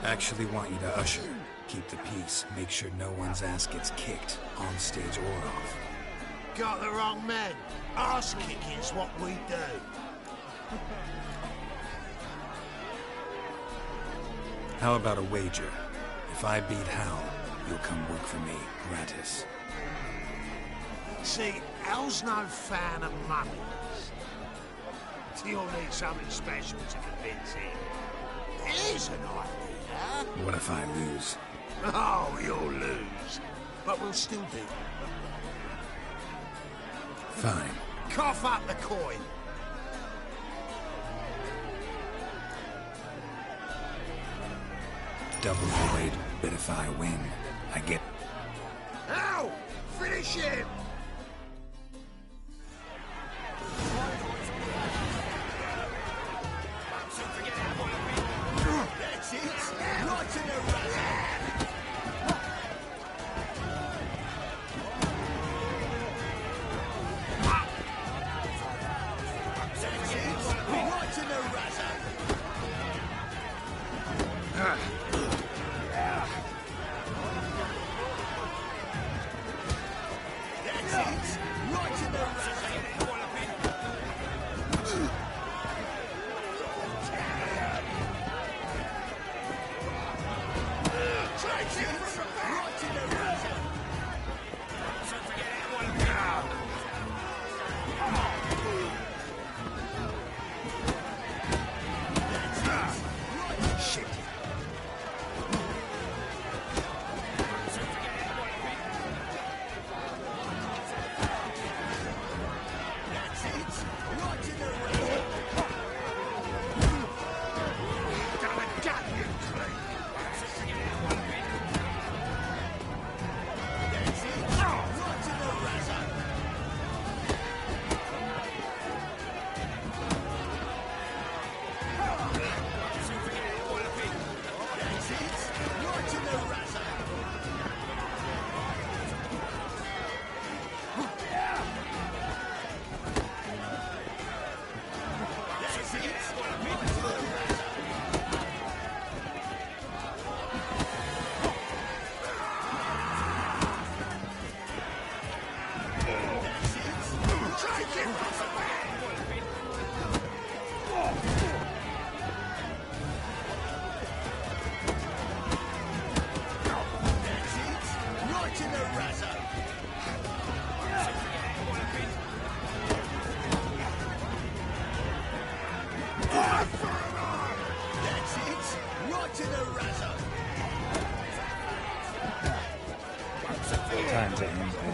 S3: Actually want you to usher. Keep the peace. Make sure no one's ass gets kicked, on stage or off.
S15: Got the wrong men. Ass kicking's what we do.
S3: How about a wager? If I beat Hal, you'll come work for me, gratis.
S15: See, Hal's no fan of mummies. You'll need something special to convince him. Here's an idea.
S3: What if I lose?
S15: Oh, you'll lose. But we'll still do it.
S3: Fine.
S15: Cough up the coin.
S3: Double the weight, but if I win, I get...
S15: Hal! Finish him!
S10: That's it. Right in the razor. That's it. Right in the razor. That's it. Right in the razor.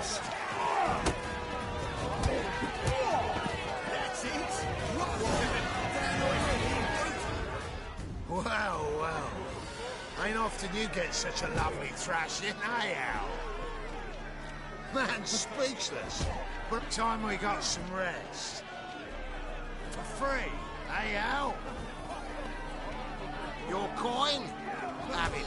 S15: first.
S10: That's it.
S15: Well, well. Ain't often you get such a lovely thrashing, eh, Al? Man's speechless. But time we got some rest. For free, eh, Al? Your coin? Have it.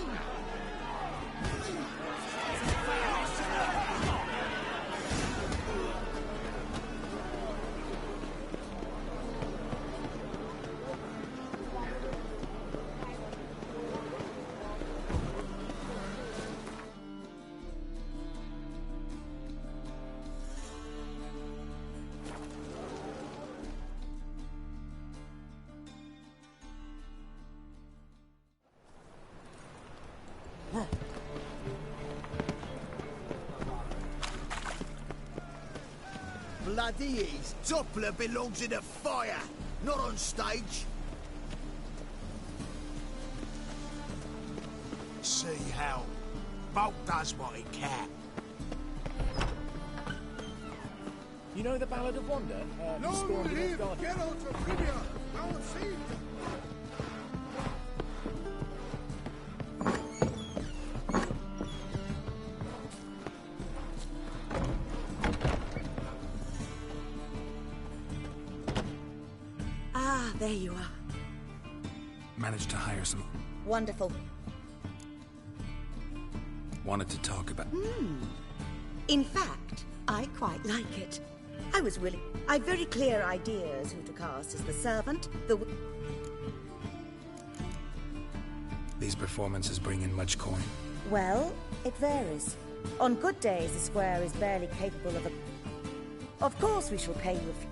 S10: Bloody is. Doppler belongs in a fire, not on stage.
S15: See how Bolt does what he can.
S17: You know the Ballad of Wanda?
S5: No,
S17: stormed
S5: leave
S17: North Garden.
S5: Geralt of Rivia. Our seed.
S13: Ah, there you are.
S3: Managed to hire some...
S13: Wonderful.
S3: Wanted to talk about...
S13: In fact, I quite like it. I've very clear ideas who to cast as the servant, the...
S3: These performances bring in much coin.
S13: Well, it varies. On good days, the square is barely capable of a... Of course we shall pay you a fee.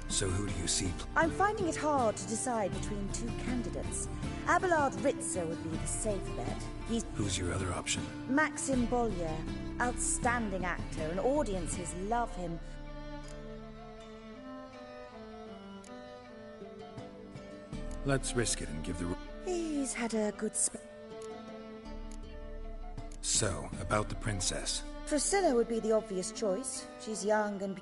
S3: So who do you see?
S13: I'm finding it hard to decide between two candidates. Abelard Ritzer would be the safe bet. He's...
S3: Who's your other option?
S13: Maxim Bollier. Outstanding actor, and audiences love him.
S3: Let's risk it and give the...
S13: He's had a good
S3: So, about the princess.
S13: Priscilla would be the obvious choice. She's young and...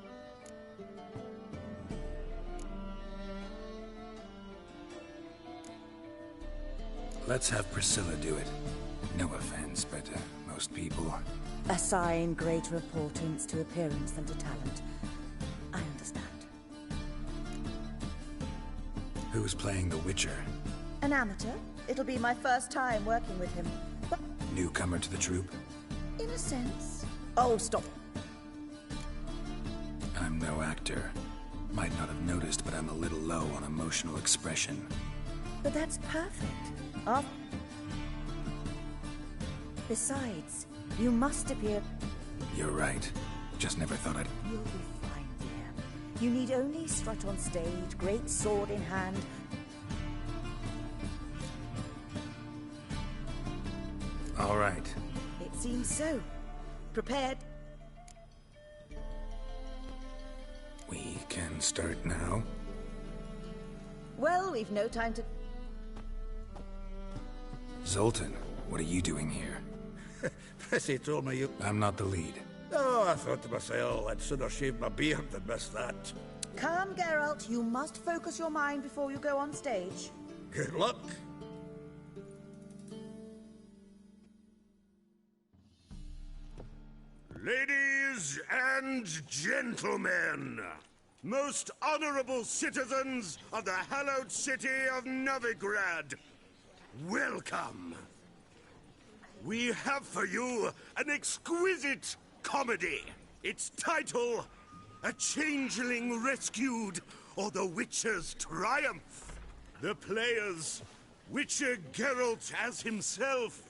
S3: Let's have Priscilla do it. No offense, but most people...
S13: Assign greater importance to appearance than to talent. I understand.
S3: Who's playing the Witcher?
S13: An amateur. It'll be my first time working with him. But
S3: Newcomer to the troupe?
S13: in a sense... Oh, stop.
S3: I'm no actor. Might not have noticed, but I'm a little low on emotional expression.
S13: But that's perfect. Besides, you must appear...
S3: You're right. Just never thought I'd...
S13: You'll be fine, dear. You need only strut on stage, great sword in hand.
S3: All right.
S13: It seems so. Prepared?
S3: We can start now.
S13: Well, we've no time to...
S3: Zoltan, what are you doing here?
S9: Prissy told me you...
S3: I'm not the lead.
S9: Oh, I thought to myself, I'd sooner shave my beard than miss that.
S13: Calm, Geralt. You must focus your mind before you go on stage.
S9: Good luck.
S15: Ladies and gentlemen, most honorable citizens of the hallowed city of Novigrad, welcome. We have for you an exquisite comedy. Its title, A Changeling Rescued, or The Witcher's Triumph. The players, Witcher Geralt as himself,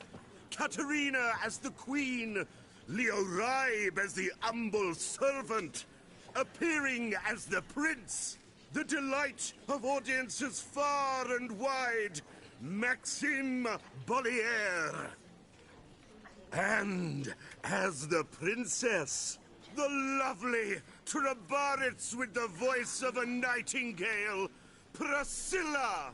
S15: Katerina as the Queen, Leo Raib as the humble servant, appearing as the Prince, the delight of audiences far and wide, Maxim Bollier. And as the Princess, the lovely Trabaritz with the voice of a nightingale, Priscilla.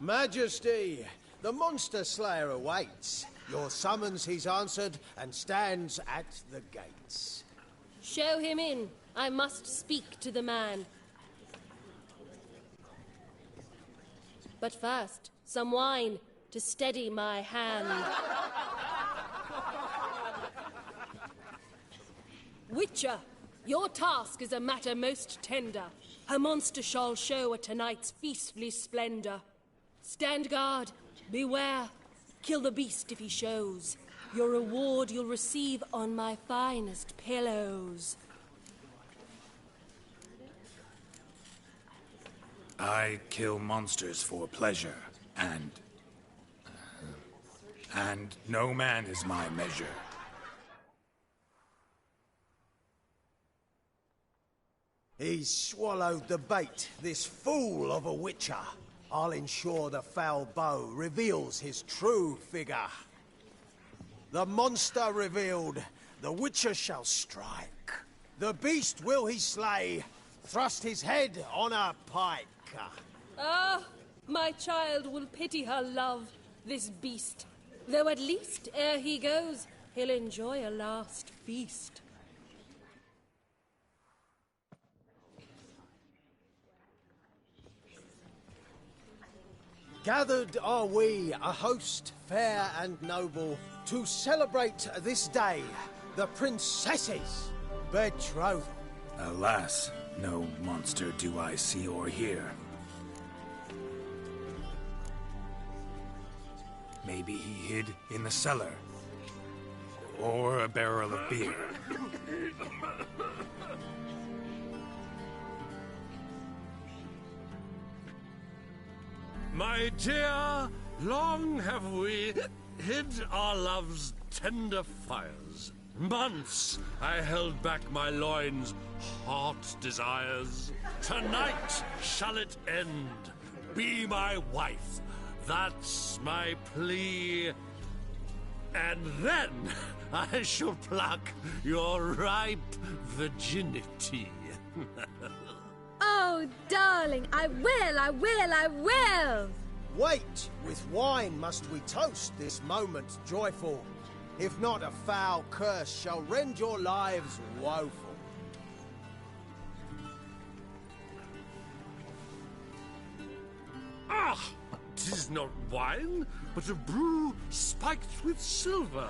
S10: Majesty, the monster slayer awaits. Your summons he's answered and stands at the gates.
S7: Show him in. I must speak to the man. But first, some wine to steady my hand. Witcher, your task is a matter most tender. A monster shall show at tonight's feastly splendor. Stand guard, beware, kill the beast if he shows. Your reward you'll receive on my finest pillows.
S3: I kill monsters for pleasure, and no man is my measure.
S10: He's swallowed the bait, this fool of a witcher. I'll ensure the foul bow reveals his true figure. The monster revealed, the witcher shall strike. The beast will he slay, thrust his head on a pike.
S7: Ah, my child will pity her love, this beast. Though at least, ere he goes, he'll enjoy a last feast.
S10: Gathered are we, a host fair and noble, to celebrate this day, the princess's betrothal.
S3: Alas, no monster do I see or hear. Maybe he hid in the cellar, or a barrel of beer.
S20: My dear, long have we hid our love's tender fires. Months I held back my loins' hot desires. Tonight shall it end. Be my wife. That's my plea. And then I shall pluck your ripe virginity.
S12: Oh, darling, I will!
S10: Wait, with wine must we toast this moment joyful. If not, a foul curse shall rend your lives woeful.
S20: Ah! 'Tis not wine, but a brew spiked with silver.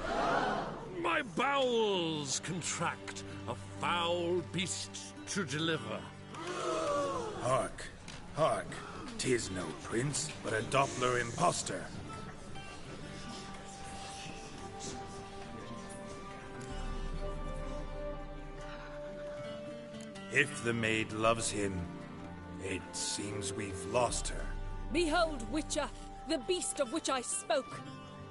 S20: My bowels contract, a foul beast to deliver.
S3: Hark, hark, 'tis no prince, but a Doppler impostor. If the maid loves him, it seems we've lost her.
S7: Behold, Witcher, the beast of which I spoke.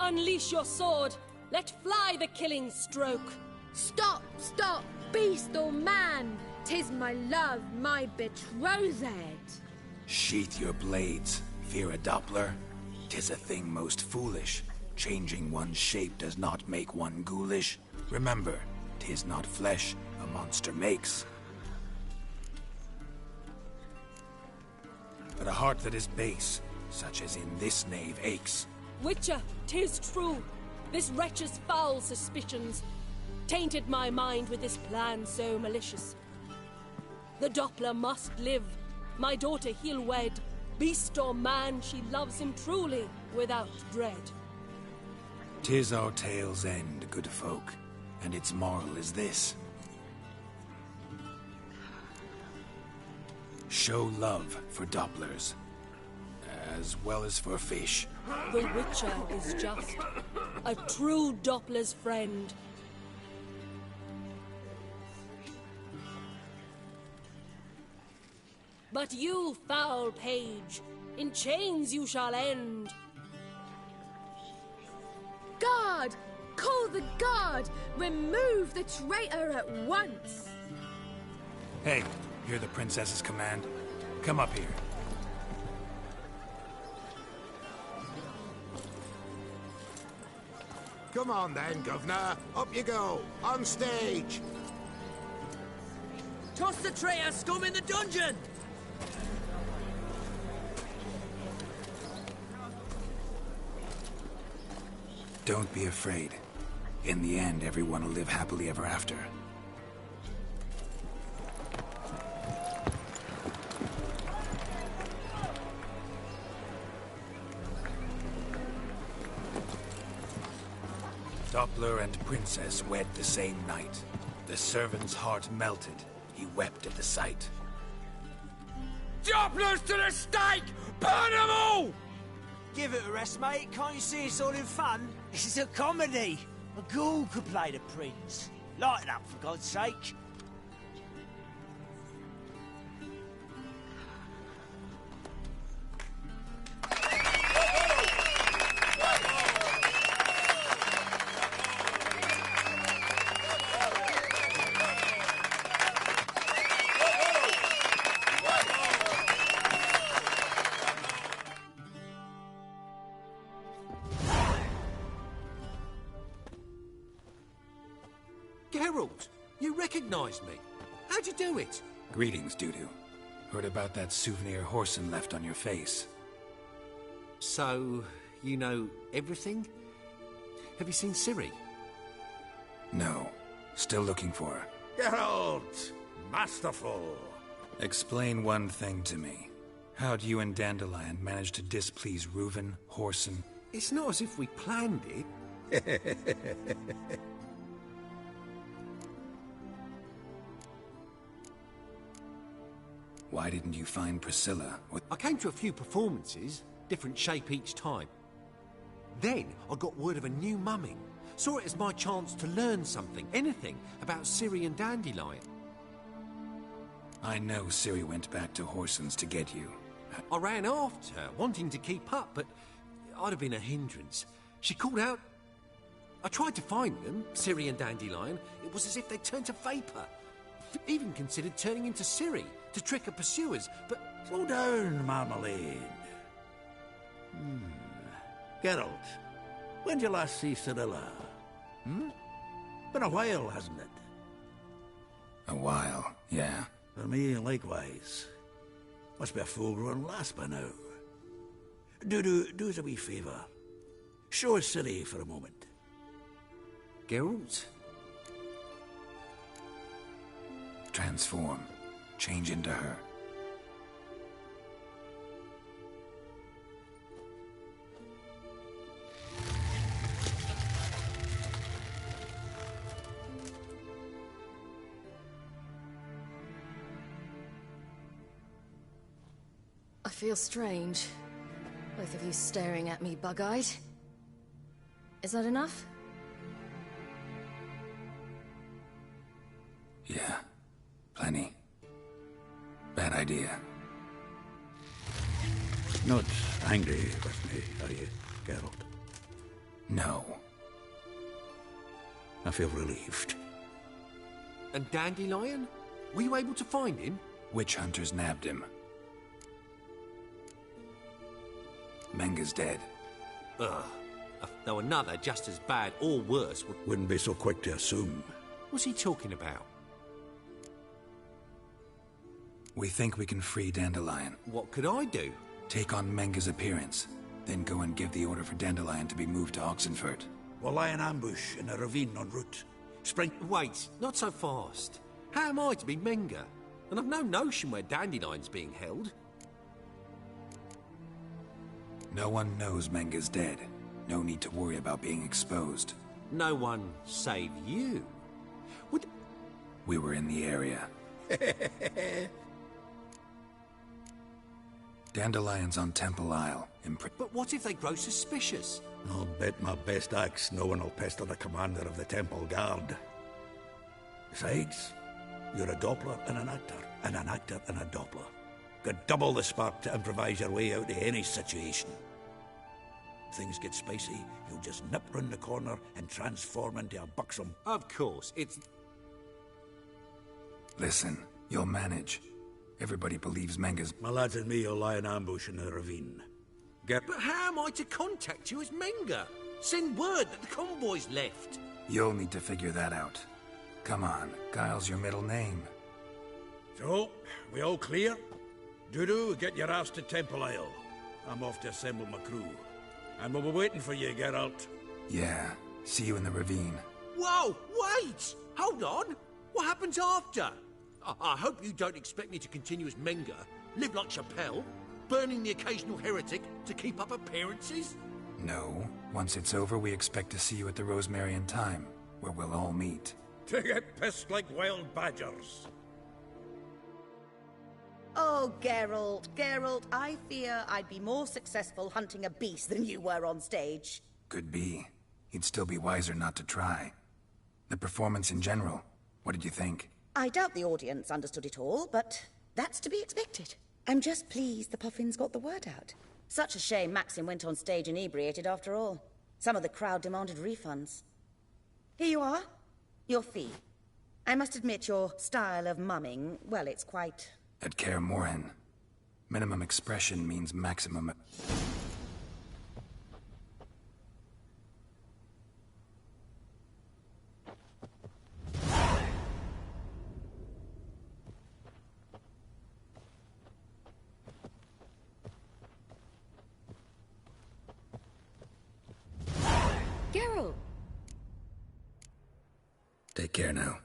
S7: Unleash your sword. Let fly the killing stroke.
S12: Stop, stop, beast or man. 'Tis my love, my betrothed.
S3: Sheath your blades. Fear a Doppler? 'Tis a thing most foolish. Changing one's shape does not make one ghoulish. Remember, 'tis not flesh a monster makes, but a heart that is base, such as in this knave aches.
S7: Witcher, 'tis true. This wretch's foul suspicions tainted my mind with this plan so malicious. The Doppler must live. My daughter he'll wed. Beast or man, she loves him truly, without dread.
S3: 'Tis our tale's end, good folk, and its moral is this. Show love for Dopplers, as well as for fish.
S7: The Witcher is just a true Doppler's friend. But you, foul page, in chains you shall end.
S12: Guard! Call the guard! Remove the traitor at once!
S3: Hey, hear the princess's command? Come up here.
S15: Come on then, Governor. Up you go. On stage.
S1: Toss the traitor scum in the dungeon!
S3: Don't be afraid. In the end, everyone will live happily ever after. Doppler and Princess wed the same night. The servant's heart melted. He wept at the sight.
S23: Dopplers to the stake! Burn them all!
S22: Give it a rest, mate. Can't you see it's all in fun? This is a comedy. A ghoul could play the prince. Lighten up, for God's sake.
S23: Geralt, you recognized me. How'd you do it?
S3: Greetings, Dudu. Heard about that souvenir Horson left on your face.
S23: So, you know everything? Have you seen Ciri?
S3: No. Still looking for her.
S15: Geralt! Masterful!
S3: Explain one thing to me. How'd you and Dandelion manage to displease Reuven, Horson?
S23: It's not as if we planned it.
S3: Why didn't you find Priscilla?
S23: I came to a few performances, different shape each time. Then I got word of a new mumming. Saw it as my chance to learn something, anything, about Ciri and Dandelion.
S3: I know Ciri went back to Horson's to get you.
S23: I ran after her, wanting to keep up, but I'd have been a hindrance. She called out. I tried to find them, Ciri and Dandelion. It was as if they turned to vapour. Even considered turning into Ciri to trick her pursuers, but...
S4: Slow down, Marmalade. Geralt, when did you last see Cirilla? Been a while, hasn't it?
S3: A while, yeah.
S4: For me, likewise. Must be a full-grown lass by now. Do us a wee favour. Show us Ciri for a moment.
S23: Geralt?
S3: Transform. Change into her.
S12: I feel strange. Both of you staring at me bug-eyed. Is that enough?
S3: Yeah. Plenty. Bad idea.
S4: Not angry with me, are you, Geralt?
S3: No.
S4: I feel relieved.
S23: And Dandelion? Were you able to find him?
S3: Witch hunters nabbed him. Menga's dead.
S23: Ugh. Though another just as bad or worse
S4: wouldn't be so quick to assume.
S23: What's he talking about?
S3: We think we can free Dandelion.
S23: What could I do?
S3: Take on Menga's appearance, then go and give the order for Dandelion to be moved to Oxenfurt.
S4: We'll lie in ambush in a ravine en route. Spring...
S23: Wait, not so fast. How am I to be Menga? And I've no notion where Dandelion's being held.
S3: No one knows Menga's dead. No need to worry about being exposed.
S23: No one save you.
S3: We were in the area. Dandelion's on Temple Isle.
S23: But what if they grow suspicious?
S4: I'll bet my best axe no one will pester the commander of the Temple Guard. Besides, you're a Doppler and an actor and a Doppler. Got double the spark to improvise your way out of any situation. If things get spicy, you'll just nip round the corner and transform into a buxom.
S23: Of course, it's...
S3: Listen, you'll manage. Everybody believes Menga's...
S4: My lads and me will lie in ambush in the ravine.
S23: But how am I to contact you as Menga? Send word that the convoy's left.
S3: You'll need to figure that out. Come on, Guile's your middle name.
S4: So, we all clear? Dudu, get your ass to Temple Isle. I'm off to assemble my crew. And we'll be waiting for you, Geralt.
S3: Yeah, see you in the ravine.
S23: Whoa, wait! Hold on! What happens after? I hope you don't expect me to continue as Menga, live like Chappelle, burning the occasional heretic to keep up appearances?
S3: No. Once it's over, we expect to see you at the Rosemary and Thyme, where we'll all meet.
S4: To get pissed like wild badgers.
S13: Oh, Geralt, I fear I'd be more successful hunting a beast than you were on stage.
S3: Could be. You'd still be wiser not to try. The performance in general, what did you think?
S13: I doubt the audience understood it all, but that's to be expected. I'm just pleased the Puffins got the word out. Such a shame Maxim went on stage inebriated after all. Some of the crowd demanded refunds. Here you are. Your fee. I must admit your style of mumming, well, it's quite...
S3: At Kaer Morhen, minimum expression means maximum...
S12: Geralt!
S3: Take care now.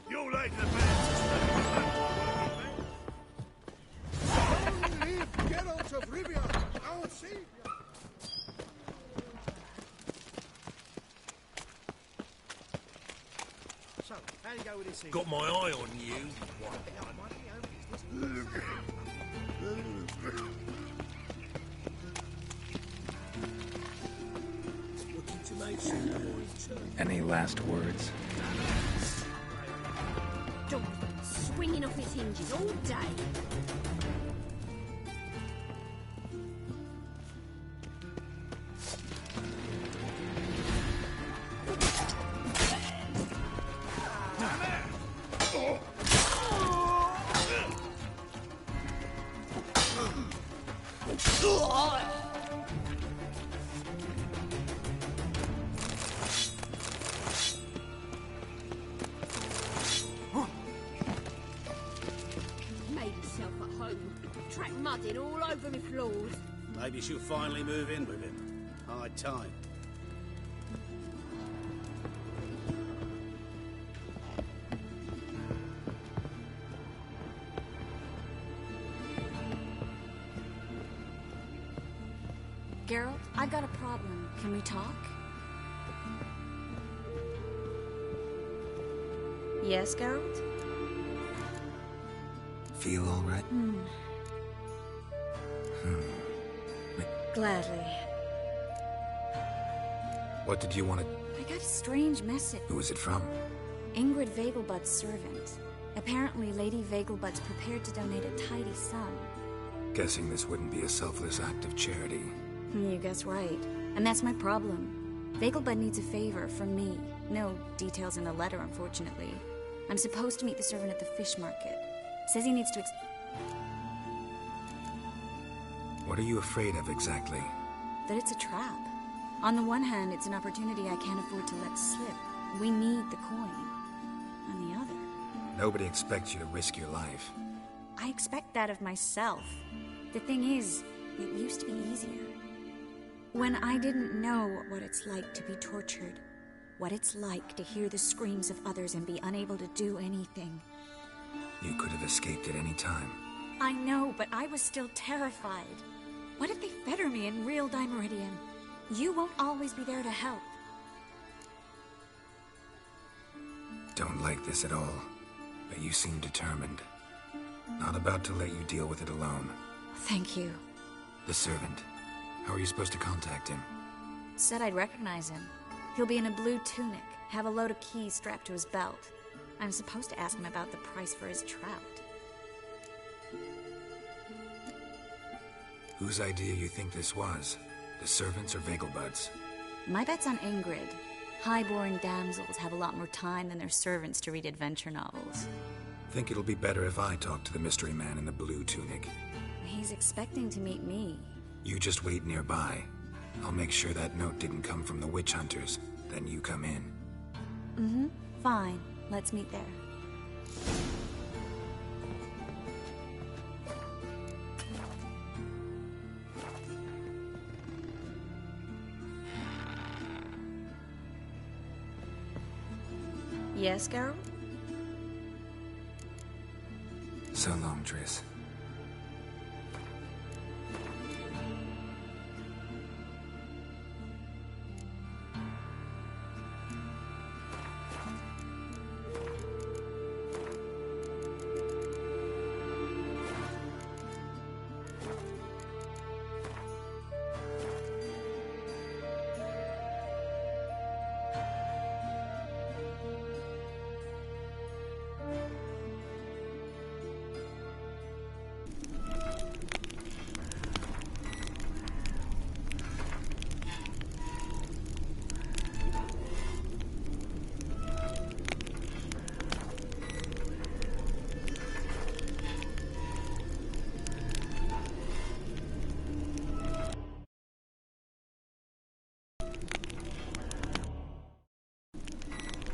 S5: You like the band. Long live Geralt of Rivia, our savior.
S22: So, how do you go with this thing?
S20: Got my eye on you.
S22: Looking to make some noise.
S3: Any last words?
S14: Dog swinging off its hinges all day. Made himself at home. Track mudding all over me floors.
S22: Maybe she'll finally move in with him. High time.
S8: Geralt, I've got a problem. Can we talk? Yes, Geralt?
S3: Feel all right?
S8: Gladly.
S3: What did you want to...
S8: I got a strange message.
S3: Who was it from?
S8: Ingrid Vegelbud's servant. Apparently, Lady Vegelbud's prepared to donate a tidy sum.
S3: Guessing this wouldn't be a selfless act of charity.
S8: You guess right. And that's my problem. Vegelbud needs a favor from me. No details in the letter, unfortunately. I'm supposed to meet the servant at the fish market. Says he needs to
S3: What are you afraid of exactly?
S8: that it's a trap. On the one hand, it's an opportunity I can't afford to let slip. We need the coin. On the other...
S3: Nobody expects you to risk your life.
S8: I expect that of myself. The thing is, it used to be easier. When I didn't know what it's like to be tortured. What it's like to hear the screams of others and be unable to do anything.
S3: You could have escaped at any time.
S8: I know, but I was still terrified. What if they fetter me in real Dimeridium? You won't always be there to help.
S3: Don't like this at all, but you seem determined. Not about to let you deal with it alone.
S8: Thank you.
S3: The servant. How are you supposed to contact him?
S8: Said I'd recognize him. He'll be in a blue tunic. have a load of keys strapped to his belt. I'm supposed to ask him about the price for his trout.
S3: Whose idea you think this was? The servants or Vegelbud's?
S8: My bet's on Ingrid. High-born damsels have a lot more time than their servants to read adventure novels.
S3: Think it'll be better if I talk to the mystery man in the blue tunic.
S8: He's expecting to meet me.
S3: You just wait nearby. I'll make sure that note didn't come from the witch hunters. Then you come in.
S8: Mm-hmm. Fine. Let's meet there. Yes, Geralt?
S3: So long, Triss.